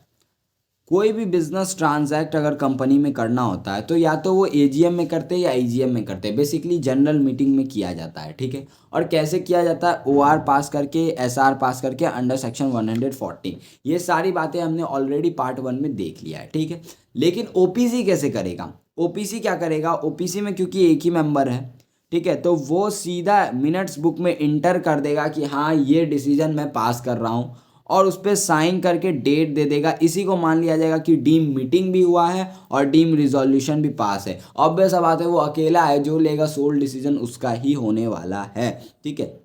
कोई भी बिजनेस ट्रांजैक्ट अगर कंपनी में करना होता है तो या तो वो एजीएम में करते हैं या आईजीएम में करते हैं, बेसिकली जनरल मीटिंग में किया जाता है, ठीक है। और कैसे किया जाता है, ओआर पास करके, एसआर पास करके, अंडर सेक्शन 114। ये सारी बातें हमने ऑलरेडी पार्ट 1 में देख लिया है, ठीक है। लेकिन ओपीसी कैसे करेगा, ओपीसी क्या करेगा, ओपीसी में क्योंकि एक ही मेंबर है, ठीक है, तो वो सीधा मिनट्स बुक में इंटर कर देगा कि हाँ ये डिसीजन मैं पास कर रहा हूँ, और उस पर साइन करके डेट दे देगा। इसी को मान लिया जाएगा कि डीम मीटिंग भी हुआ है और डीम रिजोल्यूशन भी पास है। ऑब्वियस बात है, वो अकेला है, जो लेगा सोल डिसीजन उसका ही होने वाला है, ठीक है।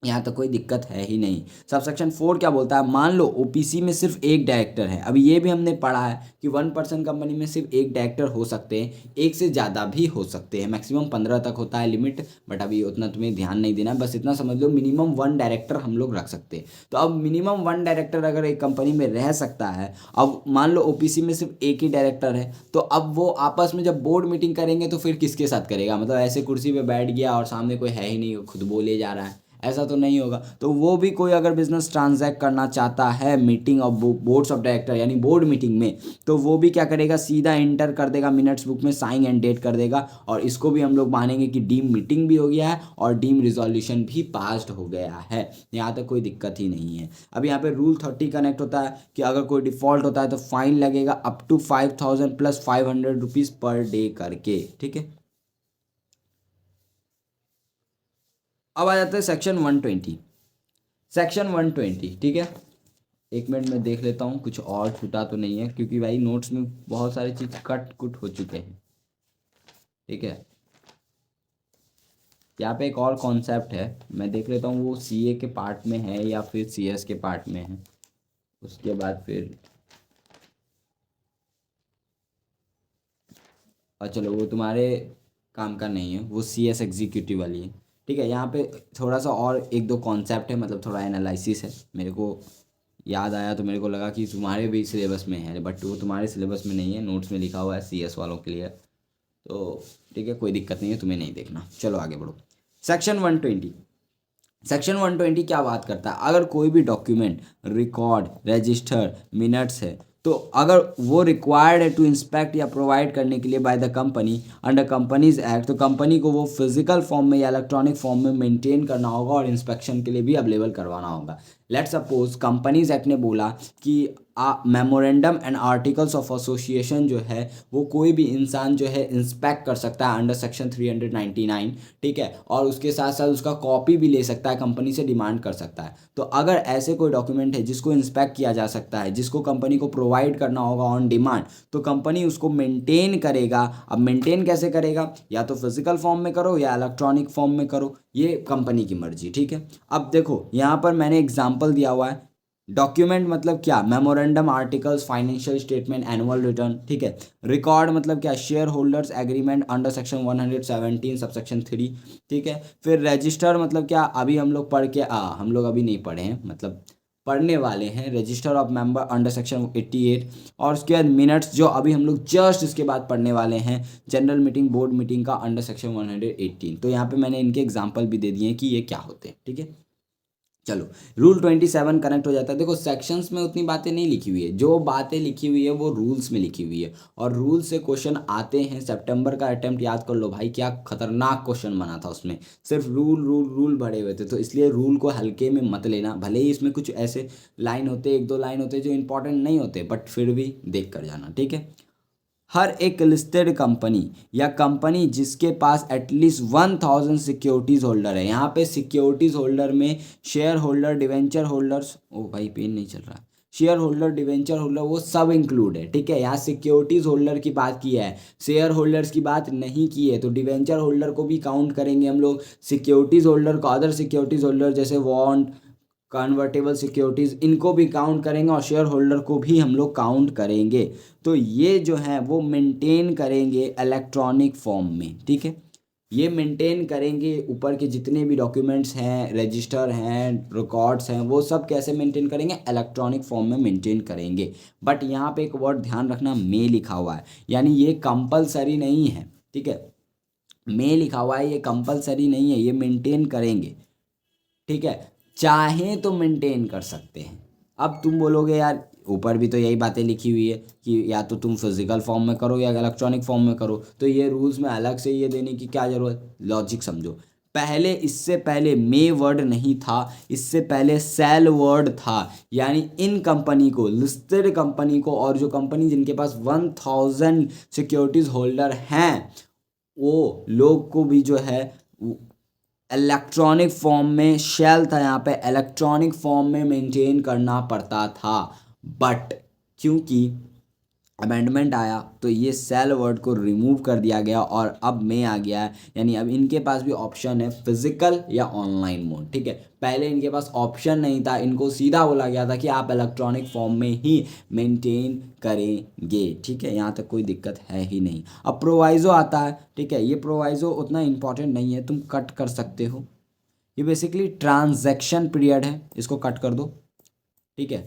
यहाँ तो कोई दिक्कत है ही नहीं। सबसेक्शन 4 क्या बोलता है, मान लो ओपीसी में सिर्फ एक डायरेक्टर है। अभी ये भी हमने पढ़ा है कि 1% कंपनी में सिर्फ एक डायरेक्टर हो सकते हैं, एक से ज़्यादा भी हो सकते हैं, मैक्सिमम 15 तक होता है लिमिट, बट अभी उतना तुम्हें ध्यान नहीं देना, बस इतना समझ लो मिनिमम 1 डायरेक्टर हम लोग रख सकते हैं। तो अब मिनिमम 1 डायरेक्टर अगर एक कंपनी में रह सकता है, अब मान लो ओपीसी में सिर्फ एक ही डायरेक्टर है, तो अब वो आपस में जब बोर्ड मीटिंग करेंगे तो फिर किसके साथ करेगा, मतलब ऐसे कुर्सी पे बैठ गया और सामने कोई है ही नहीं, खुद बोले जा रहा है, ऐसा तो नहीं होगा। तो वो भी कोई अगर बिजनेस ट्रांजैक्ट करना चाहता है meeting of boards of director यानी बोर्ड मीटिंग में, तो वो भी क्या करेगा, सीधा इंटर कर देगा मिनट्स बुक में, साइन एंड डेट कर देगा, और इसको भी हम लोग मानेंगे कि डीम मीटिंग भी हो गया है और डीम रिजोल्यूशन भी पास्ड हो गया है। यहाँ तक कोई दिक्कत ही नहीं है। अब यहाँ पे रूल 30 कनेक्ट होता है कि अगर कोई डिफॉल्ट होता है तो फाइन लगेगा up to 5000 plus 500 rupees per day करके, ठीक है। अब आ जाते हैं सेक्शन 120। सेक्शन 120, ठीक है। एक मिनट में देख लेता हूँ कुछ और छूटा तो नहीं है, क्योंकि भाई नोट्स में बहुत सारी चीज़ कट कुट हो चुके हैं, ठीक है। यहाँ पे एक और कॉन्सेप्ट है, मैं देख लेता हूँ वो सीए के पार्ट में है या फिर सीएस के पार्ट में है, उसके बाद फिर और चलो वो तुम्हारे काम का नहीं है, वो सीएस एग्जीक्यूटिव वाली है, ठीक है। यहाँ पे थोड़ा सा और एक दो कॉन्सेप्ट है, मतलब थोड़ा एनालिसिस है, मेरे को याद आया तो मेरे को लगा कि तुम्हारे भी सिलेबस में है, बट वो तुम्हारे सिलेबस में नहीं है, नोट्स में लिखा हुआ है सीएस वालों के लिए, तो ठीक है, कोई दिक्कत नहीं है, तुम्हें नहीं देखना। चलो आगे बढ़ो। सेक्शन 120। सेक्शन 120 क्या बात करता है, अगर कोई भी डॉक्यूमेंट, रिकॉर्ड, रजिस्टर, मिनट्स है, तो अगर वो रिक्वायर्ड है टू इंस्पेक्ट या प्रोवाइड करने के लिए by the company under companies act, तो कंपनी को वो फिजिकल फॉर्म में या इलेक्ट्रॉनिक फॉर्म में मेंटेन करना होगा और इंस्पेक्शन के लिए भी अवेलेबल करवाना होगा। लेट सपोज कंपनीज एक्ट ने बोला कि memorandum and articles of association जो है वो कोई भी इंसान जो है इंस्पेक्ट कर सकता है अंडर सेक्शन 399, ठीक है, और उसके साथ साथ उसका कॉपी भी ले सकता है, कंपनी से डिमांड कर सकता है। तो अगर ऐसे कोई डॉक्यूमेंट है जिसको इंस्पेक्ट किया जा सकता है, जिसको कंपनी को प्रोवाइड करना होगा ऑन डिमांड, तो कंपनी उसको मेंटेन करेगा। अब मेंटेन कैसे करेगा, या तो फिजिकल फॉर्म में करो या इलेक्ट्रॉनिक फॉर्म में करो, ये कंपनी की मर्जी, ठीक है। अब देखो यहाँ पर मैंने एग्जाम्पल दिया हुआ है, डॉक्यूमेंट मतलब क्या, memorandum, articles, financial statement, annual return, ठीक है। रिकॉर्ड मतलब क्या, share holders agreement under section 117 subsection 3, ठीक है। फिर रजिस्टर मतलब क्या, अभी हम लोग पढ़ के हम लोग अभी नहीं पढ़े हैं, मतलब पढ़ने वाले हैं, register of member under section 88। और उसके बाद मिनट्स जो अभी हम लोग जस्ट इसके बाद पढ़ने वाले हैं, जनरल मीटिंग, बोर्ड मीटिंग का अंडर सेक्शन 118। तो यहाँ पे मैंने इनके एग्जाम्पल भी दे दिए हैं कि ये क्या होते हैं, ठीक है। चलो रूल 27 कनेक्ट हो जाता है। देखो सेक्शंस में उतनी बातें नहीं लिखी हुई है, जो बातें लिखी हुई है वो रूल्स में लिखी हुई है, और रूल से क्वेश्चन आते हैं। सितंबर का अटेम्प्ट याद कर लो भाई, क्या खतरनाक क्वेश्चन बना था उसमें, सिर्फ रूल रूल रूल भरे हुए थे। तो इसलिए रूल को हल्के में मत लेना, भले ही इसमें कुछ ऐसे लाइन होते, एक दो लाइन होते जो इंपॉर्टेंट नहीं होते, बट फिर भी देख कर जाना, ठीक है। हर एक लिस्टेड कंपनी या कंपनी जिसके पास एटलीस्ट 1000 सिक्योरिटीज होल्डर है, यहाँ पे सिक्योरिटीज होल्डर में शेयर होल्डर, डिवेंचर होल्डर्स, ओ भाई पेन नहीं चल रहा, शेयर होल्डर, डिवेंचर होल्डर वो सब इंक्लूड है, ठीक है। यहाँ सिक्योरिटीज होल्डर की बात की है, शेयर होल्डर्स की बात नहीं की है, तो डिवेंचर होल्डर को भी काउंट करेंगे हम लोग, सिक्योरिटीज होल्डर को, अदर सिक्योरिटीज होल्डर जैसे वॉन्ट, कन्वर्टेबल सिक्योरिटीज़, इनको भी काउंट करेंगे, और शेयर होल्डर को भी हम लोग काउंट करेंगे। तो ये जो है वो मेंटेन करेंगे इलेक्ट्रॉनिक फॉर्म में, ठीक है। ये मेंटेन करेंगे, ऊपर के जितने भी डॉक्यूमेंट्स हैं, रजिस्टर हैं, रिकॉर्ड्स हैं, वो सब कैसे मेंटेन करेंगे, इलेक्ट्रॉनिक फॉर्म में मेंटेन करेंगे। बट यहाँ पे एक वर्ड ध्यान रखना, मे लिखा हुआ है, यानी ये कंपलसरी नहीं है, ठीक है। मे लिखा हुआ है, ये कंपलसरी नहीं है, ये मेंटेन करेंगे, ठीक है। चाहें तो मेंटेन कर सकते हैं। अब तुम बोलोगे यार ऊपर भी तो यही बातें लिखी हुई है कि या तो तुम फिजिकल फॉर्म में करो या इलेक्ट्रॉनिक फॉर्म में करो, तो ये रूल्स में अलग से ये देने की क्या ज़रूरत। लॉजिक समझो, पहले इससे पहले मे वर्ड नहीं था, इससे पहले सेल वर्ड था। यानी इन कंपनी को, लिस्टेड कंपनी को, और जो कंपनी जिनके पास 1000 सिक्योरिटीज होल्डर हैं वो लोग को भी जो है इलेक्ट्रॉनिक फॉर्म में, शेल था यहाँ पे, इलेक्ट्रॉनिक फॉर्म में मेंटेन करना पड़ता था। बट क्योंकि अमेंडमेंट आया तो ये सेल वर्ड को रिमूव कर दिया गया और अब में आ गया है। यानी अब इनके पास भी ऑप्शन है फिजिकल या ऑनलाइन मोड। ठीक है, पहले इनके पास ऑप्शन नहीं था, इनको सीधा बोला गया था कि आप इलेक्ट्रॉनिक फॉर्म में ही मेंटेन करेंगे। ठीक है, यहाँ तक कोई दिक्कत है ही नहीं। अब प्रोवाइज़ो आता है। ठीक है, ये प्रोवाइज़ो उतना इंपॉर्टेंट नहीं है, तुम कट कर सकते हो। ये बेसिकली ट्रांजैक्शन पीरियड है, इसको कट कर दो। ठीक है,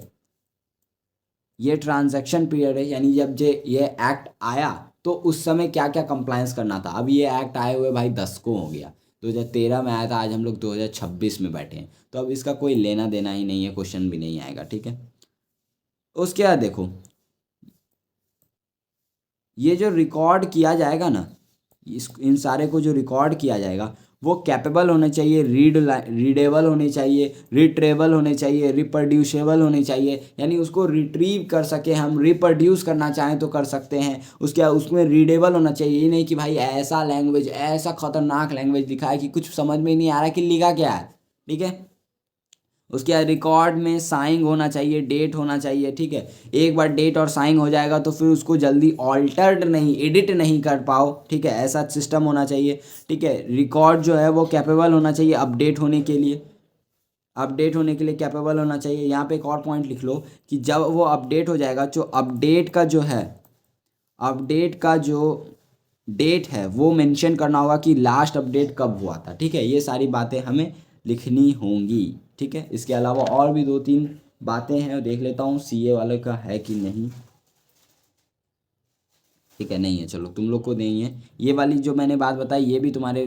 ये ट्रांजैक्शन पीरियड है, यानी जब ये एक्ट आया तो उस समय क्या क्या कंप्लायंस करना था। अब ये एक्ट आए हुए भाई 10 को हो गया, 2013 में आया था, आज हम लोग 2026 में बैठे हैं, तो अब इसका कोई लेना देना ही नहीं है, क्वेश्चन भी नहीं आएगा। ठीक है, उसके बाद देखो, ये जो रिकॉर्ड किया जाएगा ना, इन सारे को जो रिकॉर्ड किया जाएगा वो कैपेबल होने चाहिए, रीडेबल होने चाहिए, रिट्रेबल होने चाहिए, रिप्रोड्यूसेबल होने चाहिए। यानी उसको रिट्रीव कर सके हम, रिप्रोड्यूस करना चाहें तो कर सकते हैं। उसके उसमें रीडेबल होना चाहिए। ये नहीं कि भाई ऐसा लैंग्वेज, ऐसा खतरनाक लैंग्वेज लिखा है कि कुछ समझ में ही नहीं आ रहा कि लिखा क्या है। ठीक है, उसके बाद रिकॉर्ड में साइंग होना चाहिए, डेट होना चाहिए। ठीक है, एक बार डेट और साइंग हो जाएगा तो फिर उसको जल्दी ऑल्टर्ड नहीं, एडिट नहीं कर पाओ। ठीक है, ऐसा सिस्टम होना चाहिए। ठीक है, रिकॉर्ड जो है वो कैपेबल होना चाहिए अपडेट होने के लिए, अपडेट होने के लिए कैपेबल होना चाहिए। यहाँ पे एक और पॉइंट लिख लो कि जब वो अपडेट हो जाएगा, जो अपडेट का जो है, अपडेट का जो डेट है वो मेंशन करना होगा कि लास्ट अपडेट कब हुआ था। ठीक है, ये सारी बातें हमें लिखनी होंगी। ठीक है, इसके अलावा और भी 2-3 बातें हैं, देख लेता हूँ सीए वाले का है कि नहीं। ठीक है, नहीं है, चलो तुम लोग को नहीं है। ये वाली जो मैंने बात बताई ये भी तुम्हारे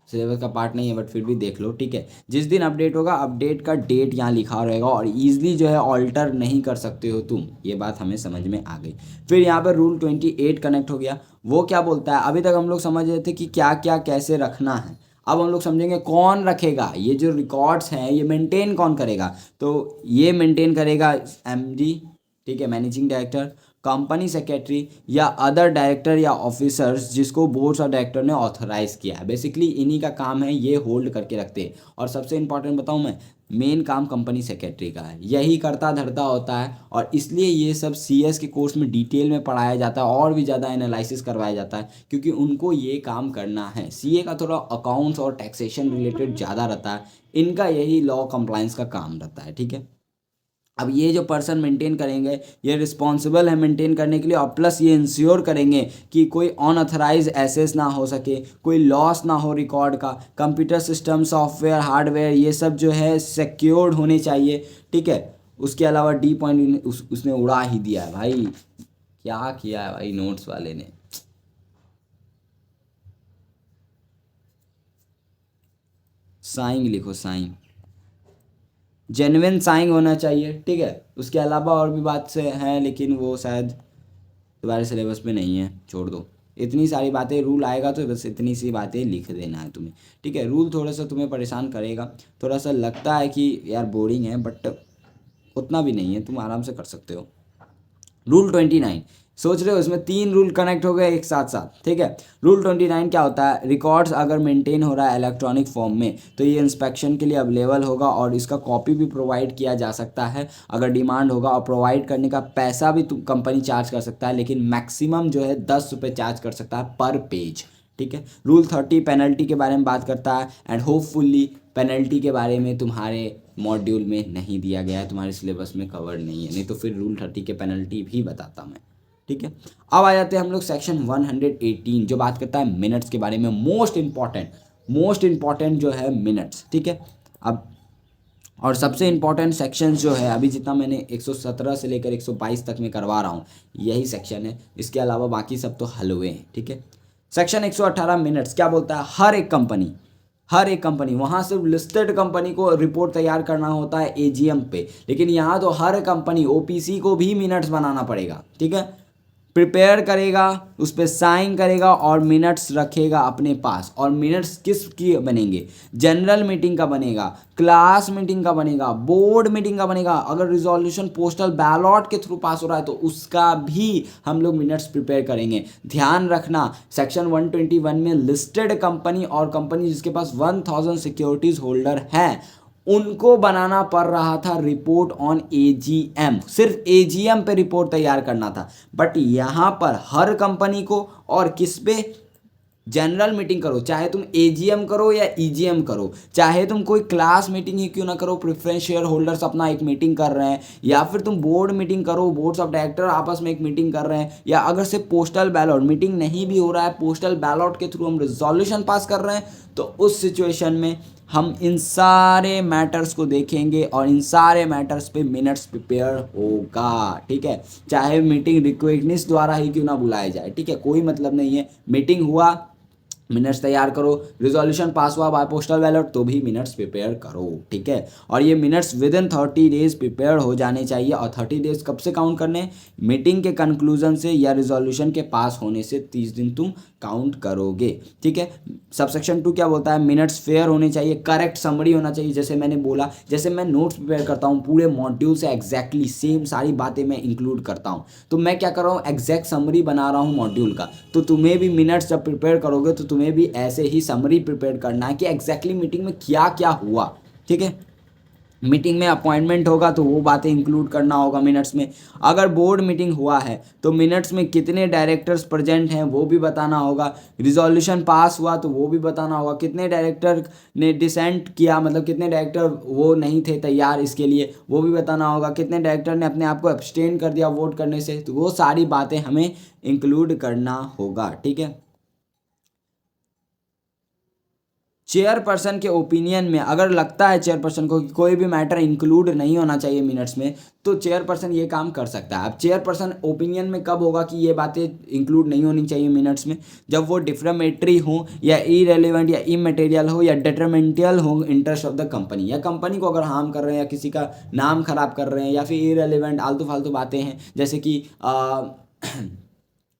सिलेबस का पार्ट नहीं है, बट फिर भी देख लो। ठीक है, जिस दिन अपडेट होगा अपडेट का डेट यहाँ लिखा रहेगा और ईजिली जो है ऑल्टर नहीं कर सकते हो तुम। ये बात हमें समझ में आ गई। फिर यहाँ पर रूल 28 कनेक्ट हो गया। वो क्या बोलता है, अभी तक हम लोग समझ रहे थे कि क्या क्या कैसे रखना है, अब हम लोग समझेंगे कौन रखेगा। ये जो रिकॉर्ड्स हैं ये मेंटेन कौन करेगा, तो ये मेंटेन करेगा एमडी। ठीक है, मैनेजिंग डायरेक्टर, कंपनी सेक्रेटरी या अदर डायरेक्टर या ऑफिसर्स जिसको बोर्ड ऑफ डायरेक्टर ने ऑथराइज किया है। बेसिकली इन्हीं का काम है, ये होल्ड करके रखते हैं। और सबसे इंपॉर्टेंट बताऊं मैं, मेन काम कंपनी सेक्रेटरी का है, यही करता धरता होता है। और इसलिए ये सब सीएस के कोर्स में डिटेल में पढ़ाया जाता है और भी ज़्यादा एनालिसिस करवाया जाता है, क्योंकि उनको ये काम करना है। सीए का थोड़ा अकाउंट्स और टैक्सेशन रिलेटेड ज़्यादा रहता है, इनका यही लॉ कंप्लायंस का काम रहता है। ठीक है, अब ये जो पर्सन मेंटेन करेंगे ये रिस्पॉन्सिबल है मेंटेन करने के लिए, और प्लस ये इंश्योर करेंगे कि कोई अनऑथराइज एसेस ना हो सके, कोई लॉस ना हो रिकॉर्ड का। कंप्यूटर सिस्टम, सॉफ्टवेयर, हार्डवेयर ये सब जो है सिक्योर्ड होने चाहिए। ठीक है, उसके अलावा डी पॉइंट उसने उड़ा ही दिया है भाई, क्या किया है भाई नोट्स वाले ने। साइन लिखो, साइन, जेन्युइन साइन होना चाहिए। ठीक है, उसके अलावा और भी बात से हैं लेकिन वो शायद तुम्हारे सिलेबस में नहीं है, छोड़ दो। इतनी सारी बातें, रूल आएगा तो बस इतनी सी बातें लिख देना है तुम्हें। ठीक है, रूल थोड़ा सा तुम्हें परेशान करेगा, थोड़ा सा लगता है कि यार बोरिंग है, बट उतना भी नहीं है, तुम आराम से कर सकते हो। रूल 29, सोच रहे हो इसमें 3 रूल कनेक्ट हो गए एक साथ साथ। ठीक है, रूल 29 क्या होता है, रिकॉर्ड्स अगर मेंटेन हो रहा है इलेक्ट्रॉनिक फॉर्म में तो ये इंस्पेक्शन के लिए अवेलेबल होगा और इसका कॉपी भी प्रोवाइड किया जा सकता है अगर डिमांड होगा। और प्रोवाइड करने का पैसा भी कंपनी चार्ज कर सकता है, लेकिन मैक्सिमम जो है 10 रुपये चार्ज कर सकता है पर पेज। ठीक है, रूल 30 पेनल्टी के बारे में बात करता है, एंड होपफुली पेनल्टी के बारे में तुम्हारे मॉड्यूल में नहीं दिया गया है, तुम्हारे सिलेबस में कवर नहीं है, नहीं तो फिर रूल 30 के पेनल्टी भी बताता मैं। ठीक है, अब आ जाते हैं हम लोग सेक्शन 118 जो बात करता है मिनट्स के बारे में। मोस्ट इम्पॉर्टेंट जो है मिनट्स। ठीक है, अब और सबसे इम्पॉर्टेंट सेक्शन जो है अभी जितना मैंने 117 से लेकर 122 तक में करवा रहा हूँ यही सेक्शन है, इसके अलावा बाकी सब तो हलवे हैं। ठीक है, सेक्शन 118 मिनट्स क्या बोलता है, हर एक कंपनी, वहाँ सिर्फ लिस्टेड कंपनी को रिपोर्ट तैयार करना होता है एजीएम पे, लेकिन यहाँ तो हर कंपनी ओपीसी को भी मिनट्स बनाना पड़ेगा। ठीक है, प्रिपेयर करेगा, उस पर साइन करेगा और मिनट्स रखेगा अपने पास। और मिनट्स किस की बनेंगे? जनरल मीटिंग का बनेगा, क्लास मीटिंग का बनेगा, बोर्ड मीटिंग का बनेगा। अगर रिजोल्यूशन पोस्टल बैलॉट के थ्रू पास हो रहा है तो उसका भी हम लोग मिनट्स प्रिपेयर करेंगे। ध्यान रखना, सेक्शन 121 में लिस्टेड कंपनी और कंपनी जिसके पास 1000 सिक्योरिटीज होल्डर हैं उनको बनाना पड़ रहा था रिपोर्ट ऑन एजीएम, सिर्फ एजीएम पे रिपोर्ट तैयार करना था। बट यहाँ पर हर कंपनी को, और किस पे? जनरल मीटिंग करो, चाहे तुम एजीएम करो या ईजीएम करो, चाहे तुम कोई क्लास मीटिंग ही क्यों ना करो, प्रेफरेंस शेयर होल्डर्स अपना एक मीटिंग कर रहे हैं, या फिर तुम बोर्ड मीटिंग करो, बोर्ड्स ऑफ डायरेक्टर आपस में एक मीटिंग कर रहे हैं, या अगर से पोस्टल बैलॉट मीटिंग नहीं भी हो रहा है, पोस्टल बैलॉट के थ्रू हम रिजोल्यूशन पास कर रहे हैं, तो उस सिचुएशन में हम इन सारे मैटर्स को देखेंगे और इन सारे मैटर्स पे मिनट्स प्रिपेयर होगा। ठीक है, चाहे मीटिंग रिक्वेटनेस द्वारा ही क्यों ना बुलाया जाए, ठीक है, कोई मतलब नहीं है। मीटिंग हुआ, मिनट्स तैयार करो, रिजोल्यूशन पास हुआ बाय पोस्टल बैलट तो भी मिनट्स प्रिपेयर करो। ठीक है, और ये minutes with in 30 days prepare हो जाने चाहिए। और 30 डेज कब से काउंट करने? मीटिंग के कंक्लूजन से या रिजोल्यूशन के पास होने से 30 दिन तुम काउंट करोगे। ठीक है, सबसेक्शन 2 क्या बोलता है? मिनट्स फेयर होने चाहिए, करेक्ट समरी होना चाहिए। जैसे मैंने बोला, जैसे मैं नोट्स प्रिपेयर करता हूँ पूरे मॉड्यूल से एग्जैक्टली सेम सारी बातें मैं इंक्लूड करता हूँ, तो मैं क्या कर रहा हूँ? एग्जैक्ट समरी बना रहा हूँ मॉड्यूल का। तो तुम्हें भी मिनट्स जब प्रिपेयर करोगे तो तुम्हें भी ऐसे ही समरी प्रिपेयर करना है कि एग्जैक्टली मीटिंग में क्या क्या हुआ। ठीक है, मीटिंग में अपॉइंटमेंट होगा तो वो बातें इंक्लूड करना होगा मिनट्स में। अगर बोर्ड मीटिंग हुआ है तो मिनट्स में कितने डायरेक्टर्स प्रेजेंट हैं वो भी बताना होगा। रिजोल्यूशन पास हुआ तो वो भी बताना होगा। कितने डायरेक्टर ने डिसेंट किया, मतलब कितने डायरेक्टर वो नहीं थे तैयार इसके लिए, वो भी बताना होगा। कितने डायरेक्टर ने अपने आप को एब्सटेन कर दिया वोट करने से, तो वो सारी बातें हमें इंक्लूड करना होगा। ठीक है, चेयरपर्सन के ओपिनियन में अगर लगता है चेयरपर्सन को कि कोई भी मैटर इंक्लूड नहीं होना चाहिए मिनट्स में, तो चेयरपर्सन ये काम कर सकता है। अब चेयरपर्सन ओपिनियन में कब होगा कि ये बातें इंक्लूड नहीं होनी चाहिए मिनट्स में? जब वो डिफ्रेमेटरी हो या इरेलीवेंट या इमटेरियल हो या डेट्रीमेंटल हो इंटरेस्ट ऑफ द कंपनी, या कंपनी को अगर हार्म कर रहे हैं या किसी का नाम खराब कर रहे हैं, या फिर इरेलीवेंट आलतू फालतू बातें हैं, जैसे कि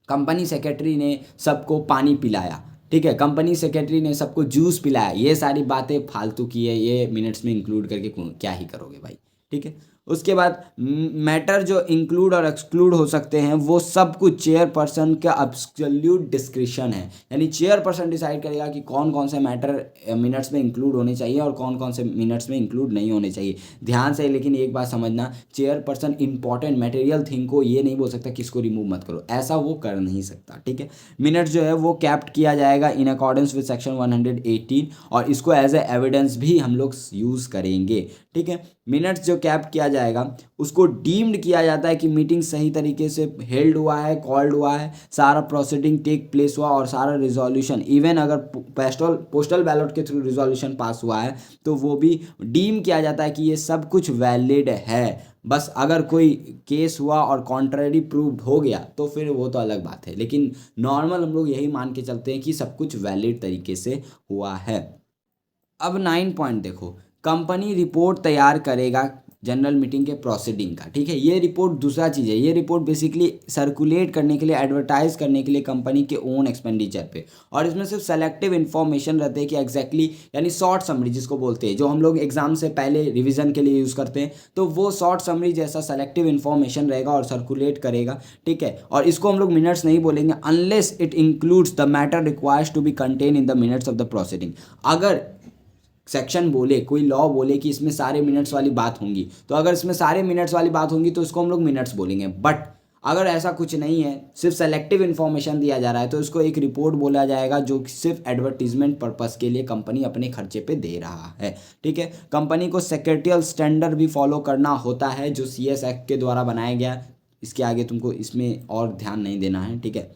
कंपनी सेक्रेटरी ने सबको पानी पिलाया, ठीक है, कंपनी सेक्रेटरी ने सबको जूस पिलाया, ये सारी बातें फालतू की है, ये मिनट्स में इंक्लूड करके क्या ही करोगे भाई। ठीक है, उसके बाद मैटर जो इंक्लूड और एक्सक्लूड हो सकते हैं वो सब कुछ चेयरपर्सन का एब्सोल्यूट डिस्क्रिशन है। यानी चेयरपर्सन डिसाइड करेगा कि कौन कौन से मैटर मिनट्स में इंक्लूड होने चाहिए और कौन कौन से मिनट्स में इंक्लूड नहीं होने चाहिए। ध्यान से लेकिन एक बात समझना, चेयरपर्सन इंपॉर्टेंट मटेरियल थिंग को ये नहीं बोल सकता कि इसको रिमूव मत करो, ऐसा वो कर नहीं सकता। ठीक है, मिनट्स जो है वो कैप्ट किया जाएगा इन अकॉर्डेंस विद सेक्शन 118 और इसको एज ए एविडेंस भी हम लोग यूज़ करेंगे। ठीक है, मिनट्स जो कैप्ट किया जाएगा उसको डीम्ड किया जाता है कि मीटिंग सही तरीके से हेल्ड हुआ है, कॉल्ड हुआ है, सारा प्रोसीडिंग टेक प्लेस हुआ और सारा रिजोल्यूशन, इवन अगर पोस्टल बैलेट के थ्रू रिजोल्यूशन पास हुआ है तो वो भी डीम किया जाता है कि ये सब कुछ वैलिड है। बस अगर कोई केस हुआ और कॉन्ट्ररी प्रूव्ड हो गया तो फिर वो तो अलग बात है, लेकिन नॉर्मल हम लोग यही मान के चलते हैं कि सब कुछ वैलिड तरीके से हुआ है। अब 9 पॉइंट देखो, कंपनी रिपोर्ट तैयार करेगा जनरल मीटिंग के प्रोसीडिंग का। ठीक है, ये रिपोर्ट दूसरा चीज़ है, ये रिपोर्ट बेसिकली सर्कुलेट करने के लिए, एडवर्टाइज करने के लिए कंपनी के ओन एक्सपेंडिचर पे, और इसमें सिर्फ सेलेक्टिव इन्फॉर्मेशन रहते हैं कि एग्जैक्टली यानी शॉर्ट समरी जिसको बोलते हैं, जो हम लोग एग्जाम से पहले रिविजन के लिए यूज़ करते हैं, तो वो शॉर्ट समरी जैसा सेलेक्टिव इन्फॉर्मेशन रहेगा और सर्कुलेट करेगा। ठीक है, और इसको हम लोग मिनट्स नहीं बोलेंगे unless it includes the matter requires to be contain in the minutes of the proceeding. अगर सेक्शन बोले, कोई लॉ बोले कि इसमें सारे मिनट्स वाली बात होंगी, तो अगर इसमें सारे मिनट्स वाली बात होंगी तो इसको हम लोग मिनट्स बोलेंगे। बट अगर ऐसा कुछ नहीं है, सिर्फ सेलेक्टिव इन्फॉर्मेशन दिया जा रहा है, तो इसको एक रिपोर्ट बोला जाएगा जो सिर्फ एडवर्टीजमेंट पर्पस के लिए कंपनी अपने खर्चे पे दे रहा है। ठीक है, कंपनी को सेक्रेटरियल स्टैंडर्ड भी फॉलो करना होता है जो CS एक्ट के द्वारा बनाया गया। इसके आगे तुमको इसमें और ध्यान नहीं देना है। ठीक है,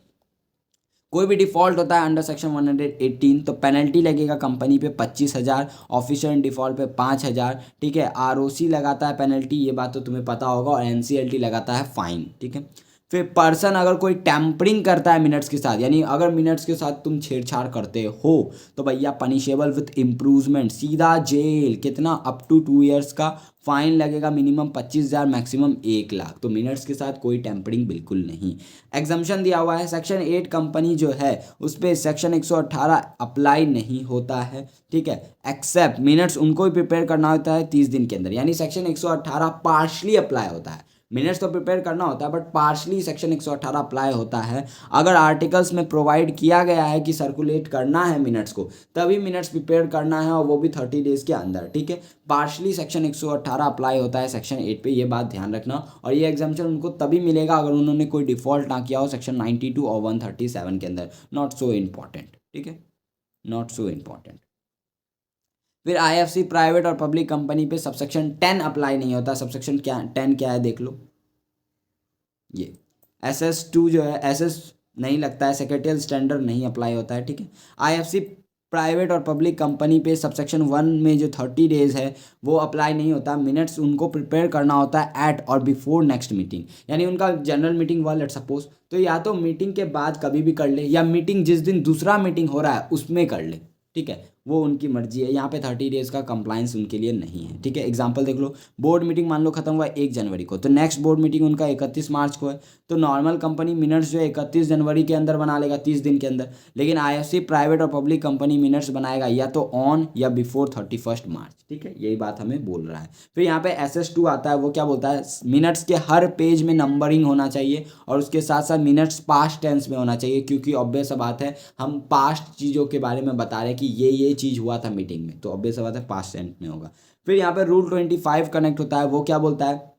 कोई भी डिफ़ॉल्ट होता है अंडर सेक्शन 118 तो पेनल्टी लगेगा कंपनी पे 25,000, ऑफिशियल डिफ़ॉल्ट पे 5,000। ठीक है, ROC लगाता है पेनल्टी, ये बात तो तुम्हें पता होगा, और NCLT लगाता है फाइन। ठीक है, फिर पर्सन अगर कोई टैम्परिंग करता है मिनट्स के साथ, यानी अगर मिनट्स के साथ तुम छेड़छाड़ करते हो तो भैया पनिशेबल विथ इम्प्रूवमेंट, सीधा जेल, कितना अप टू 2 ईयर्स का फाइन लगेगा, मिनिमम 25,000 मैक्सिमम 1 लाख। तो मिनट्स के साथ कोई टैम्परिंग बिल्कुल नहीं। एग्जम्पशन दिया हुआ है सेक्शन 8 कंपनी जो है उस पर सेक्शन 118 अप्लाई नहीं होता है, ठीक है, एक्सेप्ट मिनट्स उनको भी प्रिपेयर करना होता है 30 दिन के अंदर, यानी सेक्शन 118 पार्शली अप्लाई होता है। मिनट्स तो प्रिपेयर करना होता है बट पार्शली सेक्शन 118 अप्लाई होता है। अगर आर्टिकल्स में प्रोवाइड किया गया है कि सर्कुलेट करना है मिनट्स को, तभी मिनट्स प्रिपेयर करना है, और वो भी 30 डेज के अंदर, ठीक है। पार्शली सेक्शन 118 अप्लाई होता है सेक्शन 8 पे, ये बात ध्यान रखना। और ये एग्जाम्पशन उनको तभी मिलेगा अगर उन्होंने कोई डिफॉल्ट ना किया हो सेक्शन 92 और 137 के अंदर। नॉट सो इम्पॉर्टेंट, ठीक है, नॉट सो इम्पॉर्टेंट। फिर आईएफसी प्राइवेट और पब्लिक कंपनी पे सबसेक्शन 10 अप्लाई नहीं होता। सबसेक्शन 10 क्या है देख लो, ये SS2 जो है, SS नहीं लगता है, सेक्रेटरियल स्टैंडर्ड नहीं अप्लाई होता है, ठीक है। आईएफसी प्राइवेट और पब्लिक कंपनी पे सबसेक्शन 1 में जो 30 डेज है वो अप्लाई नहीं होता। मिनट्स उनको प्रिपेयर करना होता है एट और बिफोर नेक्स्ट मीटिंग, यानी उनका जनरल मीटिंग हुआ लेट सपोज, तो या तो मीटिंग के बाद कभी भी कर ले, या मीटिंग जिस दिन दूसरा मीटिंग हो रहा है उसमें कर ले, ठीक है, वो उनकी मर्जी है। यहाँ पे 30 डेज का कंप्लाइंस उनके लिए नहीं है, ठीक है। एग्जांपल देख लो, बोर्ड मीटिंग मान लो खत्म हुआ 1 जनवरी को, तो नेक्स्ट बोर्ड मीटिंग उनका 31 मार्च को है, तो नॉर्मल कंपनी मिनट्स जो है 31 जनवरी के अंदर बना लेगा, 30 दिन के अंदर। लेकिन आईएफसी प्राइवेट और पब्लिक कंपनी मिनट्स बनाएगा या तो ऑन या बिफोर 31 मार्च, ठीक है, यही बात हमें बोल रहा है। फिर यहाँ पे SS2 आता है, वो क्या बोलता है, मिनट्स के हर पेज में नंबरिंग होना चाहिए, और उसके साथ साथ मिनट्स पास्ट टेंस में होना चाहिए, क्योंकि ऑब्वियस बात है हम पास्ट चीज़ों के बारे में बता रहे हैं कि ये चीज़ हुआ था मीटिंग में, तो ऑब्वियस बात है पास्ट टेंस में होगा। फिर यहाँ पे रूल 25 कनेक्ट होता है, वो क्या बोलता है,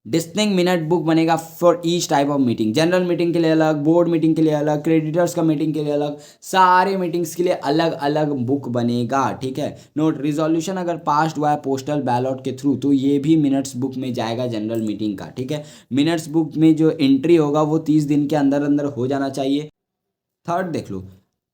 डिस्टिंक्ट मिनट बुक बनेगा for each type of meeting, general meeting के लिए अलग, बोर्ड मीटिंग के लिए अलग, क्रेडिटर्स का मीटिंग के लिए अलग, सारे मीटिंग्स के लिए अलग अलग बुक बनेगा, ठीक है। नोट, रिजोल्यूशन अगर पास हुआ है पोस्टल बैलॉट के थ्रू तो ये भी मिनट्स बुक में जाएगा जनरल मीटिंग का, ठीक है। मिनट्स बुक में जो एंट्री होगा वो 30 दिन के अंदर अंदर हो जाना चाहिए। थर्ड देख लो,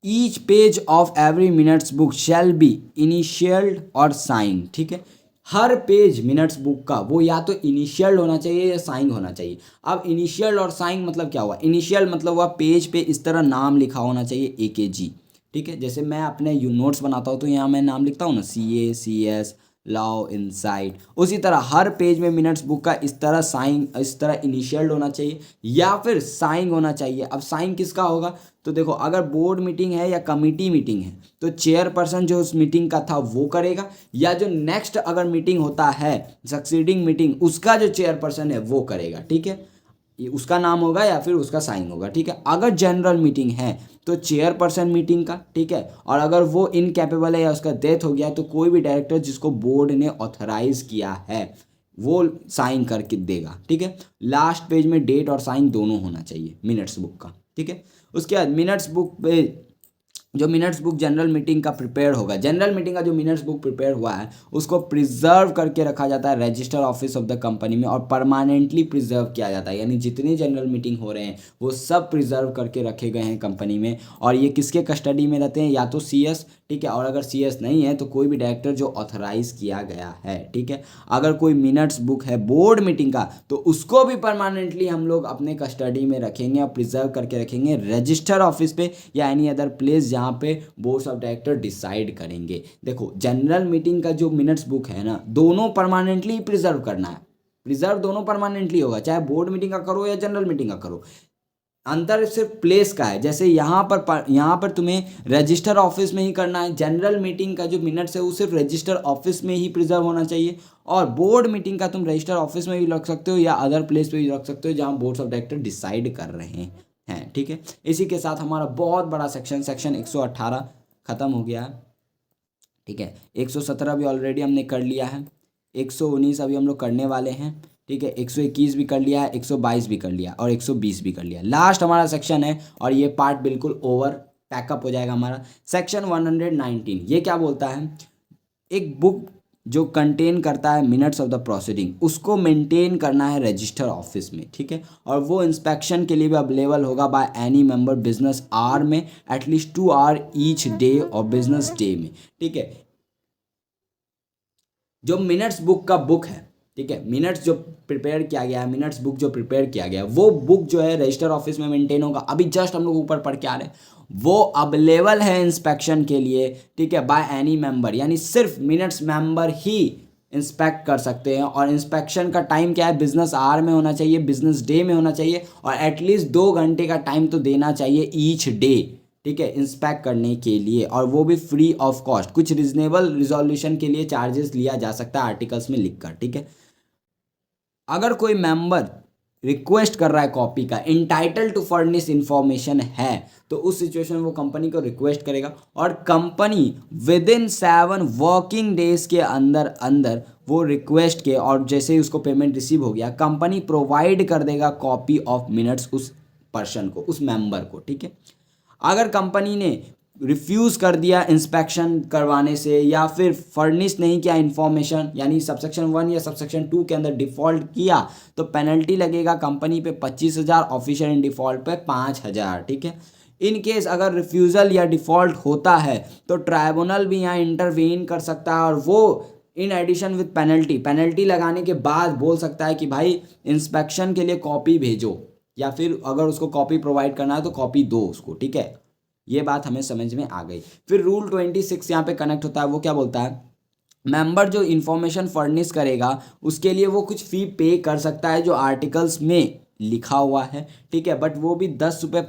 each page of every minutes book shall be initialled और साइन, ठीक है। हर पेज मिनट्स बुक का वो या तो इनिशियल होना चाहिए या साइन होना चाहिए। अब इनिशियल और साइन मतलब क्या हुआ, इनिशियल मतलब हुआ पेज पे इस तरह नाम लिखा होना चाहिए AKG, ठीक है। जैसे मैं अपने नोट्स बनाता हूँ तो यहाँ मैं नाम लिखता हूँ ना, CA CS लॉ इनसाइड, उसी तरह हर पेज में मिनट्स बुक का इस तरह साइन, इस तरह इनिशियल्ड होना चाहिए या फिर साइन होना चाहिए। अब साइन किसका होगा, तो देखो अगर बोर्ड मीटिंग है या कमिटी मीटिंग है तो चेयरपर्सन जो उस मीटिंग का था वो करेगा, या जो नेक्स्ट अगर मीटिंग होता है सक्सीडिंग मीटिंग उसका जो चेयरपर्सन है वो करेगा, ठीक है, ये उसका नाम होगा या फिर उसका साइन होगा, ठीक है। अगर जनरल मीटिंग है तो चेयरपर्सन मीटिंग का, ठीक है, और अगर वो इनकैपेबल है या उसका डेथ हो गया तो कोई भी डायरेक्टर जिसको बोर्ड ने ऑथराइज किया है वो साइन करके देगा, ठीक है। लास्ट पेज में डेट और साइन दोनों होना चाहिए मिनट्स बुक का, ठीक है। उसके बाद मिनट्स बुक पे जो मिनट्स बुक जनरल मीटिंग का प्रिपेयर होगा, जनरल मीटिंग का जो मिनट्स बुक प्रिपेयर हुआ है उसको प्रिजर्व करके रखा जाता है register office of the company में, और परमानेंटली प्रिजर्व किया जाता है, यानी जितने जनरल मीटिंग हो रहे हैं वो सब प्रिजर्व करके रखे गए हैं कंपनी में। और ये किसके कस्टडी में रहते हैं, या तो CS, ठीक है, और अगर CS नहीं है तो कोई भी डायरेक्टर जो ऑथराइज किया गया है, ठीक है। अगर कोई मिनट्स बुक है बोर्ड मीटिंग का तो उसको भी परमानेंटली हम लोग अपने कस्टडी में रखेंगे और प्रिजर्व करके रखेंगे रजिस्टर ऑफिस पे या एनी अदर प्लेस जहाँ पे बोर्ड ऑफ डायरेक्टर डिसाइड करेंगे। देखो जनरल मीटिंग का जो मिनट्स बुक है ना, दोनों परमानेंटली प्रिजर्व करना है, प्रिजर्व दोनों परमानेंटली होगा, चाहे बोर्ड मीटिंग का करो या जनरल मीटिंग का करो। अंतर सिर्फ प्लेस का है, जैसे यहाँ पर तुम्हें रजिस्टर ऑफिस में ही करना है, जनरल मीटिंग का जो मिनट्स है वो सिर्फ रजिस्टर ऑफिस में ही प्रिजर्व होना चाहिए, और बोर्ड मीटिंग का तुम रजिस्टर ऑफिस में भी रख सकते हो या अदर प्लेस पे भी रख सकते हो जहाँ बोर्ड ऑफ डायरेक्टर डिसाइड कर रहे हैं, ठीक है। इसी के साथ हमारा बहुत बड़ा सेक्शन 118 खत्म हो गया है, ठीक है। 117 भी ऑलरेडी हमने कर लिया है, 119 अभी हम लोग करने वाले हैं, ठीक है। 121 भी कर लिया है, 122 भी कर लिया और 120 भी कर लिया। लास्ट हमारा सेक्शन है और ये पार्ट बिल्कुल ओवर पैकअप हो जाएगा हमारा। सेक्शन 119 ये क्या बोलता है, एक बुक जो कंटेन करता है मिनट्स ऑफ द प्रोसीडिंग उसको मेंटेन करना है रजिस्टर ऑफिस में, ठीक है, और वो इंस्पेक्शन के लिए भी अवेलेबल होगा by any member business hour में एटलीस्ट 2 आवर ईच डे और बिजनेस डे में, ठीक है। जो मिनट्स बुक का बुक है ठीक है। मिनट्स जो प्रिपेयर किया गया है, मिनट्स बुक जो प्रिपेयर किया गया है, वो बुक जो है रजिस्टर ऑफिस में मेंटेन होगा। अभी जस्ट हम लोग ऊपर पढ़ के आ रहे हैं, वो अवेलेबल है इंस्पेक्शन के लिए, ठीक है, बाय एनी मेंबर, यानी सिर्फ मिनट्स मेंबर ही इंस्पेक्ट कर सकते हैं। और इंस्पेक्शन का टाइम क्या है, बिजनेस आवर में होना चाहिए, बिजनेस डे में होना चाहिए, और एटलीस्ट 2 घंटे का टाइम तो देना चाहिए ईच डे, ठीक है, इंस्पेक्ट करने के लिए, और वो भी फ्री ऑफ कॉस्ट। कुछ रिजनेबल रिजोल्यूशन के लिए चार्जेस लिया जा सकता है आर्टिकल्स में लिखकर, ठीक है। अगर कोई मेंबर रिक्वेस्ट कर रहा है कॉपी का, इंटाइटल टू फर्निश इंफॉर्मेशन है, तो उस सिचुएशन में वो कंपनी को रिक्वेस्ट करेगा, और company with in 7 working days के अंदर अंदर वो रिक्वेस्ट के, और जैसे ही उसको पेमेंट रिसीव हो गया, कंपनी प्रोवाइड कर देगा कॉपी ऑफ मिनट्स उस पर्सन को, उस मेंबर को, ठीक है। अगर कंपनी ने रिफ्यूज़ कर दिया इंस्पेक्शन करवाने से, या फिर फर्निश नहीं किया इन्फॉर्मेशन, यानी सबसेक्शन 1 या सबसेक्शन 2 के अंदर डिफ़ॉल्ट किया, तो पेनल्टी लगेगा कंपनी पे 25,000, ऑफिशियल इन डिफ़ॉल्ट पे 5,000, ठीक है। इन केस अगर रिफ्यूज़ल या डिफ़ॉल्ट होता है तो ट्राइब्यूनल भी यहाँ इंटरवीन कर सकता है, और वो इन एडिशन विद पेनल्टी लगाने के बाद बोल सकता है कि भाई इंस्पेक्शन के लिए कॉपी भेजो, या फिर अगर उसको कॉपी प्रोवाइड करना है तो कॉपी दो उसको, ठीक है। ये बात हमें समझ में आ गई। फिर रूल 26 यहाँ पे कनेक्ट होता है। वो क्या बोलता है, मेंबर जो इन्फॉर्मेशन फर्निश करेगा उसके लिए वो कुछ फ़ी पे कर सकता है जो आर्टिकल्स में लिखा हुआ है, ठीक है, बट वो भी 10 रुपये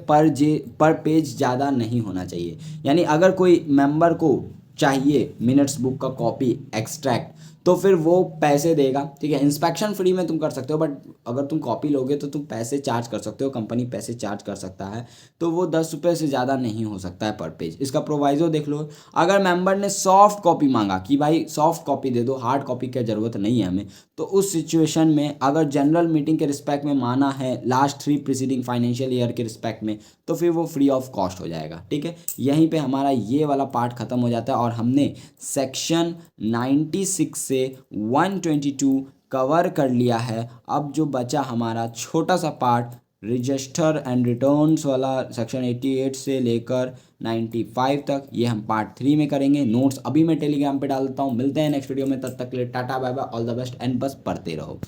पर पेज ज़्यादा नहीं होना चाहिए। यानी अगर कोई मेंबर को चाहिए मिनट्स बुक का कॉपी एक्सट्रैक्ट, तो फिर वो पैसे देगा, ठीक है। इंस्पेक्शन फ्री में तुम कर सकते हो, बट अगर तुम कॉपी लोगे तो तुम पैसे चार्ज कर सकते हो, कंपनी पैसे चार्ज कर सकता है, तो वो 10 रुपये से ज़्यादा नहीं हो सकता है पर पेज। इसका प्रोवाइजो देख लो, अगर मेंबर ने सॉफ्ट कॉपी मांगा कि भाई सॉफ्ट कॉपी दे दो, हार्ड कॉपी की ज़रूरत नहीं है हमें, तो उस सिचुएशन में अगर जनरल मीटिंग के रिस्पेक्ट में माना है, लास्ट 3 प्रीसीडिंग फाइनेंशियल ईयर के रिस्पेक्ट में, तो फिर वो फ्री ऑफ कॉस्ट हो जाएगा, ठीक है। यहीं पे हमारा ये वाला पार्ट ख़त्म हो जाता है, और हमने सेक्शन 96 से 122 कवर कर लिया है। अब जो बचा हमारा छोटा सा पार्ट, रजिस्टर एंड रिटर्न्स वाला, सेक्शन 88 से लेकर 95 तक, ये हम पार्ट 3 में करेंगे। नोट्स अभी मैं टेलीग्राम पे डाल देता हूँ। मिलते हैं नेक्स्ट वीडियो में, तब तक के लिए tata bye bye, all the best, and बस पढ़ते रहो।